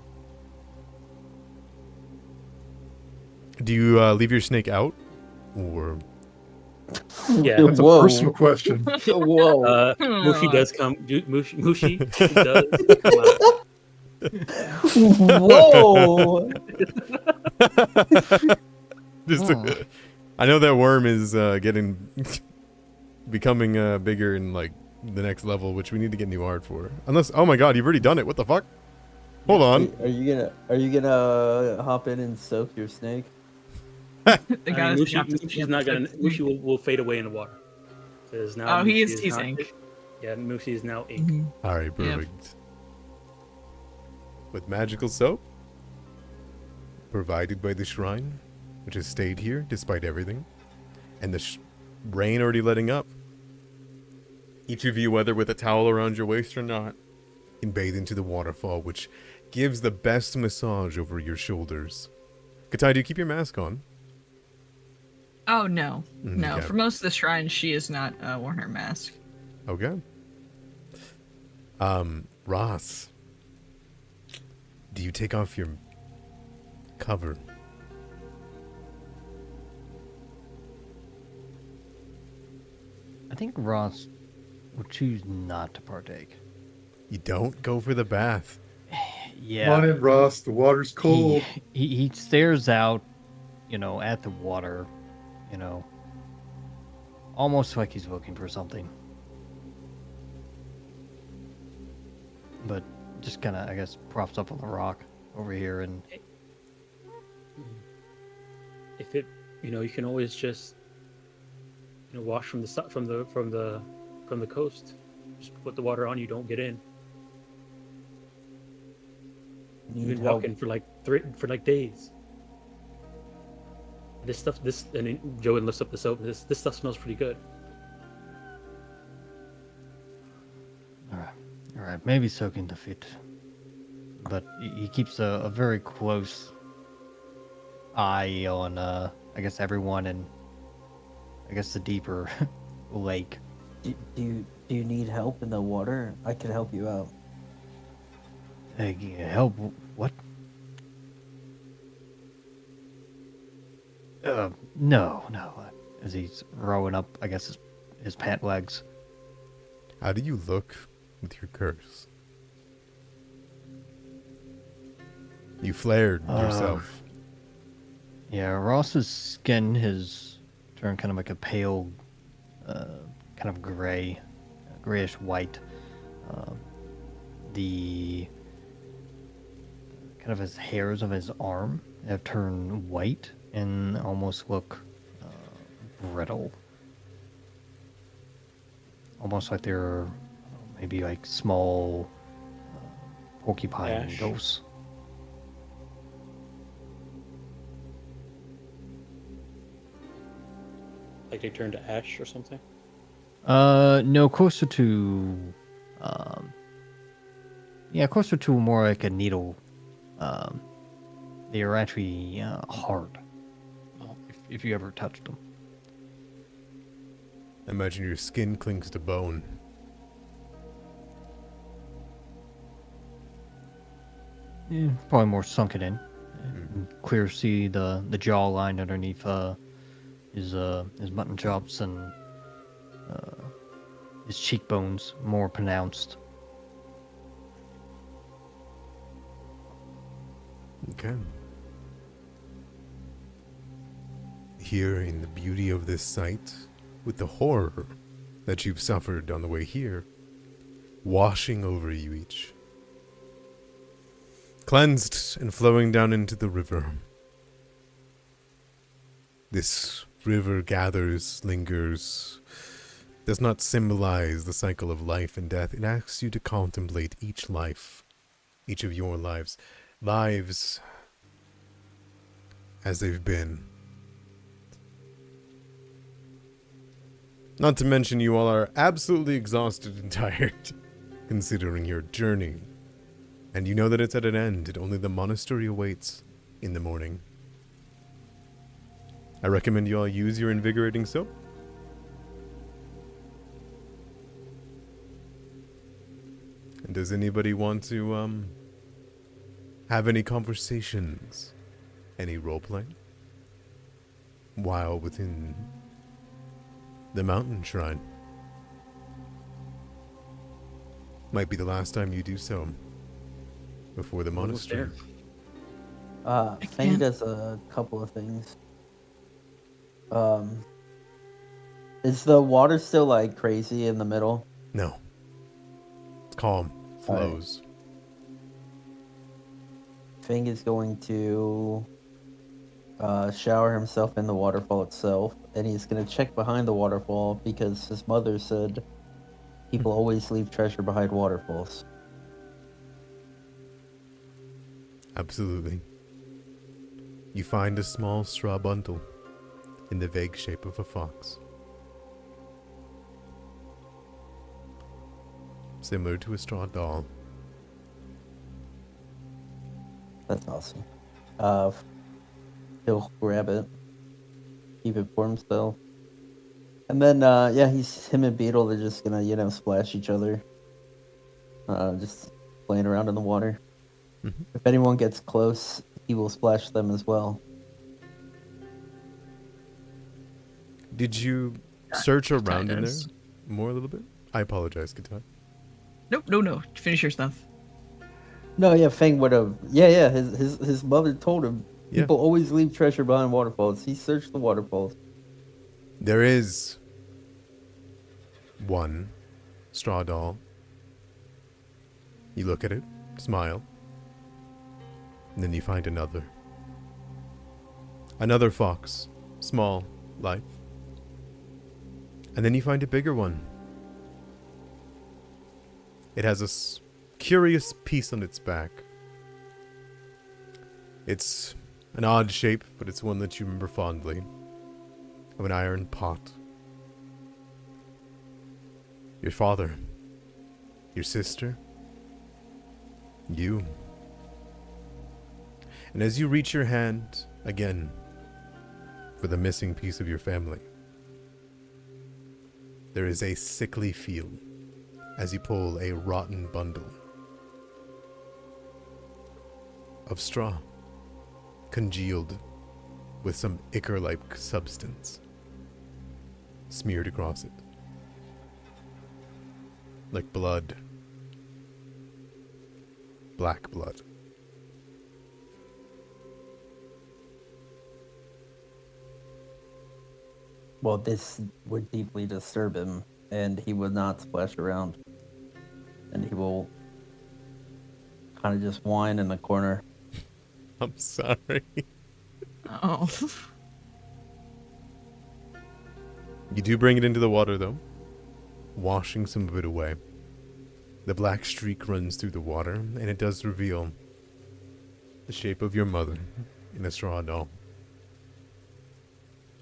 Do you leave your snake out? Or... Yeah. That's a Whoa. personal question. Whoa. Mushi does come. Mushi does come out. Whoa. Just, I know that worm is becoming bigger in like the next level, which we need to get new art for. Unless, oh my god, you've already done it. What the fuck? Hold on. Are you gonna hop in and soak your snake? Mushi will fade away in the water. Because now. Oh, he's not- ink. Yeah, Mushi is now ink. Mhm. All right, perfect. With magical soap, provided by the shrine, which has stayed here despite everything, and the rain already letting up. Each of you, whether with a towel around your waist or not, can bathe into the waterfall, which gives the best massage over your shoulders. Katai, do you keep your mask on? Oh no, no. Okay. For most of the shrines, she has not worn her mask. Okay. Ross, do you take off your cover? I think Ross would choose not to partake. You don't go for the bath. Yeah. Come on in, Ross. The water's cold. He stares out, at the water, almost like he's looking for something. But just kind of, I guess, props up on the rock over here, and If it, you can always just, wash from the coast. Just put the water on. You don't get in. You've been walking for like days. This stuff, and then Joey lifts up the soap. This stuff smells pretty good. all right, maybe soaking the feet. But he keeps a very close eye on, I guess, everyone, and I guess the deeper lake. Do you need help in the water? I could help you out. Help? What? No. As he's rowing up, I guess, his pant legs. How do you look with your curse? You flared yourself. Yeah, Ross's skin has turned kind of like a pale, kind of gray, grayish white. The kind of his hairs of his arm have turned white and almost look brittle. Almost like they're maybe like small porcupine Ash. ghosts. Like they turn to ash or something. No, closer to, closer to more like a needle. They are actually hard. If you ever touched them. I imagine your skin clings to bone. Yeah, probably more sunken in. Clear see the jawline underneath his mutton chops and his cheekbones more pronounced. Okay. Here in the beauty of this sight, with the horror that you've suffered on the way here, washing over you each. Cleansed and flowing down into the river. This river gathers, lingers, does not symbolize the cycle of life and death. It asks you to contemplate each life, each of your lives as they've been. Not to mention you all are absolutely exhausted and tired, considering your journey. And you know that it's at an end, and only the monastery awaits in the morning. I recommend you all use your invigorating soap. And does anybody want to, have any conversations? Any roleplay? While within the mountain shrine. Might be the last time you do so. Before the Almost monastery. there. Fang can't- does a couple of things. Is the water still like crazy in the middle? No. It's calm. Flows. Fang is going to shower himself in the waterfall itself, and he's going to check behind the waterfall because his mother said people always leave treasure behind waterfalls. Absolutely. You find a small straw bundle. in the vague shape of a fox. Similar to a straw doll. That's awesome. He'll grab it, keep it for himself. And then, him and Beetle are just gonna, splash each other. Just playing around in the water. Mhm. If anyone gets close, he will splash them as well. Did you search around in there does. more a little bit? I apologize, Katai. Nope, no. Finish your stuff. No, yeah, Fang would have. Yeah. His mother told him Yeah. people always leave treasure behind waterfalls. He searched the waterfalls. There is one straw doll. You look at it, smile, and then you find another. Another fox, small, lithe. And then you find a bigger one. It has a curious piece on its back. It's an odd shape, but it's one that you remember fondly. Of an iron pot. Your father. Your sister. You. And as you reach your hand again for the missing piece of your family, there is a sickly feel as you pull a rotten bundle of straw, congealed with some ichor-like substance smeared across it, like blood, black blood. Well, this would deeply disturb him, and he would not splash around. And he will kind of just whine in the corner. I'm sorry. Oh. You do bring it into the water, though, washing some of it away. The black streak runs through the water, and it does reveal the shape of your mother in a straw doll.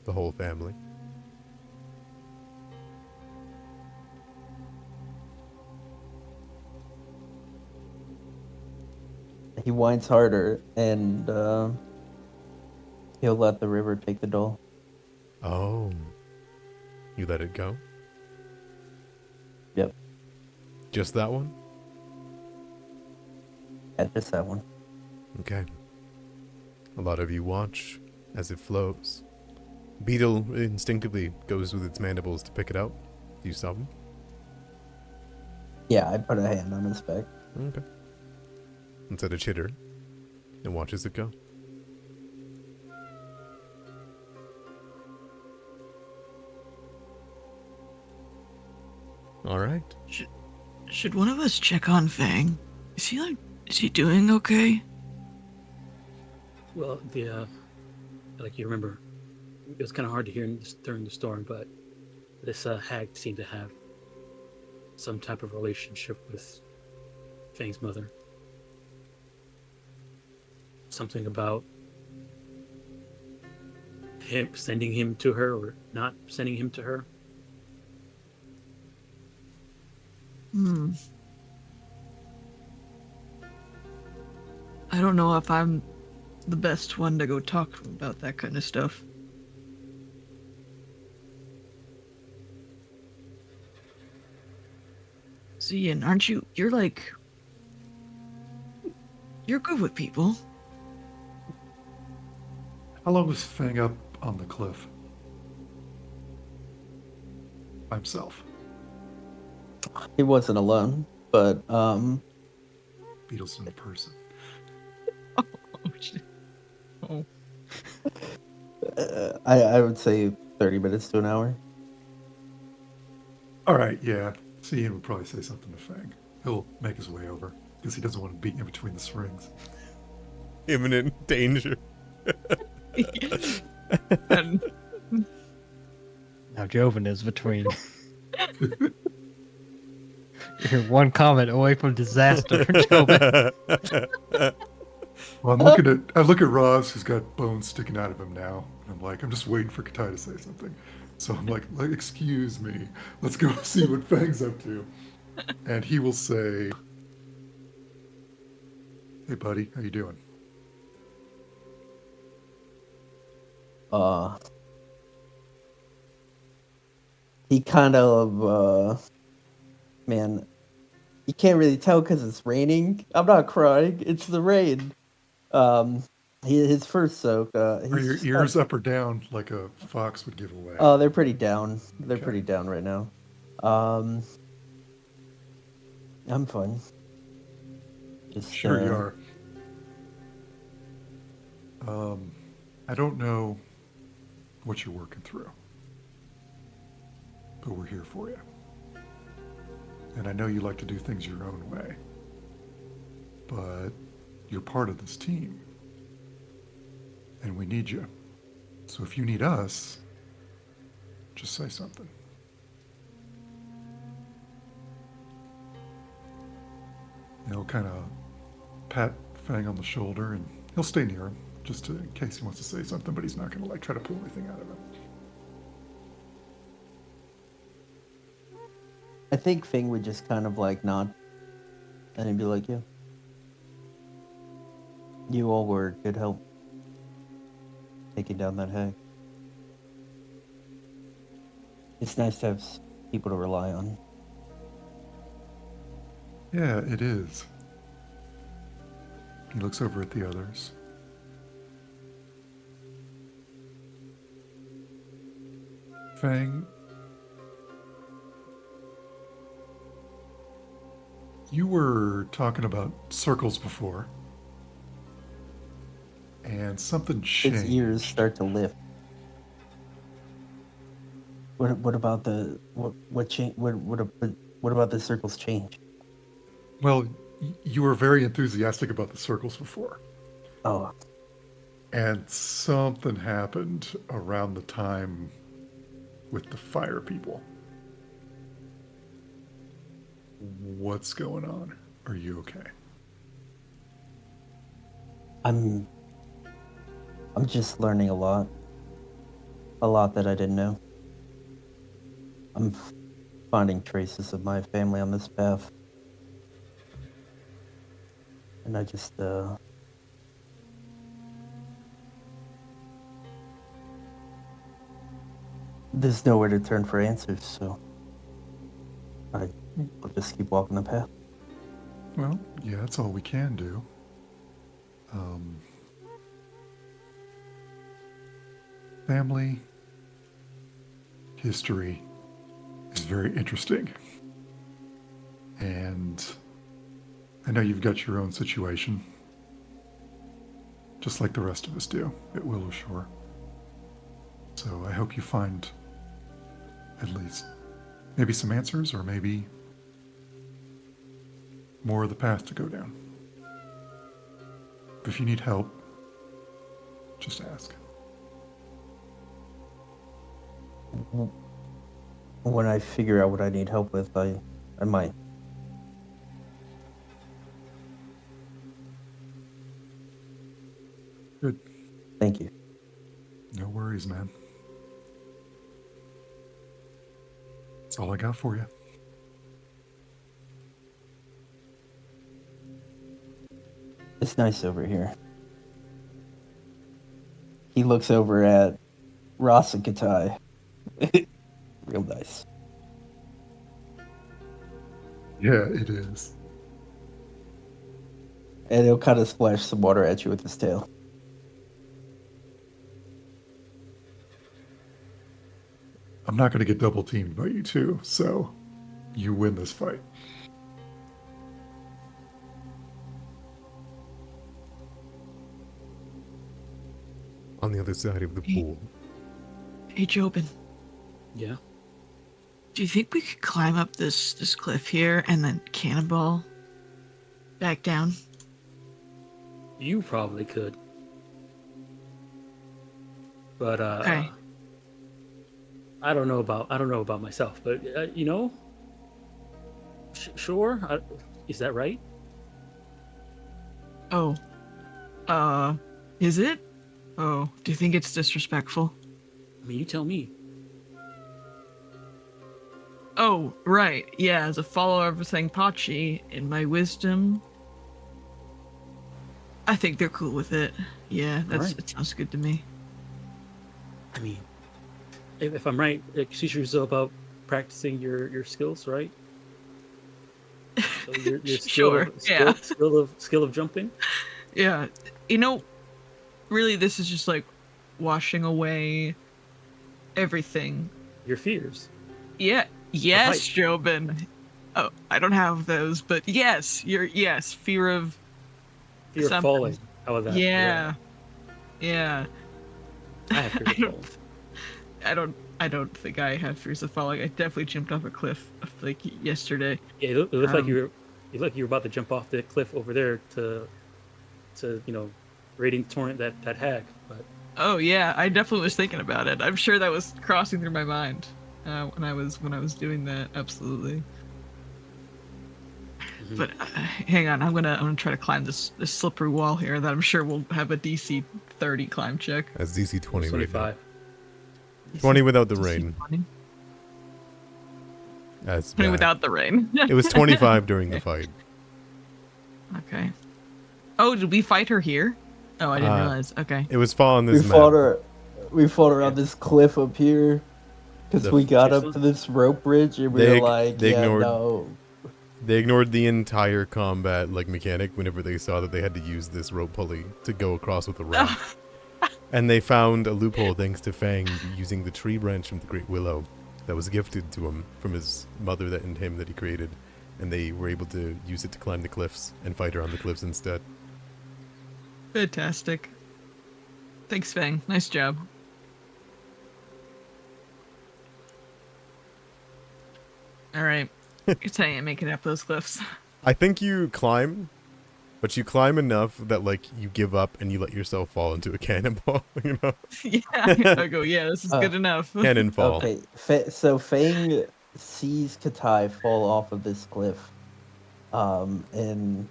The whole family. He whines harder, and he'll let the river take the doll. Oh. You let it go? Yep. Just that one? Yeah, just that one. Okay. A lot of you watch as it flows. Beetle instinctively goes with its mandibles to pick it out. Do you stop him? Yeah, I put a hand on his back. Okay. Instead of chitter, and watches it go. All right. Should one of us check on Fang? Is he doing okay? Well, like you remember, it was kind of hard to hear during the storm, but this hag seemed to have some type of relationship with Fang's mother. Something about him sending him to her or not sending him to her. I don't know if I'm the best one to go talk about that kind of stuff. Zian, aren't you? You're good with people. How long was Fang up on the cliff? By himself. He wasn't alone, but Beetle's in person. Oh, shit. Oh. I would say 30 minutes to an hour. All right, yeah. Ian would probably say something to Fang. He'll make his way over because he doesn't want to beat in between the springs. Imminent danger. And Now Joven is between. You're one comment away from disaster, Joven. Well, I look at Roz, who's got bones sticking out of him now, and I'm just waiting for Katai to say something. So I'm like, excuse me, let's go see what Fang's up to. And he will say, hey buddy, how you doing? He kind of, man, you can't really tell because it's raining. I'm not crying. It's the rain. His first soak. Are your He's ears up or down like a fox would give away? Oh, they're pretty down. They're Okay. pretty down right now. I'm fine. Just Sure you are. I don't know what you're working through, but we're here for you. And I know you like to do things your own way, but you're part of this team, and we need you. So if you need us, just say something. He'll kind of pat Fang on the shoulder, and he'll stay near him just in case he wants to say something, but he's not going to try to pull anything out of him. I think Fing would just kind of nod, and he'd be like, "Yeah, you all were good help taking down that hag. It's nice to have people to rely on." Yeah, it is. He looks over at the others. Fang, you were talking about circles before, and something changed. His ears start to lift. What about the what change? What about the circles change? Well, you were very enthusiastic about the circles before. Oh, And something happened around the time with the fire people. What's going on? Are you okay? I'm just learning a lot that I didn't know. I'm finding traces of my family on this path, and I just there's nowhere to turn for answers, so I'll just keep walking the path. Well, yeah, that's all we can do. Family history is very interesting. And I know you've got your own situation, just like the rest of us do at Willowshore. So I hope you find at least maybe some answers, or maybe more of the path to go down. If you need help, just ask. When I figure out what I need help with, I might. Good. Thank you. No worries, man. That's all I got for you. It's nice over here. He looks over at Ross and Katai. Real nice. Yeah, it is. And he'll kind of splash some water at you with his tail. I'm not going to get double teamed by you two, so you win this fight. On the other side of the pool. Hey, Jobin, Yeah. do you think we could climb up this cliff here and then cannonball back down? You probably could. But Okay. I don't know about myself, but sure. Is that right? Oh, Is it? Oh, do you think it's disrespectful? I mean, you tell me. Oh, right. Yeah, as a follower of Sangpachi, in my wisdom, I think they're cool with it. Yeah, Alright. it sounds good to me. I mean, if I'm right, teach yourself about practicing your skills, right? So your Sure. Yeah. skill of jumping. Yeah. You know, really, this is just like washing away everything. Your fears. Yeah. Yes, height. Jobin. Oh, I don't have those, but yes, fear of Fear of something. falling. How about that? Yeah. Yeah. I have fear of falling. I don't think I have fears of falling. I definitely jumped off a cliff like yesterday. Yeah, it looked like Um, you were about to jump off the cliff over there to raiding torrent that hag. But Oh yeah, I definitely was thinking about it. I'm sure that was crossing through my mind when I was doing that. Absolutely. Mhm. But hang on, I'm gonna try to climb this slippery wall here that I'm sure will have a DC 30 climb check. That's DC 20 right now. 25. 20 without the DC rain. 20? That's 20 bad. without the rain. It was 25 during the fight. Okay. Oh, did we fight her here? Oh, I didn't realize. Okay. It was fall on We this fought map. her on this cliff up here because The we got fixed up one? to this rope bridge and we They were ig- like, they yeah, ignored- no. They ignored the entire combat mechanic whenever they saw that they had to use this rope pulley to go across with the rock. And they found a loophole thanks to Fang using the tree branch from the Great Willow that was gifted to him from his mother and him that he created. And they were able to use it to climb the cliffs and fight her on the cliffs instead. Fantastic. Thanks, Fang. Nice job. All right. You're saying I'm making up those cliffs. I think you climb, but you climb enough that like you give up and you let yourself fall into a cannonball, you know? Yeah. I go, yeah, this is good enough. Cannonfall. Okay, so Fang sees Katai fall off of this cliff. And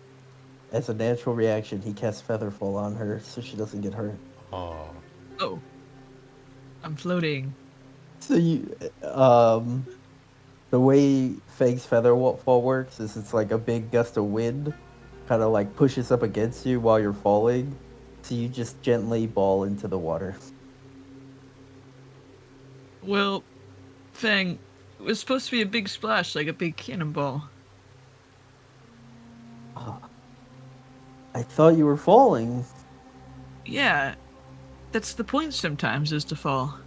as a natural reaction, he casts Featherfall on her so she doesn't get hurt. Aw. Oh. I'm floating. So the way Fang's Featherfall works is it's like a big gust of wind kind of like pushes up against you while you're falling. So you just gently ball into the water. Well, Fang, it was supposed to be a big splash, like a big cannonball. I thought you were falling. Yeah. That's the point sometimes, is to fall.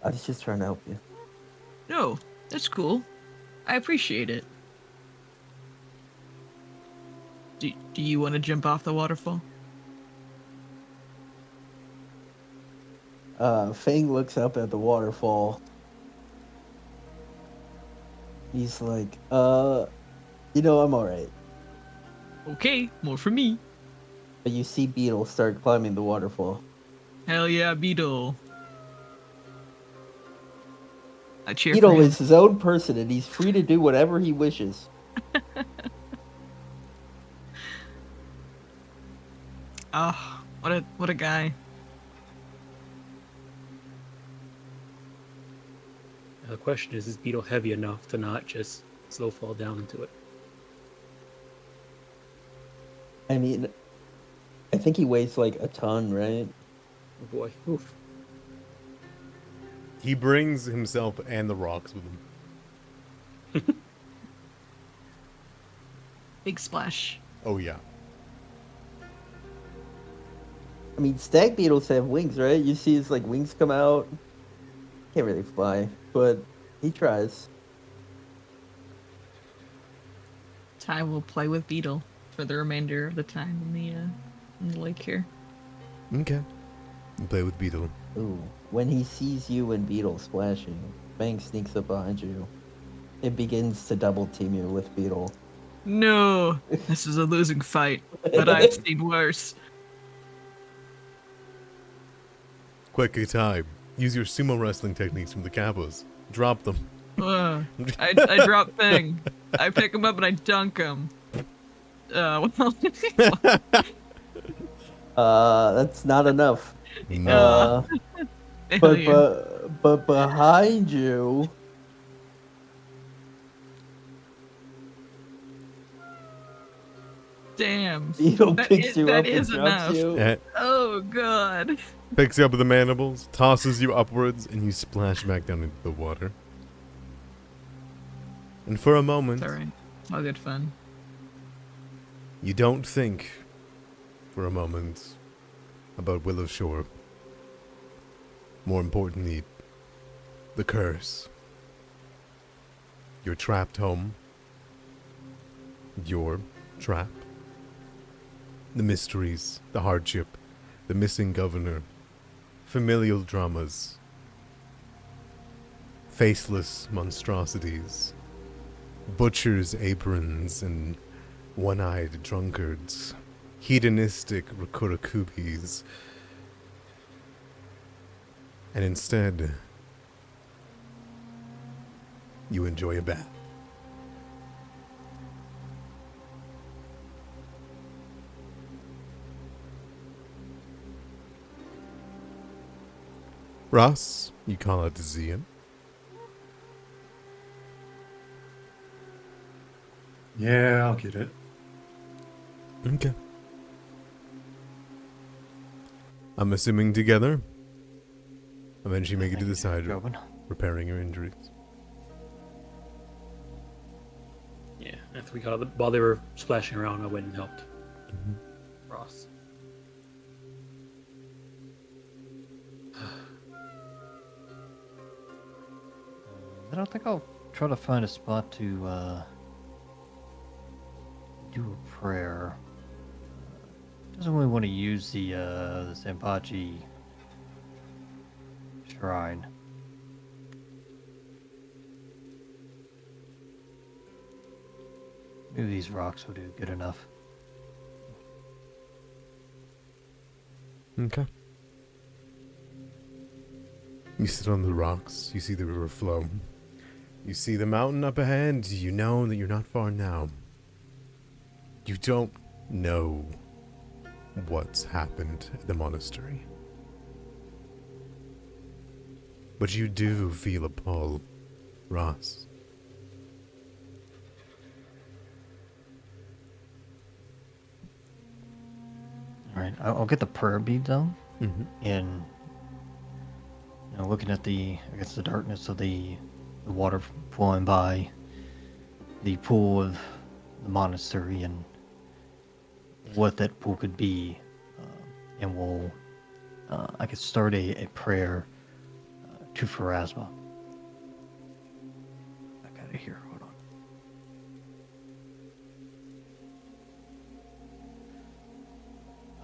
I was just trying to help you. No, that's cool. I appreciate it. Do you want to jump off the waterfall? Fang looks up at the waterfall. He's like, I'm alright. Okay, more for me. But you see Beetle start climbing the waterfall. Hell yeah, Beetle. I cheer for Beetle him. is his own person and he's free to do whatever he wishes. Oh, what a guy. Now the question is Beetle heavy enough to not just slow fall down into it? I mean, I think he weighs like a ton, right? Oh boy. Oof. He brings himself and the rocks with him. Big splash. Oh yeah. I mean, stag beetles have wings, right? You see his like wings come out. Can't really fly, but he tries. Ty will play with Beetle for the remainder of the time in the lake here. Okay. You play with Beetle. Ooh, when he sees you and Beetle splashing, Fang sneaks up behind you. It begins to double team you with Beetle. No, this is a losing fight, but I've seen worse. Quick time. Use your sumo wrestling techniques from the Kappas. Drop them. I drop thing. I pick him up and I dunk him. Well, That's not enough. No. failure. But behind you, Damn. Beetle picks you That up and is drops enough. you. Eh, Oh god. picks you up with the mandibles, tosses you upwards, and you splash back down into the water. And for a moment, It's alright. All good fun. you don't think for a moment about Willowshore. More importantly, the curse. You're trapped home. Your trap. The mysteries, the hardship, the missing governor, familial dramas, faceless monstrosities, butchers' aprons and one-eyed drunkards, hedonistic rakurakubis, and instead, you enjoy a bath. Ross, you call out to Zian. Yeah, I'll get it. Okay. I'm assuming together. Eventually make it to the side, Jobin. repairing your injuries. Yeah, after we got out while they were splashing around, I went and helped Ross. I don't think I'll try to find a spot to do a prayer. Doesn't really want to use the Zanpachi shrine. Maybe these rocks will do good enough. Okay. You sit on the rocks, you see the river flow. You see the mountain up ahead, you know that you're not far now. You don't know what's happened at the monastery. But you do feel a pull, Ross. Alright, I'll get the prayer beads on. Mm-hmm. And looking at the darkness of the water flowing by the pool of the monastery and what that pool could be, and we'll I could start a prayer to Pharasma. I got it here. Hold on.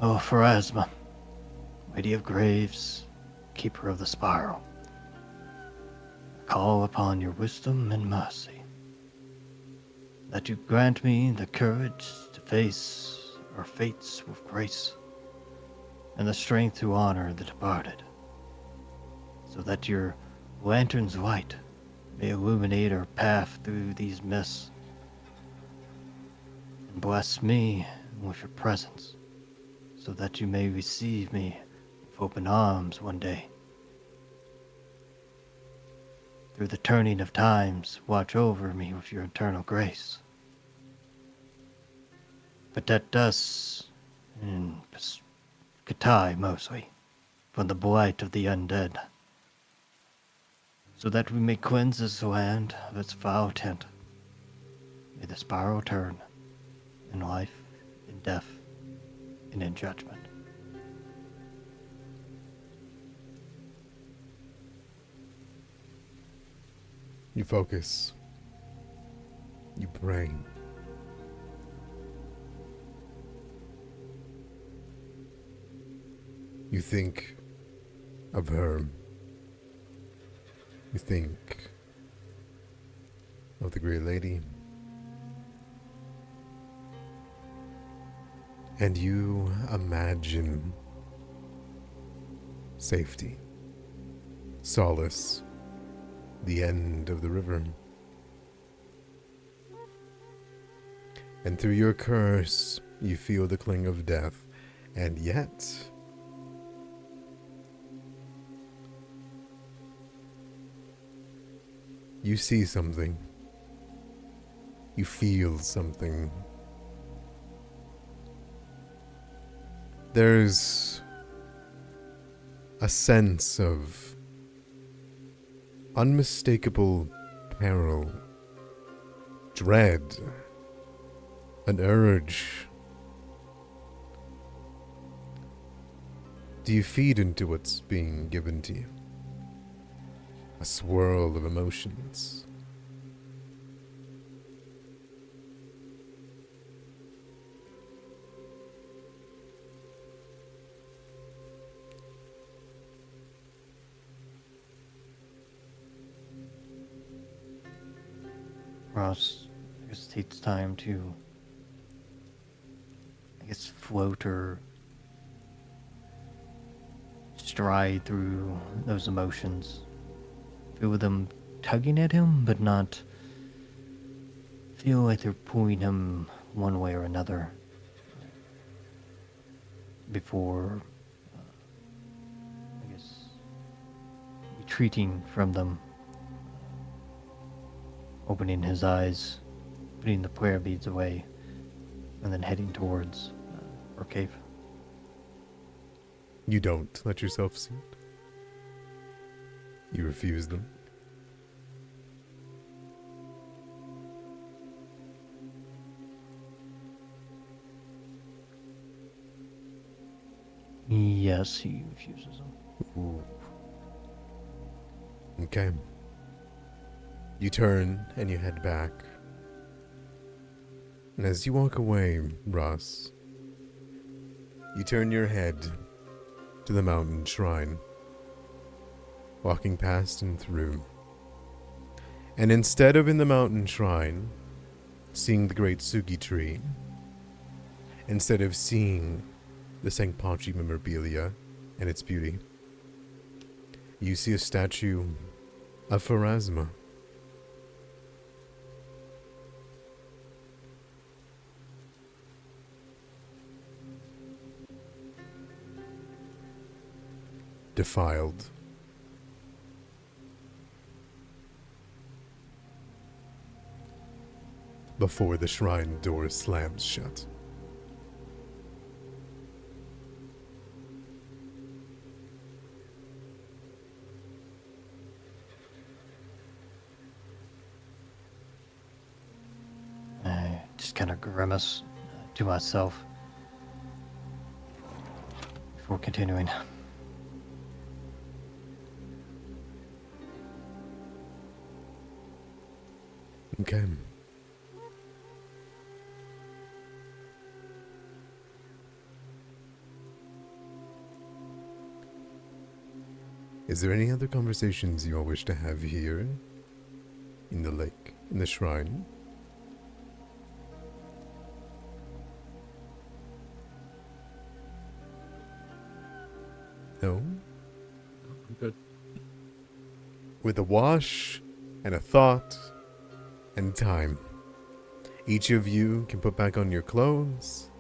Oh, Pharasma, Lady of Graves, Keeper of the Spiral, I call upon your wisdom and mercy, that you grant me the courage to face our fates with grace, and the strength to honor the departed, so that your lantern's light may illuminate our path through these mists, and bless me with your presence, so that you may receive me with open arms one day. Through the turning of times, watch over me with your eternal grace. Protect us, and Katai mostly, from the blight of the undead, so that we may cleanse this land of its foul tint. May the spiral turn in life, in death, and in judgment. You focus. You pray. You think of her. You think of the Great Lady. And you imagine safety, solace, the end of the river. And through your curse, you feel the cling of death, and yet you see something. You feel something. There's a sense of unmistakable peril, dread, an urge. Do you feed into what's being given to you? A swirl of emotions. Ross, I guess it takes time to, float or stride through those emotions. Feel them tugging at him, but not feel like they're pulling him one way or another. Before, retreating from them, opening his eyes, putting the prayer beads away, and then heading towards our cave. You don't let yourself see it. You refuse them. Yes, he refuses them. Ooh. Okay. You turn and you head back. And as you walk away, Ross, you turn your head to the mountain shrine, walking past and through. And instead of in the mountain shrine, seeing the great Sugi tree, instead of seeing the Sangpachi memorabilia and its beauty, you see a statue of Pharasma. Defiled. Before the shrine door slams shut. I just kind of grimace to myself before continuing. Okay. Is there any other conversations you all wish to have here? In the lake? In the shrine? No? I'm good. With a wash and a thought and time, each of you can put back on your clothes,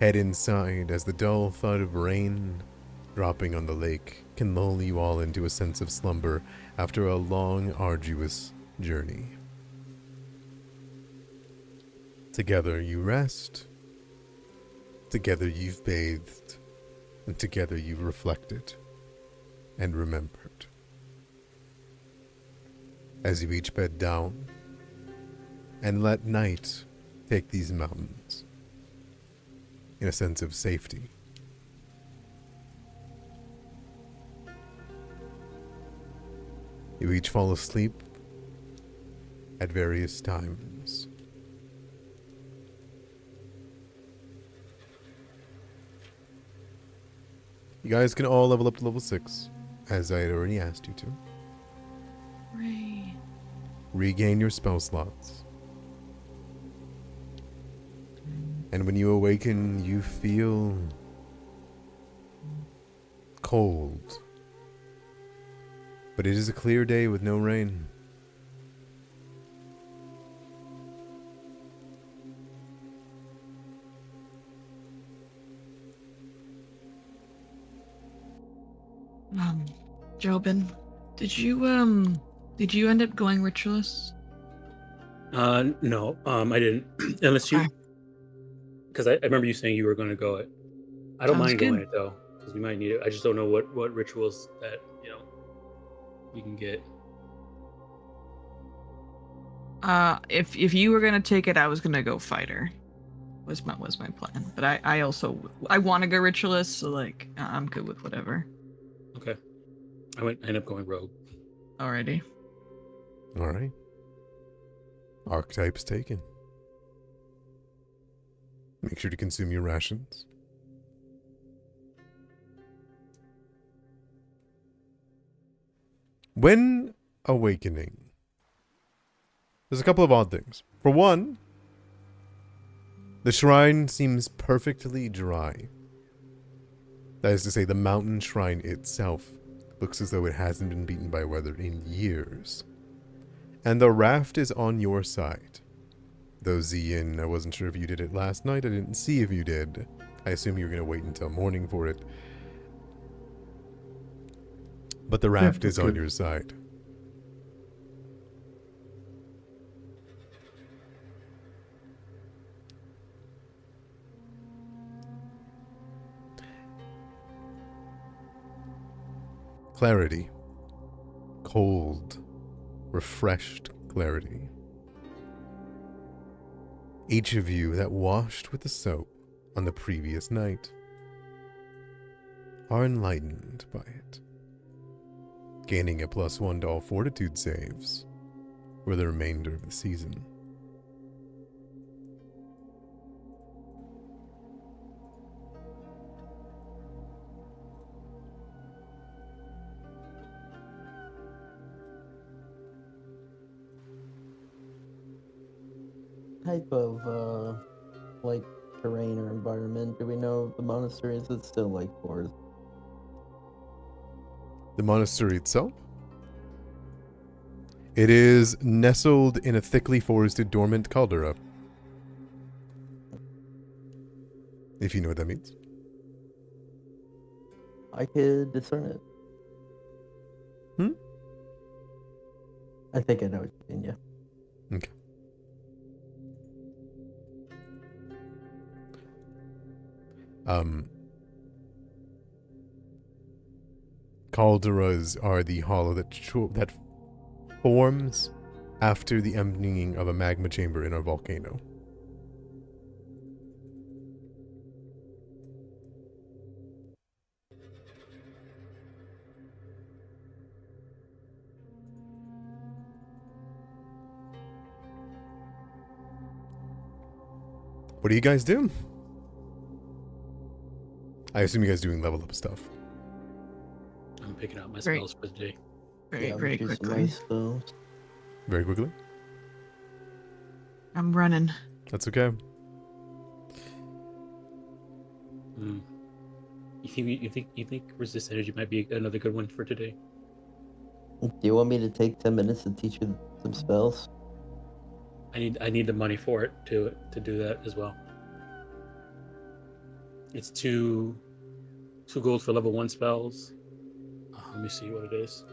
head inside as the dull thud of rain dropping on the lake can lull you all into a sense of slumber after a long, arduous journey. Together you rest, together you've bathed, and together you've reflected and remembered. As you each bed down and let night take these mountains in a sense of safety. You each fall asleep at various times. You guys can all level up to level 6, as I had already asked you to. Hooray. Regain your spell slots. And when you awaken, you feel cold. But it is a clear day with no rain. Jobin, did you end up going ritualist? No, I didn't. Unless you, Okay. because I remember you saying you were going to go it. I don't Sounds mind good. going it though, because we might need it. I just don't know what rituals that we can get. If you were gonna take it, I was gonna go fighter. Was my plan. But I also want to go ritualist, so like I'm good with whatever. Okay, I end up going rogue. Alrighty. All right. Archetypes taken. Make sure to consume your rations. When awakening, there's a couple of odd things. For one, the shrine seems perfectly dry. That is to say, the mountain shrine itself looks as though it hasn't been beaten by weather in years. And the raft is on your side. Though Zian, I wasn't sure if you did it last night. I didn't see if you did. I assume you were going to wait until morning for it. But the raft is on your side. Clarity. Cold, refreshed clarity. Each of you that washed with the soap on the previous night are enlightened by it, gaining a +1 to all fortitude saves for the remainder of the season. Type of like terrain or environment do we know the monastery? Is it still like forest? The monastery itself? It is nestled in a thickly forested dormant caldera. If you know what that means. I could discern it. I think I know what you mean, yeah. Okay. Calderas are the hollow that forms after the emptying of a magma chamber in a volcano. What do you guys do? I assume you guys are doing level up stuff. I'm picking out my Great. spells for the day. Very I'm very choosing quickly. my spells. Very quickly. I'm running. That's okay. You think resist energy might be another good one for today? Do you want me to take 10 minutes to teach you some spells? I need the money for it to do that as well. It's two gold for level 1 spells. Let me see what it is.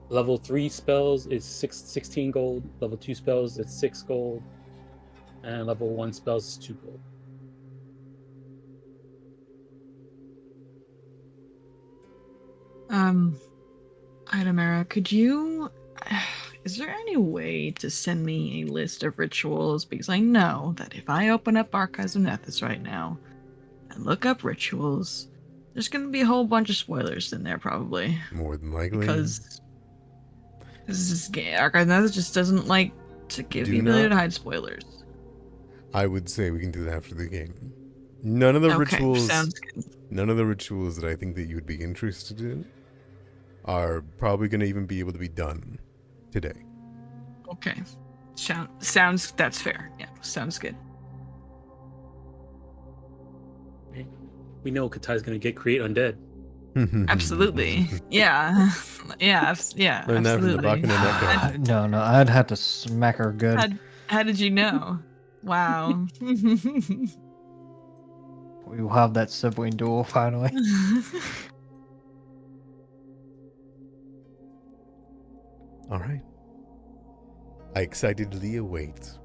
Level 3 spells is 16 gold. Level 2 spells it's 6 gold. And level 1 spells is 2 gold. Itamara, could you is there any way to send me a list of rituals? Because I know that if I open up Archives of Nethys right now and look up rituals, there's gonna be a whole bunch of spoilers in there probably. More than likely. Because this game, Archives of Nethys just doesn't like to give Do the ability not- to hide spoilers. I would say we can do that after the game. None of the Okay, rituals sounds good. None of the rituals that I think that you would be interested in are probably going to even be able to be done today. Okay. Sounds that's fair. Yeah, sounds good. We know Katai's gonna create undead. Absolutely. Yeah. Yeah. Learn that from the Absolutely. Bakken and Echo. No, I'd have to smack her good. How did you know? Wow. We will have that sibling duel finally. All right. I excitedly await.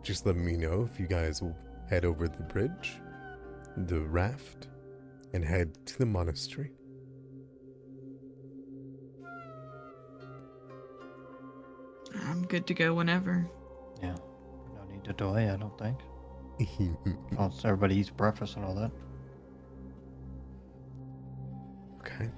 Just let me know if you guys will head over the bridge, the raft, and head to the monastery. I'm good to go whenever. Yeah. No need to delay, I don't think. Once everybody eats breakfast and all that. Okay.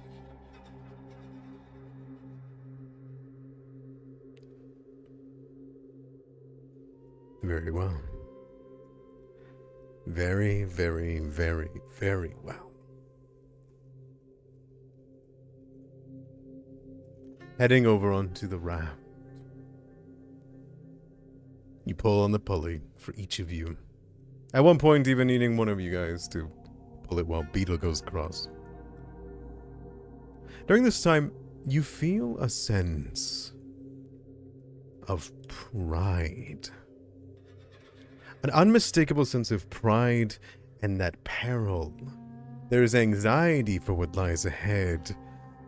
Very well. Very, very, very, very well. Heading over onto the raft. You pull on the pulley for each of you. At one point, even needing one of you guys to pull it while Beetle goes across. During this time, you feel a sense of pride. An unmistakable sense of pride and that peril. There is anxiety for what lies ahead,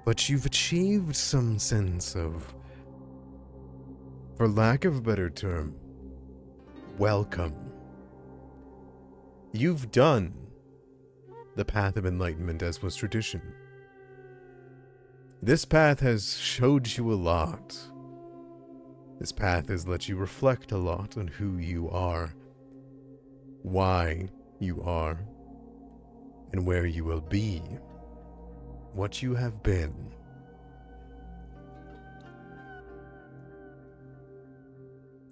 but you've achieved some sense of, for lack of a better term, welcome. You've done the path of enlightenment as was tradition. This path has showed you a lot. This path has let you reflect a lot on who you are, why you are, and where you will be, what you have been.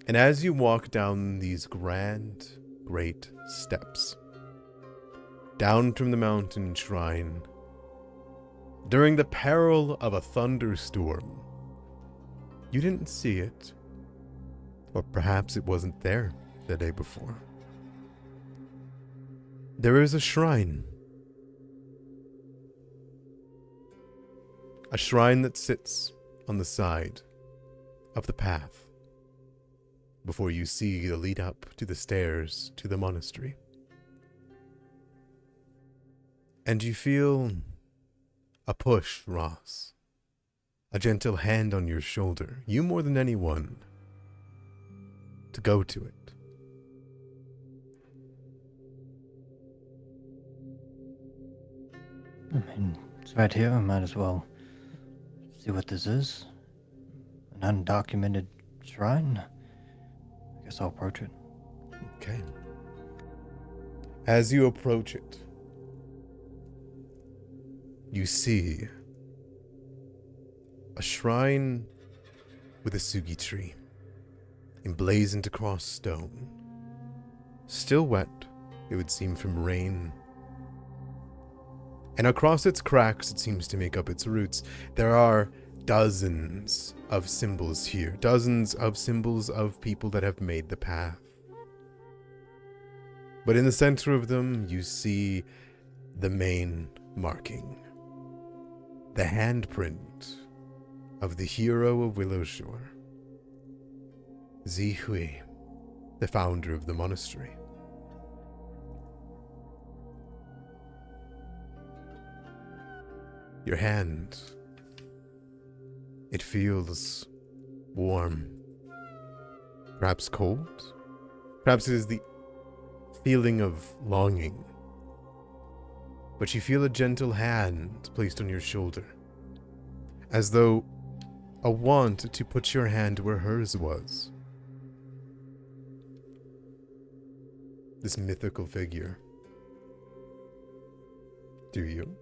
And as you walk down these grand, great steps, down from the mountain shrine, during the peril of a thunderstorm, you didn't see it, or perhaps it wasn't there the day before. There is a shrine. A shrine that sits on the side of the path before you see the lead up to the stairs to the monastery. And you feel a push, Ross. A gentle hand on your shoulder, you more than anyone, to go to it. I mean, it's right here. I might as well see what this is. An undocumented shrine. I guess I'll approach it. Okay. As you approach it, you see a shrine with a sugi tree, emblazoned across stone. Still wet, it would seem, from rain. And across its cracks, it seems to make up its roots. There are dozens of symbols here, dozens of symbols of people that have made the path. But in the center of them, you see the main marking, the handprint of the hero of Willowshore, Zihui, the founder of the monastery. Your hand, it feels warm, perhaps cold. Perhaps it is the feeling of longing. But you feel a gentle hand placed on your shoulder, as though a want to put your hand where hers was. This mythical figure. Do you?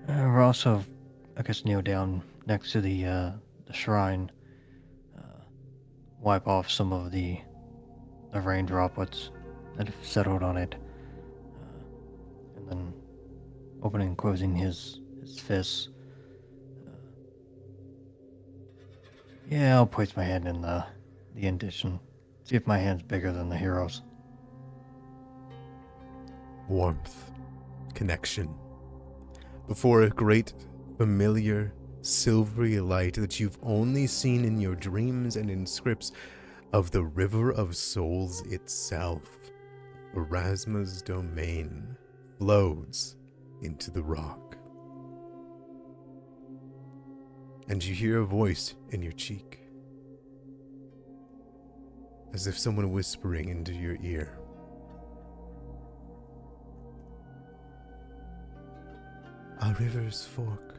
We're also, I guess, kneel down next to the shrine, wipe off some of the rain droplets that have settled on it, and then opening and closing his fists. Yeah, I'll place my hand in the indentation. See if my hand's bigger than the hero's. Warmth. Connection. Before a great familiar silvery light that you've only seen in your dreams and in scripts of the River of Souls itself, Erasma's domain, flows into the rock. And you hear a voice in your cheek, as if someone whispering into your ear. Our rivers fork.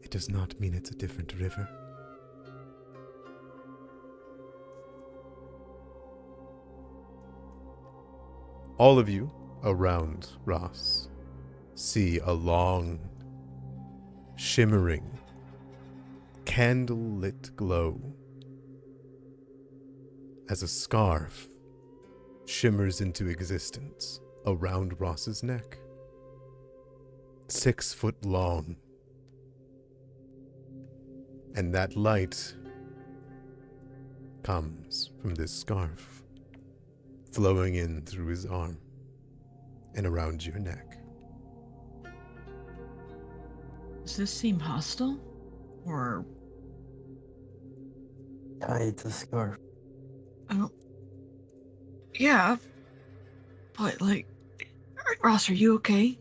It does not mean it's a different river. All of you around Ross see a long, shimmering, candle-lit glow as a scarf shimmers into existence around Ross's neck. 6 foot long. And that light comes from this scarf, flowing in through his arm and around your neck. Does this seem hostile? Or Tied to scarf. oh, yeah, but like, Ross, are you okay?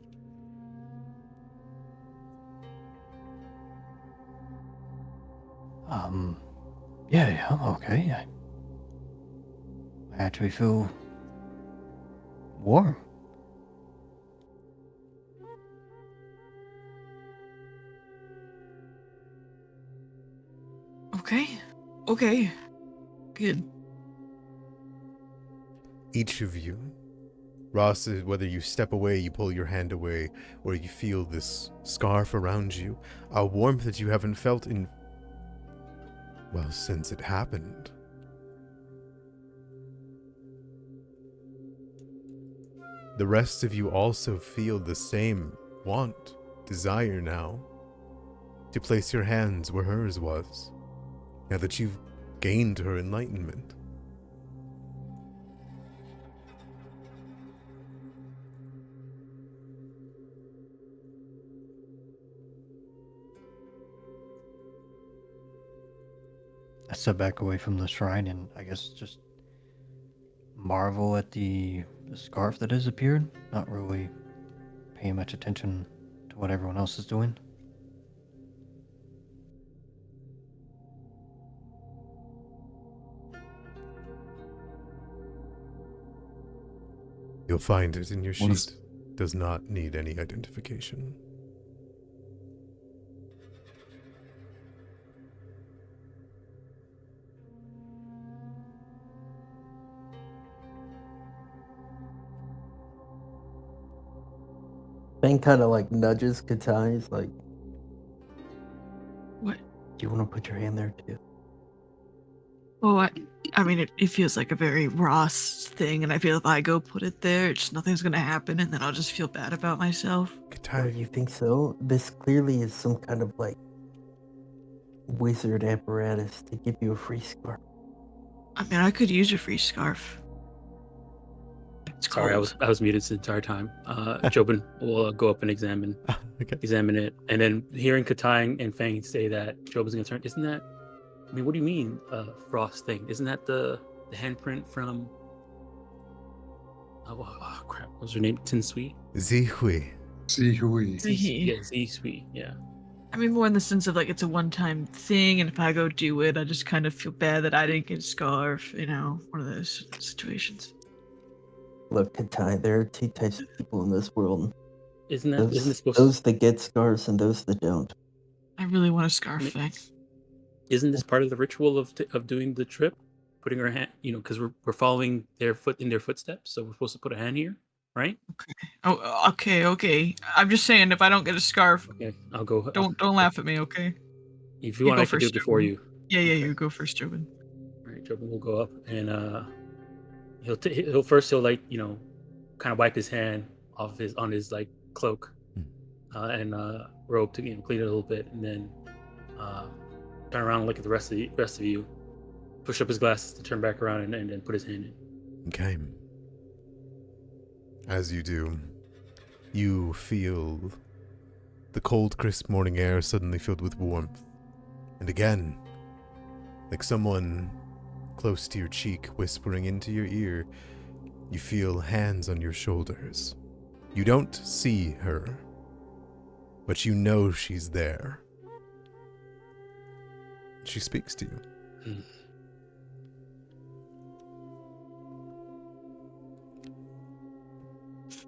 Yeah, I'm okay. I actually feel warm. Okay, good. Each of you, Ross, whether you step away, you pull your hand away, or you feel this scarf around you, a warmth that you haven't felt in, well, since it happened. The rest of you also feel the same want, desire now, to place your hands where hers was, now that you've gained her enlightenment. I step back away from the shrine and I guess just marvel at the scarf that has appeared, not really paying much attention to what everyone else is doing. You'll find it in your What is- sheet. Does not need any identification. Ben kind of like nudges Katai. He's like, What? do you want to put your hand there too? Well, I mean, it feels like a very Ross thing, and I feel if I go put it there, nothing's gonna happen, and then I'll just feel bad about myself. Oh, Katai, you think so? This clearly is some kind of like wizard apparatus to give you a free scarf. I mean, I could use a free scarf. It's Sorry, cold. I was muted the entire time. Jobin will go up and examine okay. it, and then hearing Katang and Fang say that Jobin's gonna turn. Isn't that? I mean, what do you mean, frost thing? Isn't that the handprint from? Oh crap! What was her name? Tinsui. Zihui. See who we. Yeah, Zisui. Yeah. I mean, more in the sense of like it's a one-time thing, and if I go do it, I just kind of feel bad that I didn't get a scarf. You know, one of those situations. Look, Katai, there are 2 types of people in this world. Isn't Those, this supposed? those that get scarves and those that don't. I really want a scarf, Fang. Isn't this part of the ritual of doing the trip? Putting our hand, because we're following their footsteps, so we're supposed to put a hand here, right? Oh, okay. I'm just saying, if I don't get a scarf, Okay, I'll go. don't laugh at me, okay? If you want, go I can do first, it before Jobin. you. Yeah, Okay. you go first, Jobin. All right, Jobin will go up and he'll first kind of wipe his hand off on his like cloak and robe to clean it a little bit, and then turn around and look at the rest of you, push up his glasses to turn back around and then put his hand in. Okay. As you do, You feel the cold, crisp morning air suddenly filled with warmth. And again, like someone close to your cheek whispering into your ear, you feel hands on your shoulders. You don't see her, but you know she's there. She speaks to you.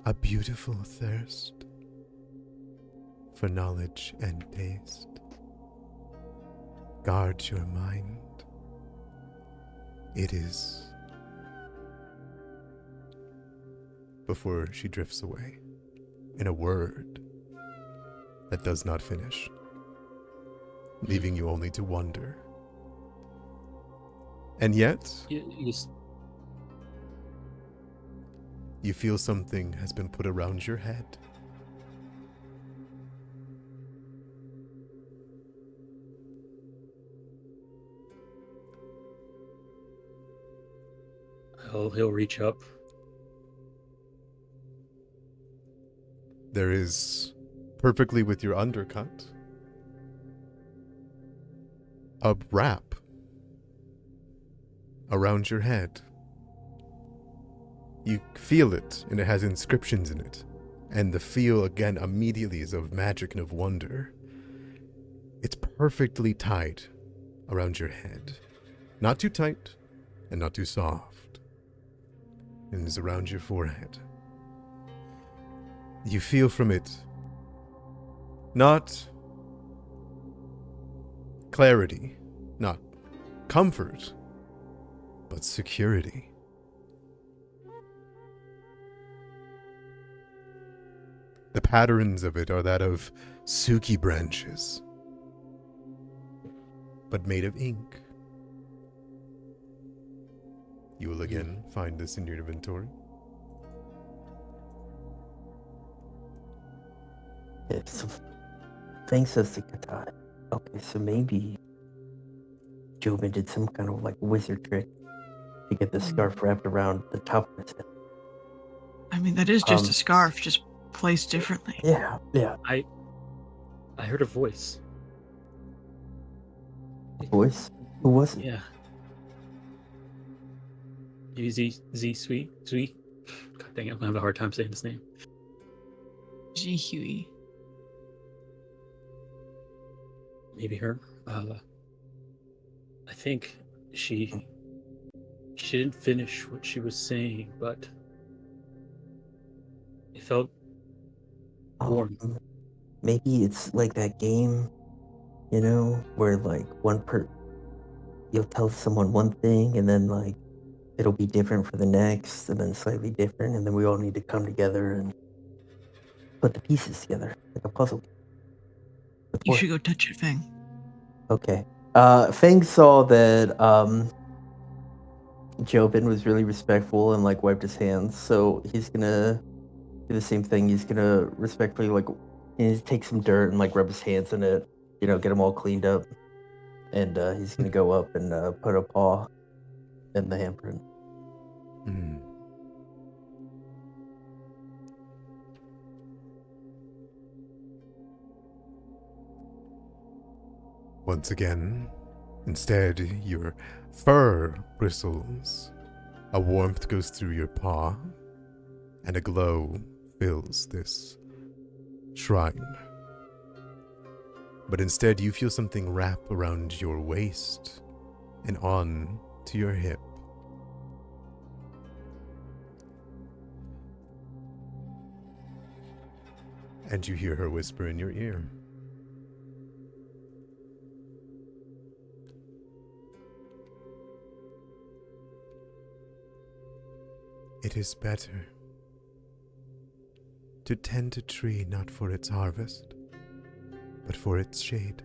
A beautiful thirst for knowledge and taste. Guard your mind. It is. Before she drifts away, in a word that does not finish, leaving you only to wonder. And yet, you feel something has been put around your head. He'll reach up. There is, perfectly with your undercut, a wrap around your head. You feel it, and it has inscriptions in it. And the feel, again, immediately is of magic and of wonder. It's perfectly tight around your head. Not too tight, and not too soft. And is around your forehead. You feel from it not clarity, not comfort, but security. The patterns of it are that of suki branches, but made of ink. You will again find this in your inventory. Yeah, so Fang says to Katai, okay, so maybe Jobin did some kind of like wizard trick to get the scarf wrapped around the top of his head. I mean, that is just a scarf, just placed differently. Yeah. I heard a voice. Voice? Who was it? Yeah. Maybe Z Sweet. God dang it, I'm gonna have a hard time saying his name. Ji Hui. Maybe her. I think she didn't finish what she was saying, but it felt warm. Maybe it's like that game, where like you'll tell someone one thing and then like it'll be different for the next and then slightly different, and then we all need to come together and put the pieces together like a puzzle. You should go touch it, Fang. Okay. Fang saw that Jobin was really respectful and like wiped his hands, so he's gonna do the same thing. He's gonna respectfully take some dirt and like rub his hands in it, get them all cleaned up, and he's gonna go up and put a paw in the handprint. Once again, instead, your fur bristles. A warmth goes through your paw, and a glow fills this shrine. But instead, you feel something wrap around your waist and on to your hip. And you hear her whisper in your ear. It is better to tend a tree not for its harvest, but for its shade.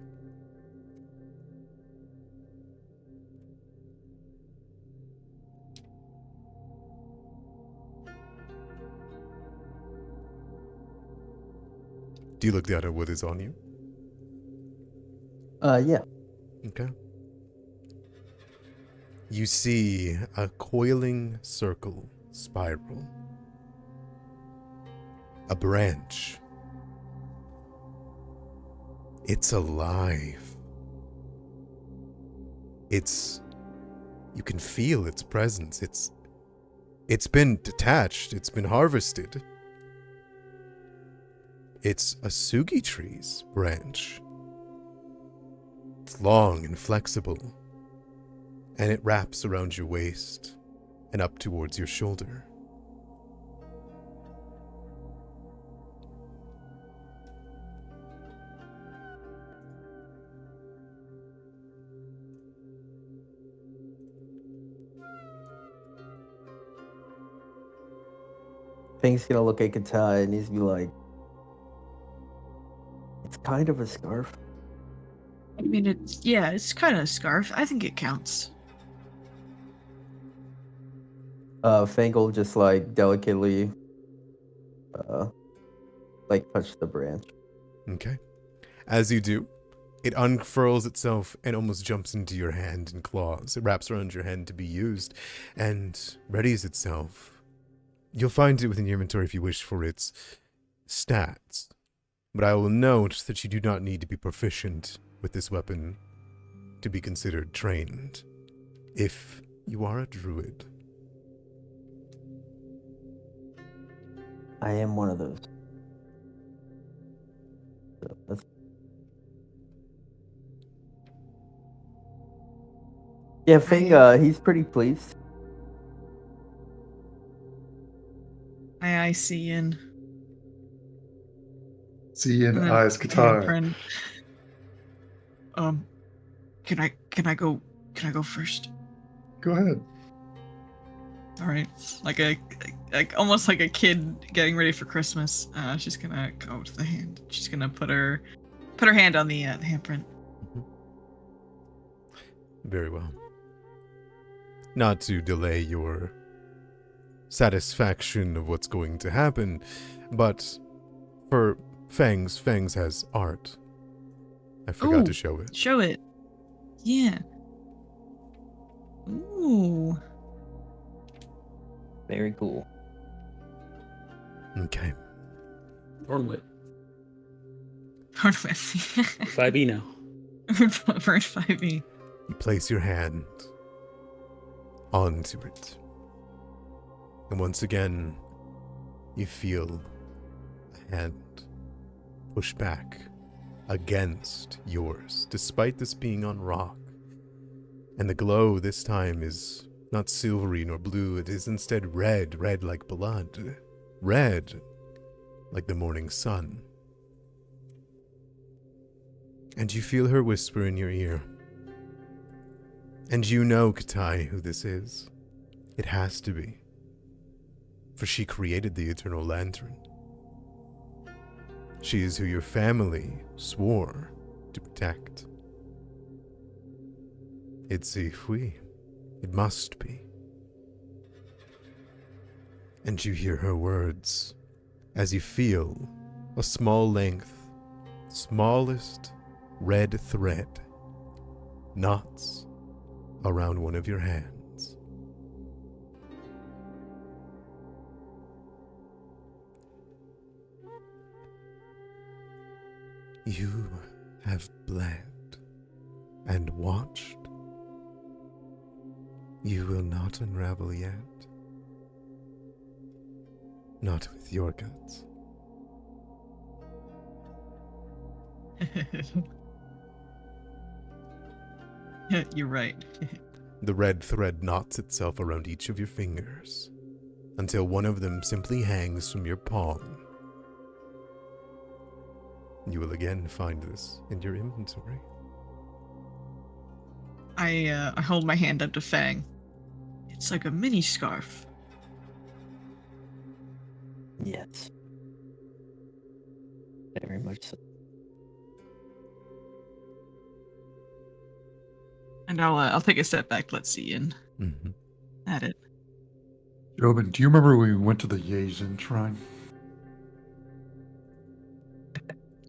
Do you look down at what is on you? Yeah. Okay. You see a coiling circle spiral a branch. It's alive. You can feel its presence. It's been detached. It's been harvested. It's a sugi tree's branch. It's long and flexible, and it wraps around your waist and up towards your shoulder. Fang's gonna look at Katai and he's gonna be like, it's kind of a scarf. I mean, it's kind of a scarf. I think it counts. Fang will just like delicately like touch the branch. Okay. As you do, it unfurls itself and almost jumps into your hand and claws. It wraps around your hand to be used and readies itself. You'll find it within your inventory if you wish for its stats. But I will note that you do not need to be proficient with this weapon to be considered trained, if you are a druid. I am one of those. So that's... Yeah, Fang, he's pretty pleased. I see in. See in And then eyes Katai. handprint. Can I go first? Go ahead. All right, like almost like a kid getting ready for Christmas. She's gonna go to the hand. She's gonna put her hand on the handprint. Very well. Not to delay your satisfaction of what's going to happen, but for Fangs has art. I forgot to show it. Show it. Yeah. Ooh. Very cool. Okay. Thornwhip. Hardware. 5e now. First 5e. You place your hand onto it. And once again, you feel a hand push back against yours, despite this being on rock. And the glow this time is not silvery nor blue, it is instead red like blood. Red like the morning sun. And you feel her whisper in your ear. And you know, Katai, who this is. It has to be. For she created the Eternal Lantern. She is who your family swore to protect. It's a we. It must be. And you hear her words as you feel a small length, smallest red thread knots around one of your hands. You have bled and watched. You will not unravel yet. Not with your guts. You're right. The red thread knots itself around each of your fingers until one of them simply hangs from your palm. You will again find this in your inventory. I hold my hand up to Fang. It's like a mini scarf. Yes. Very much so. And I'll take a step back. Let's see in at it. Jobin, do you remember when we went to the Yezin shrine?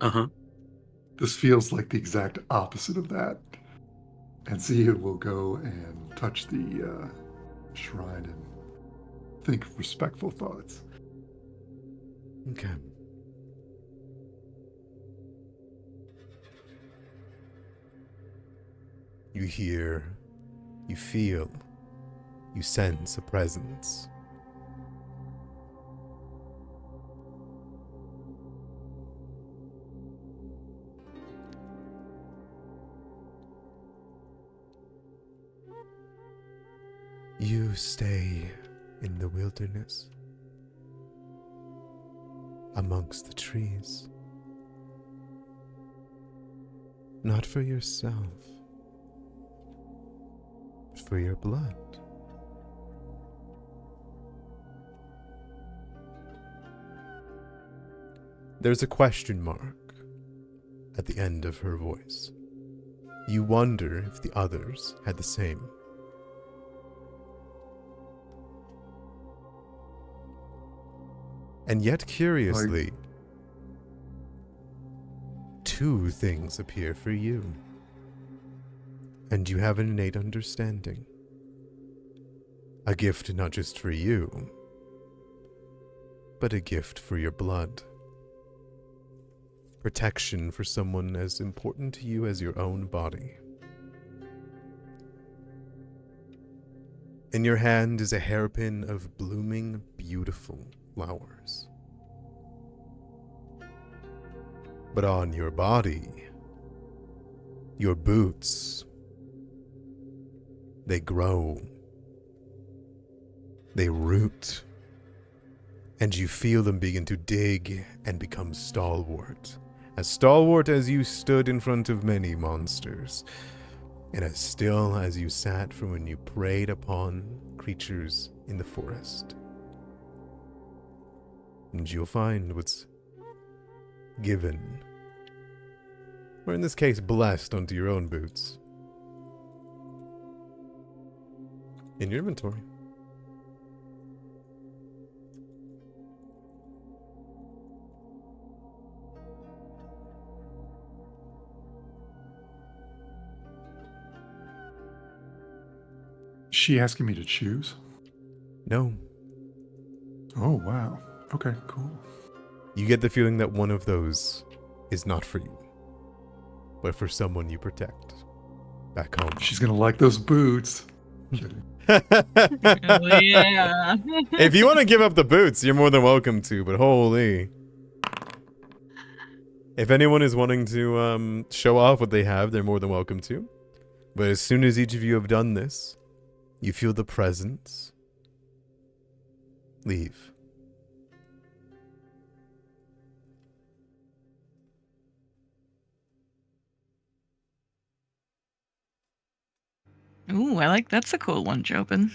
Uh-huh. This feels like the exact opposite of that. And Zia will go and touch the shrine and think respectful thoughts. Okay. You hear, you feel, you sense a presence. You stay in the wilderness, amongst the trees, not for yourself, but for your blood. There's a question mark at the end of her voice. You wonder if the others had the same. And yet, curiously, two things appear for you. And you have an innate understanding. A gift not just for you, but a gift for your blood. Protection for someone as important to you as your own body. In your hand is a hairpin of blooming, beautiful flowers. But on your body, your boots, they grow, they root, and you feel them begin to dig and become stalwart. As stalwart as you stood in front of many monsters, and as still as you sat from when you preyed upon creatures in the forest. And you'll find what's given, or in this case, blessed onto your own boots, in your inventory. Is she asking me to choose? No, Oh, wow. Okay, cool. you get the feeling that one of those is not for you, but for someone you protect back home. She's going to like those boots. Kidding. Oh, yeah. If you want to give up the boots, you're more than welcome to, but holy. If anyone is wanting to show off what they have, they're more than welcome to. But as soon as each of you have done this, you feel the presence leave. Ooh, I like that's a cool one, Jobin.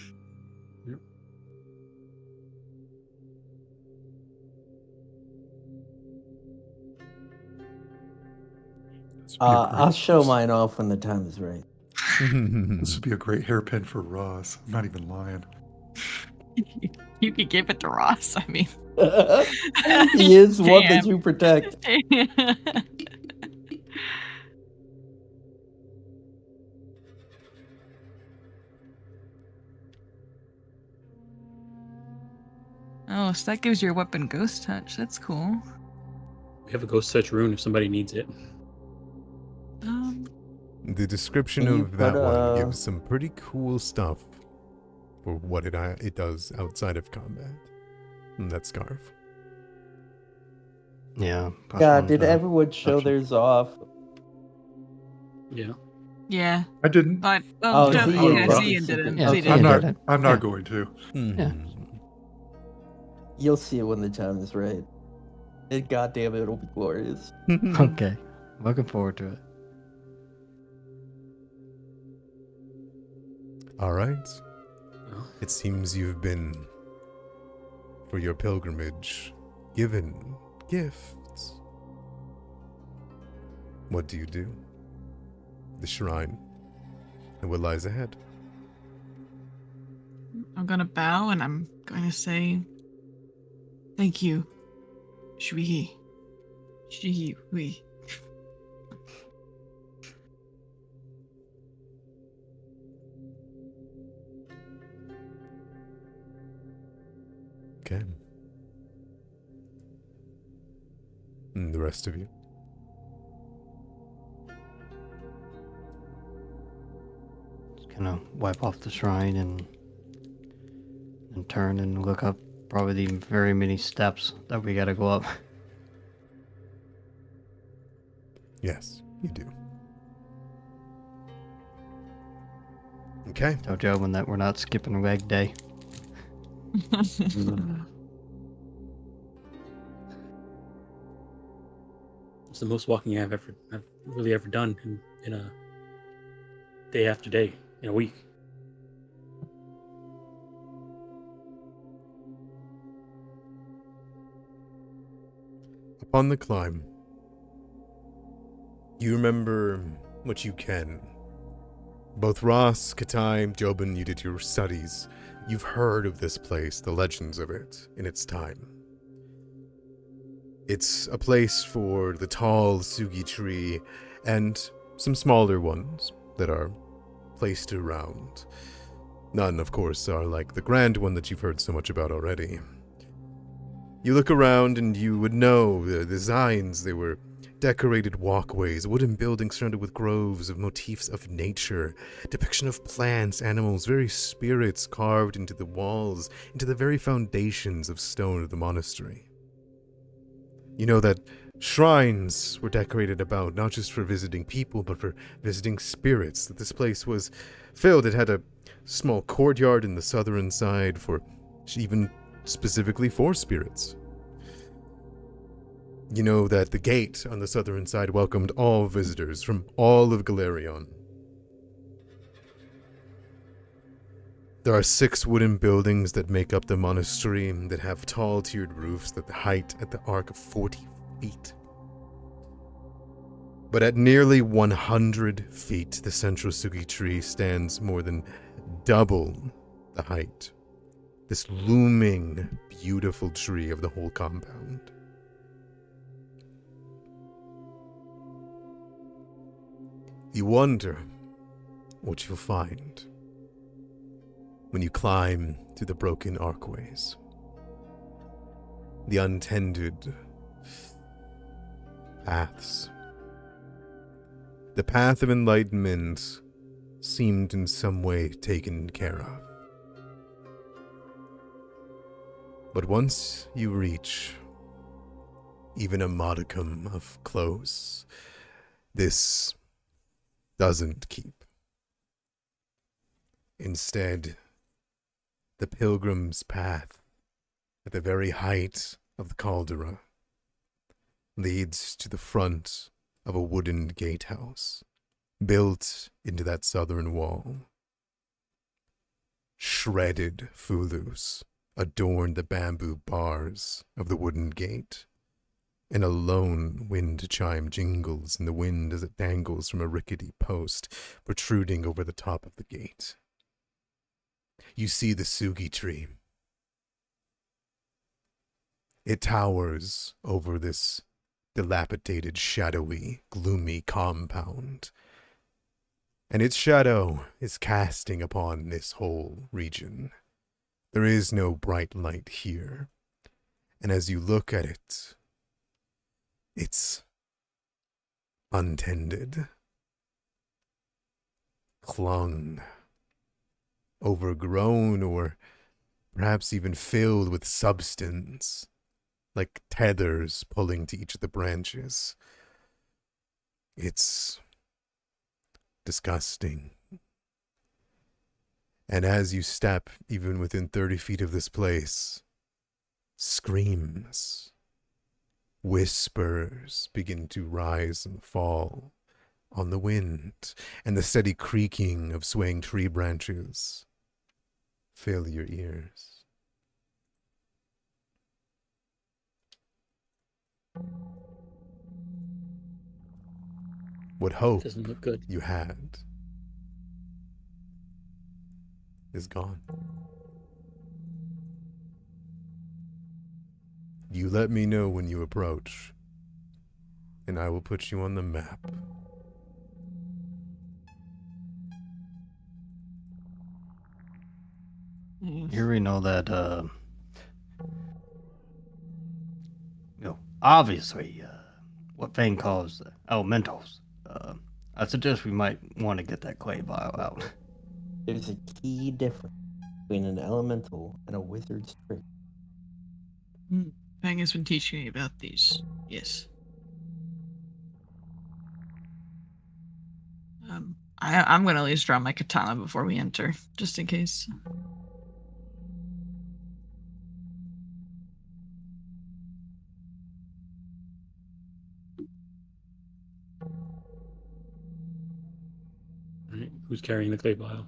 This would be a great- I'll show mine off when the time is right. This would be a great hairpin for Ross. I'm not even lying. You could give it to Ross. I mean, He is one that Damn. you protect. Oh, so that gives your weapon ghost touch. That's cool. We have a ghost touch rune if somebody needs it. The description Can you of that put, one gives some pretty cool stuff for what it does outside of combat. And that scarf. Yeah. plus God, one did to everyone show option. theirs off? Yeah. Yeah, I didn't. but Oh, Job- Zian yeah, did. Zian didn't. Yeah, Zian Zian didn't. I'm not. did it. I'm not Yeah. going to. Yeah. You'll see it when the time is right. And goddamn it, it'll be glorious. Okay. Looking forward to it. All right. Oh. It seems you've been, for your pilgrimage, given gifts. What do you do? The shrine. And what lies ahead? I'm gonna bow and I'm going to say, "Thank you, Shui. Shui." Okay. And the rest of you. Just gonna wipe off the shrine and turn and look up probably the very many steps that we gotta go up. Yes, you do. Okay. Tell Jobin that we're not skipping leg day. It's the most walking I've really ever done in a day after day in a week. Upon the climb, you remember what you can. Both Ross, Katai, Jobin, you did your studies. You've heard of this place, the legends of it, in its time. It's a place for the tall Sugi tree and some smaller ones that are placed around. None, of course, are like the grand one that you've heard so much about already. You look around and you would know the designs. They were decorated walkways, wooden buildings surrounded with groves of motifs of nature, depiction of plants, animals, very spirits carved into the walls, into the very foundations of stone of the monastery. You know that shrines were decorated about not just for visiting people, but for visiting spirits, that this place was filled. It had a small courtyard in the southern side for even specifically for spirits. You know that the gate on the southern side welcomed all visitors from all of Galerion. There are 6 wooden buildings that make up the monastery that have tall tiered roofs that height at the arc of 40 feet. But at nearly 100 feet, the central Sugi tree stands more than double the height. This looming, beautiful tree of the whole compound. You wonder what you'll find when you climb through the broken archways. The untended paths. The path of enlightenment seemed in some way taken care of. But once you reach even a modicum of close, this doesn't keep. Instead, the pilgrim's path at the very height of the caldera leads to the front of a wooden gatehouse built into that southern wall. Shredded fulus adorn the bamboo bars of the wooden gate, and a lone wind chime jingles in the wind as it dangles from a rickety post protruding over the top of the gate. You see the Sugi tree. It towers over this dilapidated, shadowy, gloomy compound, and its shadow is casting upon this whole region. There is no bright light here, and as you look at it, it's untended, clung, overgrown, or perhaps even filled with substance, like tethers pulling to each of the branches. It's disgusting. And as you step even within 30 feet of this place, screams, whispers begin to rise and fall on the wind, and the steady creaking of swaying tree branches fill your ears. What hope Doesn't look good. you had is gone. You let me know when you approach, and I will put you on the map. Here we know that, obviously, what Fang calls elementals. I suggest we might want to get that clay vial out. There's a key difference between an elemental and a wizard's trick. Fang has been teaching me about these. Yes. I'm gonna at least draw my katana before we enter, just in case. Right? Who's carrying the clay vial?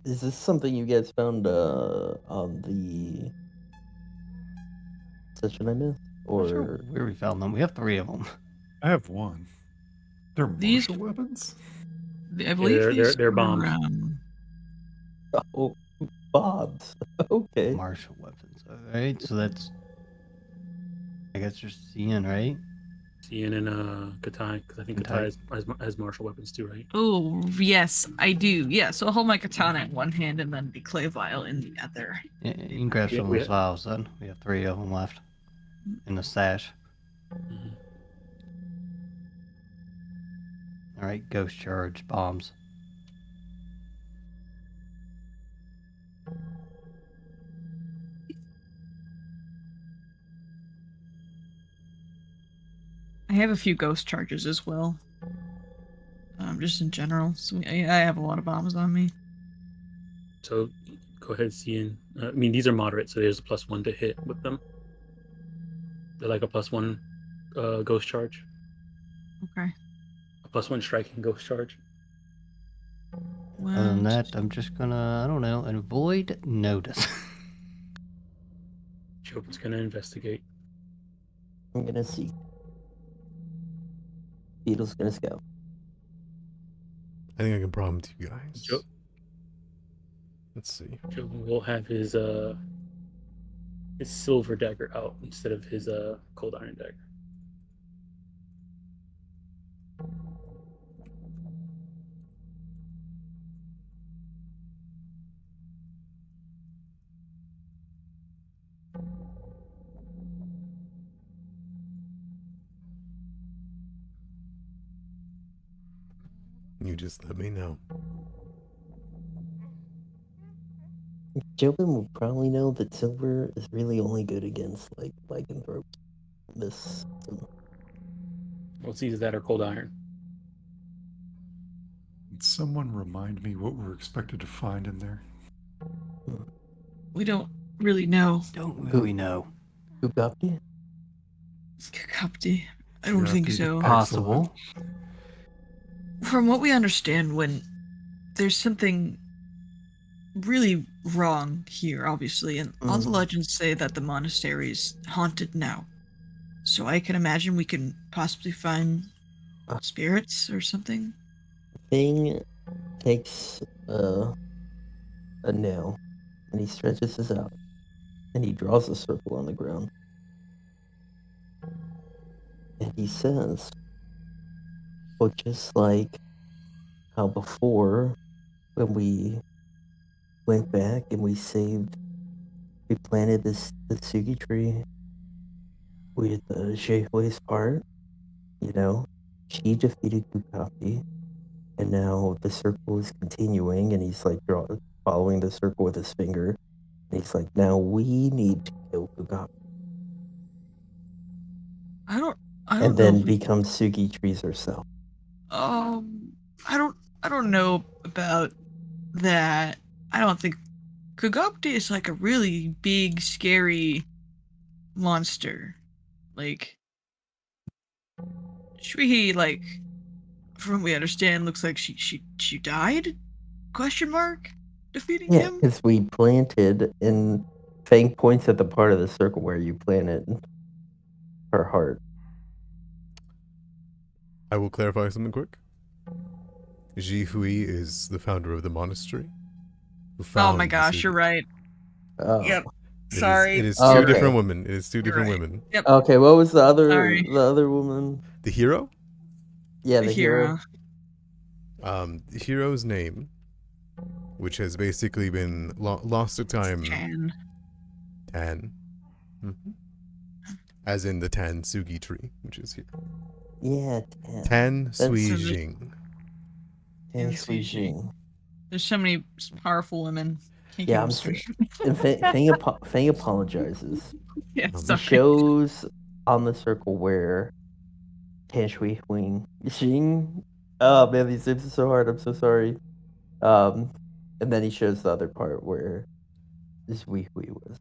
Is this something you guys found on the session I missed? Not sure Or where we found them. We have 3 of them. I have one. They're These- martial weapons? I believe these they're were, bombs. oh, Bob's. Okay. Martial weapons. Alright, so that's... I guess you're seeing, right? Ian and Katai, because I think Katai. Katai has martial weapons too, right? Oh, yes, I do. Yeah, so I'll hold my katana in one hand and then the clay vial in the other. You can grab Yeah, some of we those vials then. We have 3 of them left in the stash. Mhm. Alright, ghost charge, bombs. I have a few ghost charges as well. Just in general. So I have a lot of bombs on me. So go ahead, Ian. I mean, these are moderate, so there's a +1 to hit with them. They're like a +1 ghost charge, Okay. a +1 striking ghost charge. Other than Well, that, I'm just gonna, I don't know, avoid notice. Jobin's gonna investigate. I'm gonna see. Beetle's gonna scout. I think I can prompt you guys. Jo- Let's see. Jobin will have his silver dagger out instead of his cold iron dagger. You just let me know. Jobin will probably know that silver is really only good against like lycanthropes. This Well, it's either that or cold iron. Can someone remind me what we're expected to find in there? we don't really know. Don't really know. Bugatti? Kakapti. I don't think so. Possible. From what we understand, when there's something really wrong here, obviously, and all the legends say that the monastery is haunted now. So I can imagine we can possibly find spirits or something. Thing takes a nail and he stretches this out and he draws a circle on the ground. And he says, well, just like how before when we went back and we planted the Sugi tree with Shehui's part, you know, she defeated Kukapi, and now the circle is continuing, and he's like following the circle with his finger, and he's like, now we need to kill Kukapi. I don't And know. then become Sugi trees herself. I don't know about that. I don't think Kagopti is like a really big, scary monster. Like, Shuihi, like, from what we understand, looks like she died? Question mark? Defeating Yeah, him? because we planted, and Fang points at the part of the circle where you planted her heart. I will clarify something quick. Ji Hui is the founder of the monastery. Who Oh found my the gosh, you're city. right. Oh. Yep. It is- Sorry. It is Oh, two okay. different women. It is two different right. women. Yep. Okay, what was the Sorry. other woman? The hero? Yeah, The the hero. hero. The hero's name, which has basically been lost to time. Chan. Tan. Mhm. As in the Tansugi tree, which is here. Yeah, Tan Sui So the- Jing. Tan Sui Sui Jing. There's so many powerful women. Can't Yeah, keep I'm them straight. And Fang apologizes. Yeah, He He sorry. shows on the circle where Tan Sui Jing. Oh man, these names are so hard. I'm so sorry. And then he shows the other part where Zui Hui was.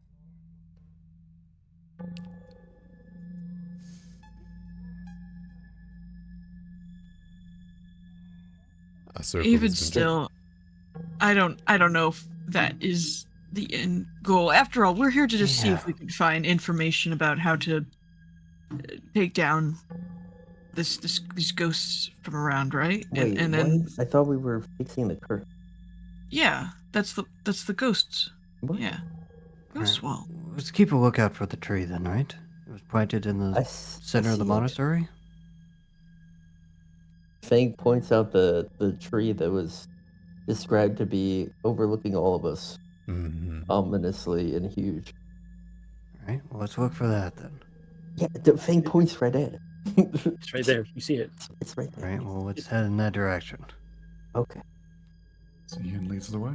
A circle Even has been drawn. still, I don't know if that is the end goal. After all, we're here to just see if we can find information about how to take down these ghosts from around, right? Wait, and then what? I thought we were fixing the curse. yeah, that's the ghosts. What? Yeah, Right, ghost wall. let's keep a lookout for the tree then, right? It was planted in the center of the see it. monastery. Fang points out the tree that was described to be overlooking all of us, ominously and huge. All right, well, let's look for that then. Yeah, Fang points right at it. It's right there. You see it. It's right All there. right, well, let's head in that direction. Okay. Ian leads the way.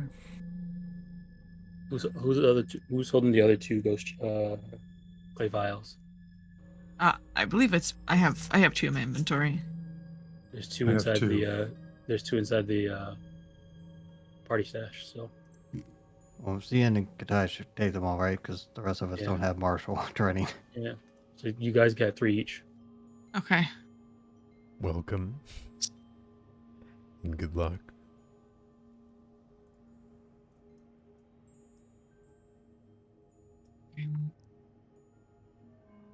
Who's the other two, who's holding the other two ghost clay vials? I believe I have two in my inventory. There's two I have inside two. the party stash. So Well, Zian and Katai should take them all, right? Because the rest of us Yeah. don't have martial training. yeah, so you guys got 3 each. Okay. Welcome. And good luck.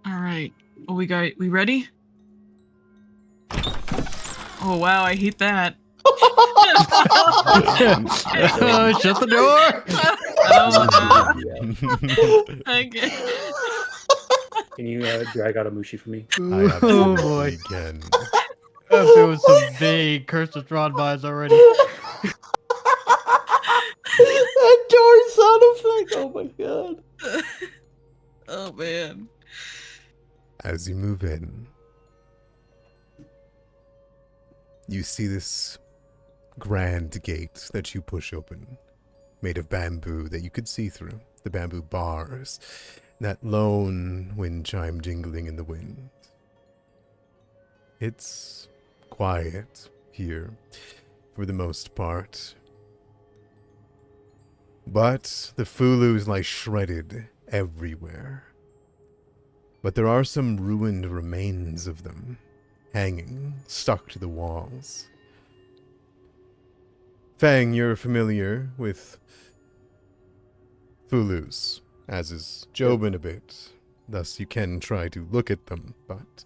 All right. Oh, we ready? Oh wow, I hate that. Shut the door! Okay. Can you drag out a mushi for me? I Oh absolutely boy. can. I'm doing some vague Curse of Strahd vibes already. That door sound effect. Oh my god. Oh man. As you move in, you see this grand gate that you push open, made of bamboo that you could see through. The bamboo bars, that lone wind chime jingling in the wind. It's quiet here, for the most part. But the Fulus lie shredded everywhere. But there are some ruined remains of them, hanging, stuck to the walls. Fang, you're familiar with Fulus, as is Jobin a bit. Thus you can try to look at them, but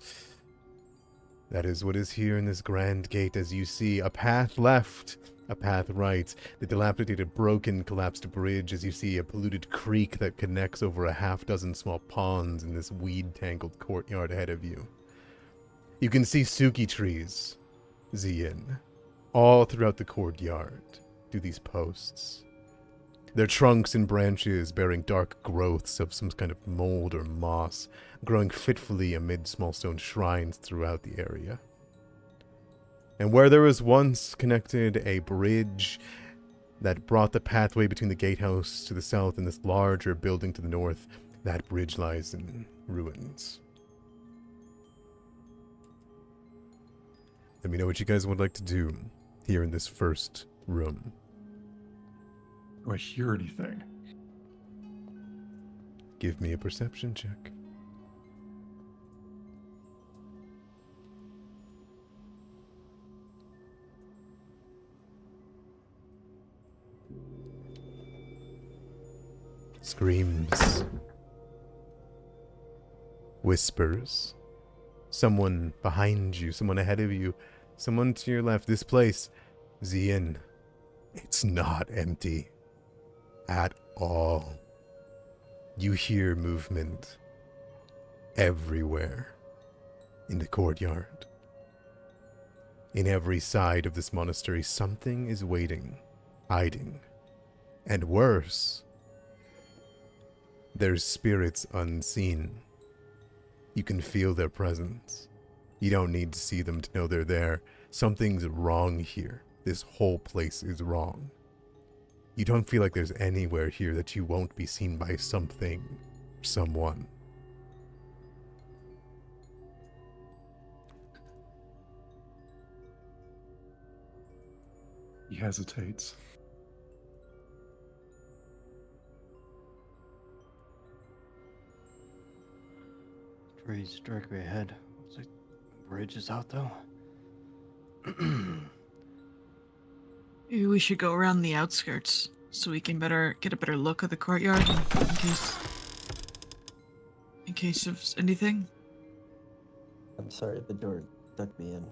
that is what is here in this grand gate as you see a path left, a path right, the dilapidated, broken, collapsed bridge as you see a polluted creek that connects over a half-dozen small ponds in this weed-tangled courtyard ahead of you. You can see Suki trees, Zian, all throughout the courtyard through these posts. Their trunks and branches bearing dark growths of some kind of mold or moss, growing fitfully amid small stone shrines throughout the area. And where there was once connected a bridge that brought the pathway between the gatehouse to the south and this larger building to the north, that bridge lies in ruins. Let me know what you guys would like to do here in this first room. Do I hear anything? Give me a perception check. Screams. Whispers. Someone behind you, someone ahead of you, someone to your left. This place, Zian, it's not empty. At all. You hear movement everywhere in the courtyard. In every side of this monastery, something is waiting, hiding. And worse, there's spirits unseen You can feel their presence. You don't need to see them to know they're there. Something's wrong here. This whole place is wrong. You don't feel like there's anywhere here that you won't be seen by something, someone. He hesitates. Trees directly ahead. Looks like the bridge is out though. Maybe we should go around the outskirts so we can get a better look at the courtyard in case of anything. I'm sorry, the door stuck me in.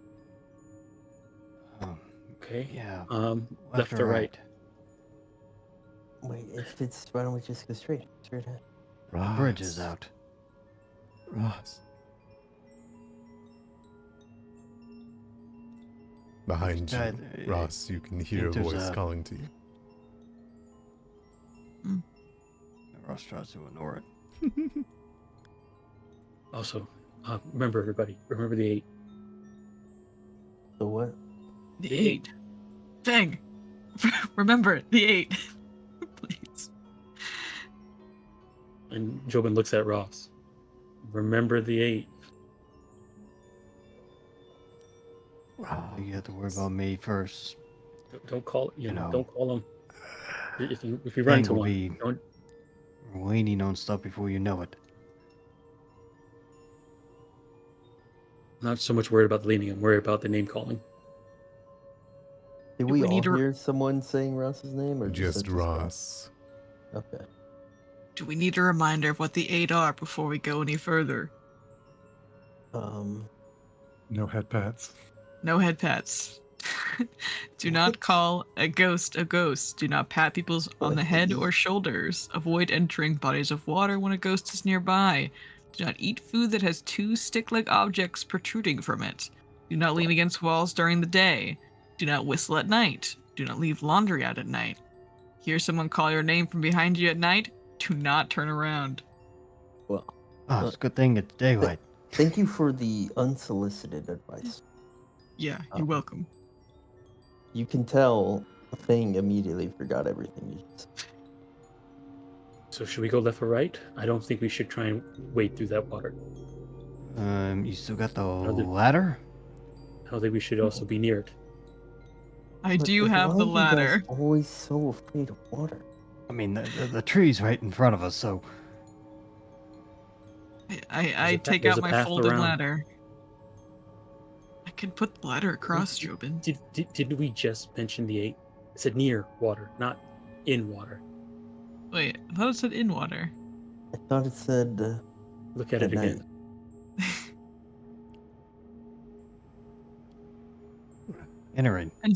Okay. Yeah. Left or right? Wait, why don't we just go straight ahead? The bridge is out. Ross. Behind There's a you, guy- Ross, you can hear a think there's voice a- calling to you. Ross tries to ignore it. Also, remember everybody. Remember the 8. The what? The 8. Fang! Remember, the 8. Please. And Jobin looks at Ross. Remember the 8. You have to worry about me first. Don't call You know. Don't call him. If you run Fang into will one, be don't. Waiting on stuff before you know it. Not so much worried about the leaning. I'm worried about the name calling. Did Do we we all need to- hear someone saying Ross's name, or Just Ross. Okay. Do we need a reminder of what the 8 are before we go any further? No head pats. No head pats. Do not call a ghost a ghost. Do not pat people on the head or shoulders. Avoid entering bodies of water when a ghost is nearby. Do not eat food that has 2 stick-like objects protruding from it. Do not lean against walls during the day. Do not whistle at night. Do not leave laundry out at night. Hear someone call your name from behind you at night? Do not turn around. Well, Oh, it's a good thing it's daylight. thank you for the unsolicited advice. Yeah, you're welcome. You can tell Thing immediately forgot everything you just said. So should we go left or right? I don't think we should try and wade through that water. You still got the Other- ladder? I don't think we should also be near it. I But do have the why are you ladder. guys always so afraid of water? I mean, the tree's right in front of us, so I take there's out a my path folded around. ladder. I can put the ladder across, Jobin. Didn't we just mention the 8? It said near water, not in water. Wait, I thought it said in water. I thought it said Look at Good it night. again. entering. And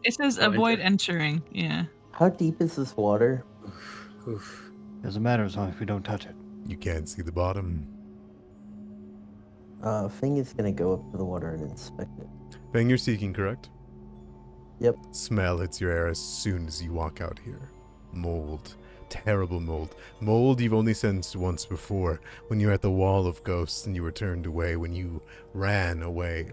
it says Oh, avoid enter. entering. Yeah. How deep is this water? Oof. Doesn't matter as long as we don't touch it. You can't see the bottom. Thing is gonna go up to the water and inspect it. Fang, you're seeking, correct? Yep. Smell hits your air as soon as you walk out here. Mold. Terrible mold. Mold you've only sensed once before, when you were at the wall of ghosts and you were turned away, when you ran away.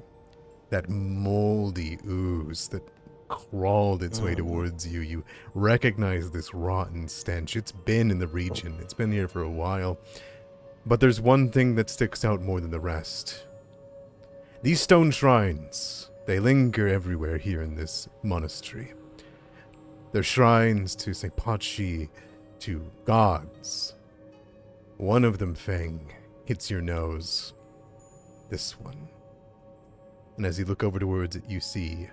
That moldy ooze that crawled its way towards you. You recognize this rotten stench. It's been in the region. It's been here for a while. But there's one thing that sticks out more than the rest. These stone shrines, they linger everywhere here in this monastery. They're shrines to St. Pachi, to gods. One of them, Fang, hits your nose. This one. And as you look over towards it, you see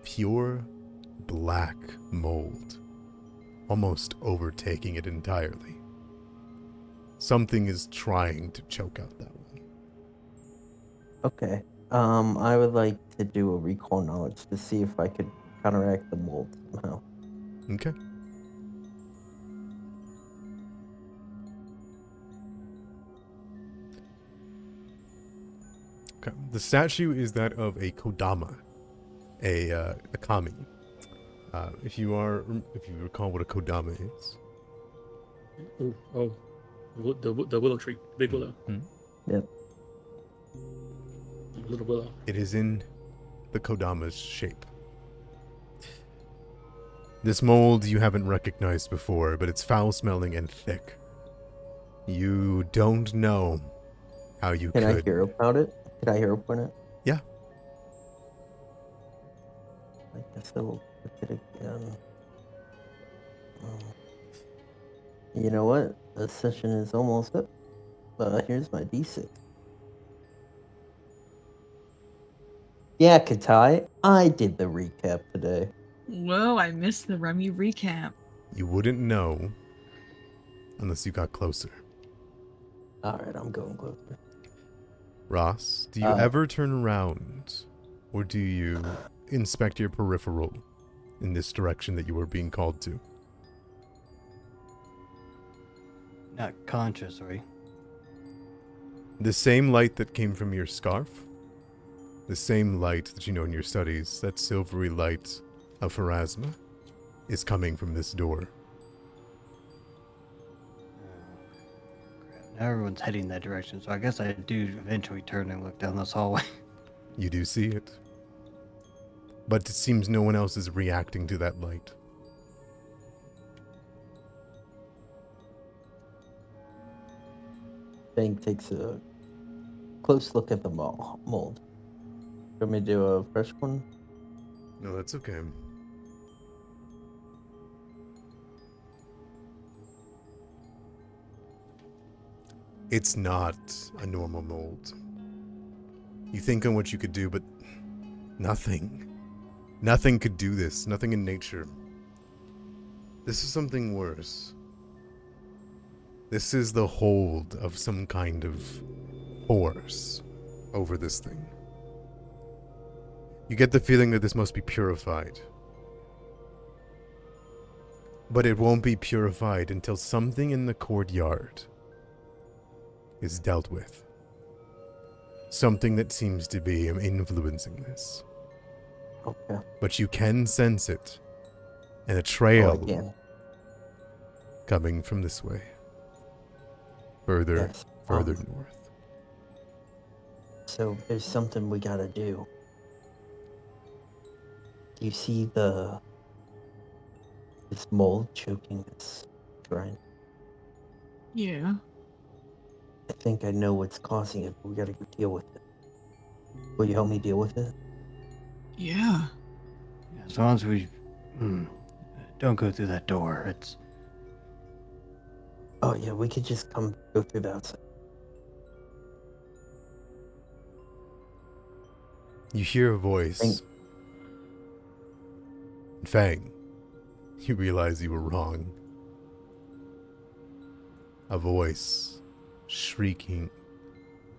pure black mold, almost overtaking it entirely. Something is trying to choke out that one. Okay. I would like to do a recall knowledge to see if I could counteract the mold somehow. Okay. Okay. The statue is that of a kodama, a kami. If you recall what a kodama is. Oh, the willow tree, the big willow. little willow? It is in the Kodama's shape. This mold you haven't recognized before, but it's foul-smelling and thick. You don't know how you Can I could. hear about it? Can I hear about it? Yeah. I guess I will look it again. You know what? The session is almost up. Here's my D6. Yeah, Katai, I did the recap today. Whoa, I missed the Remy recap. You wouldn't know unless you got closer. Alright, I'm going closer. Ross, do you ever turn around, or do you inspect your peripheral in this direction that you were being called to? Not consciously. The same light that came from your scarf, the same light that you know in your studies, that silvery light of Pharasma, is coming from this door. Now everyone's heading that direction, so I guess I do eventually turn and look down this hallway. You do see it. But it seems no one else is reacting to that light. Fang takes a close look at the mold. Want me to do a fresh one? No, that's okay. It's not a normal mold. You think on what you could do, but nothing. Nothing could do this. Nothing in nature. This is something worse. This is the hold of some kind of force over this thing. You get the feeling that this must be purified. But it won't be purified until something in the courtyard is dealt with. Something that seems to be influencing this. Okay. But you can sense it. And a trail Again. coming from this way. Further Yes. north. So there's something we gotta do. Do you see this mold choking this shrine? Yeah. I think I know what's causing it, but we gotta go deal with it. Will you help me deal with it? Yeah. As long as we don't go through that door, it's... Oh yeah, we could just go through the outside. You hear a voice. Fang, you realize you were wrong. A voice, shrieking,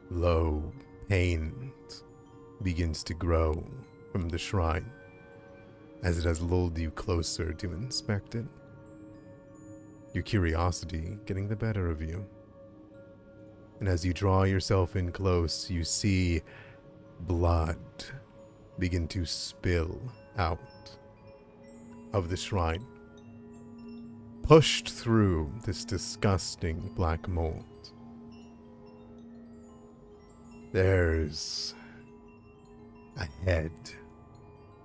low, pained, begins to grow from the shrine as it has lulled you closer to inspect it. Your curiosity getting the better of you. And as you draw yourself in close, you see blood begin to spill out of the shrine, pushed through this disgusting black mold. There's a head,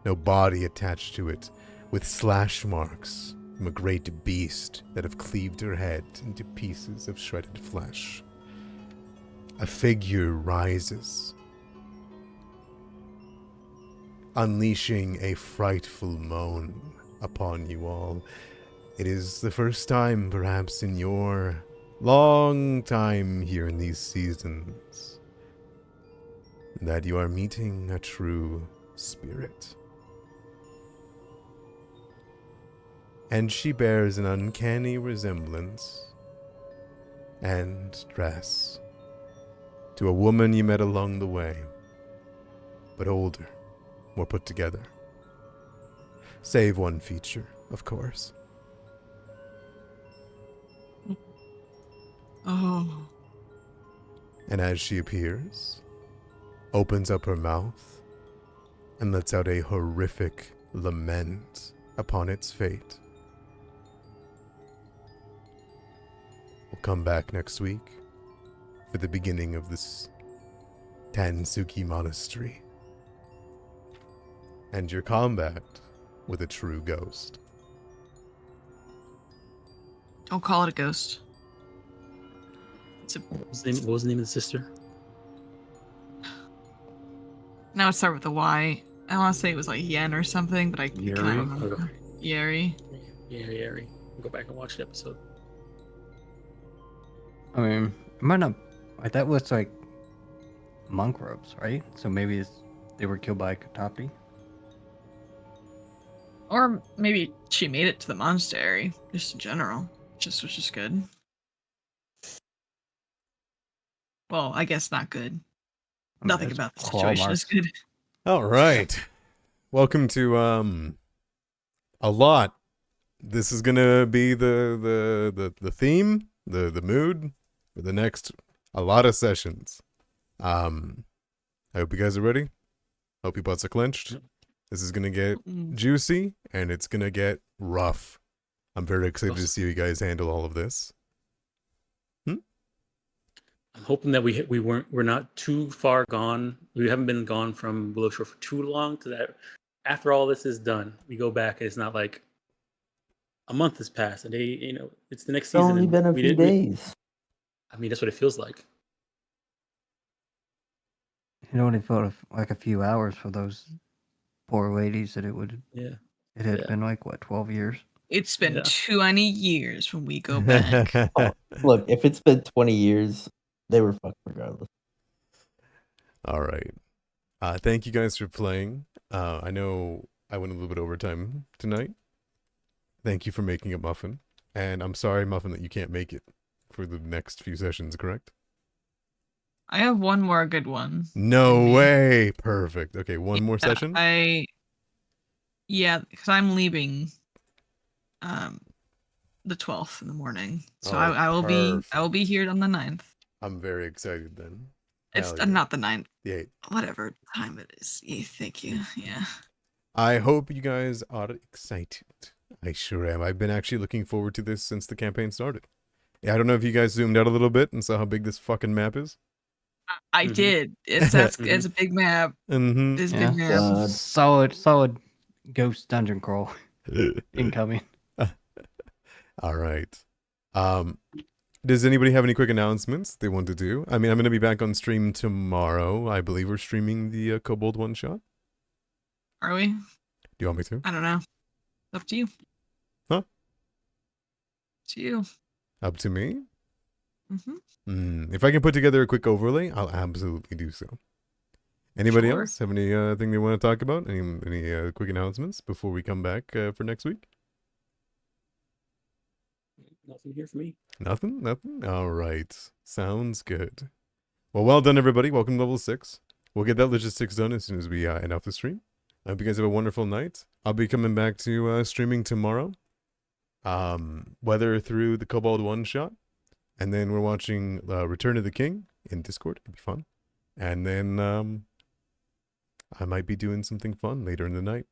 no body attached to it, with slash marks from a great beast that have cleaved her head into pieces of shredded flesh. A figure rises, unleashing a frightful moan upon you all. It is the first time, perhaps, in your long time here in these seasons, that you are meeting a true spirit. And she bears an uncanny resemblance and dress to a woman you met along the way, but older, more put together. Save one feature, of course. Oh. And as she appears, opens up her mouth and lets out a horrific lament upon its fate. We'll come back next week for the beginning of this Tansuki Monastery. And your combat with a true ghost. Don't call it a ghost. It's a. What was the name of the sister? Now it starts with a Y. I want to say it was like Yen or something, but I can't Yuri? remember. Okay. Yeri. Yeah. Go back and watch the episode. I mean, it might not. Like, that looks like monk robes, right? So maybe they were killed by Katapi. Or maybe she made it to the monastery, just in general. Which is good. Well, I guess not good. I mean, Nothing that's about the claw situation is marks. good. All right. Welcome to a lot. This is gonna be the theme, the mood for the next a lot of sessions. I hope you guys are ready. Hope your butts are clenched. This is gonna get juicy and it's gonna get rough. I'm very excited to see you guys handle all of this. I'm hoping that we're not too far gone. We haven't been gone from Willowshore for too long. To that, after all this is done, we go back and it's not like a month has passed and it's the next It's season. only and been a we few didn't- we- days. I mean, that's what it feels like. It only felt like a few hours for those poor ladies that Yeah. it had Yeah. been like, what, 12 years? It's been Yeah. 20 years when we go back. Look, if it's been 20 years, they were fucked regardless. All right. Thank you guys for playing. I know I went a little bit over time tonight. Thank you for making it, Muffin. And I'm sorry, Muffin, that you can't make it for the next few sessions, correct? I have one more good one. No Maybe. way. Perfect. Okay, one more Yeah, session? because I'm leaving the 12th in the morning. So Oh, I will perfect. be here on the 9th. I'm very excited then. It's Hell yeah. not the 9th. The 8th. Whatever time it is. Yeah, thank you. Yeah. I hope you guys are excited. I sure am. I've been actually looking forward to this since the campaign started. Yeah, I don't know if you guys zoomed out a little bit and saw how big this fucking map is. I Mhm. did. It's a big map. Mm-hmm. It's a Yeah. big map. God. Solid ghost dungeon crawl incoming. All right. Does anybody have any quick announcements they want to do? I mean, I'm going to be back on stream tomorrow. I believe we're streaming the Kobold one shot. Are we? Do you want me to? I don't know. Up to you. Huh? To you. Up to me? Mm-hmm. If I can put together a quick overlay, I'll absolutely do so. Anybody Sure. else have any thing they want to talk about? Any quick announcements before we come back for next week? Nothing here for me. Nothing? All right. Sounds good. Well done, everybody. Welcome to level 6. We'll get that logistics done as soon as we end off the stream. I hope you guys have a wonderful night. I'll be coming back to streaming tomorrow. Whether through the Kobold one-shot. And then we're watching Return of the King in Discord. It'd be fun. And then I might be doing something fun later in the night.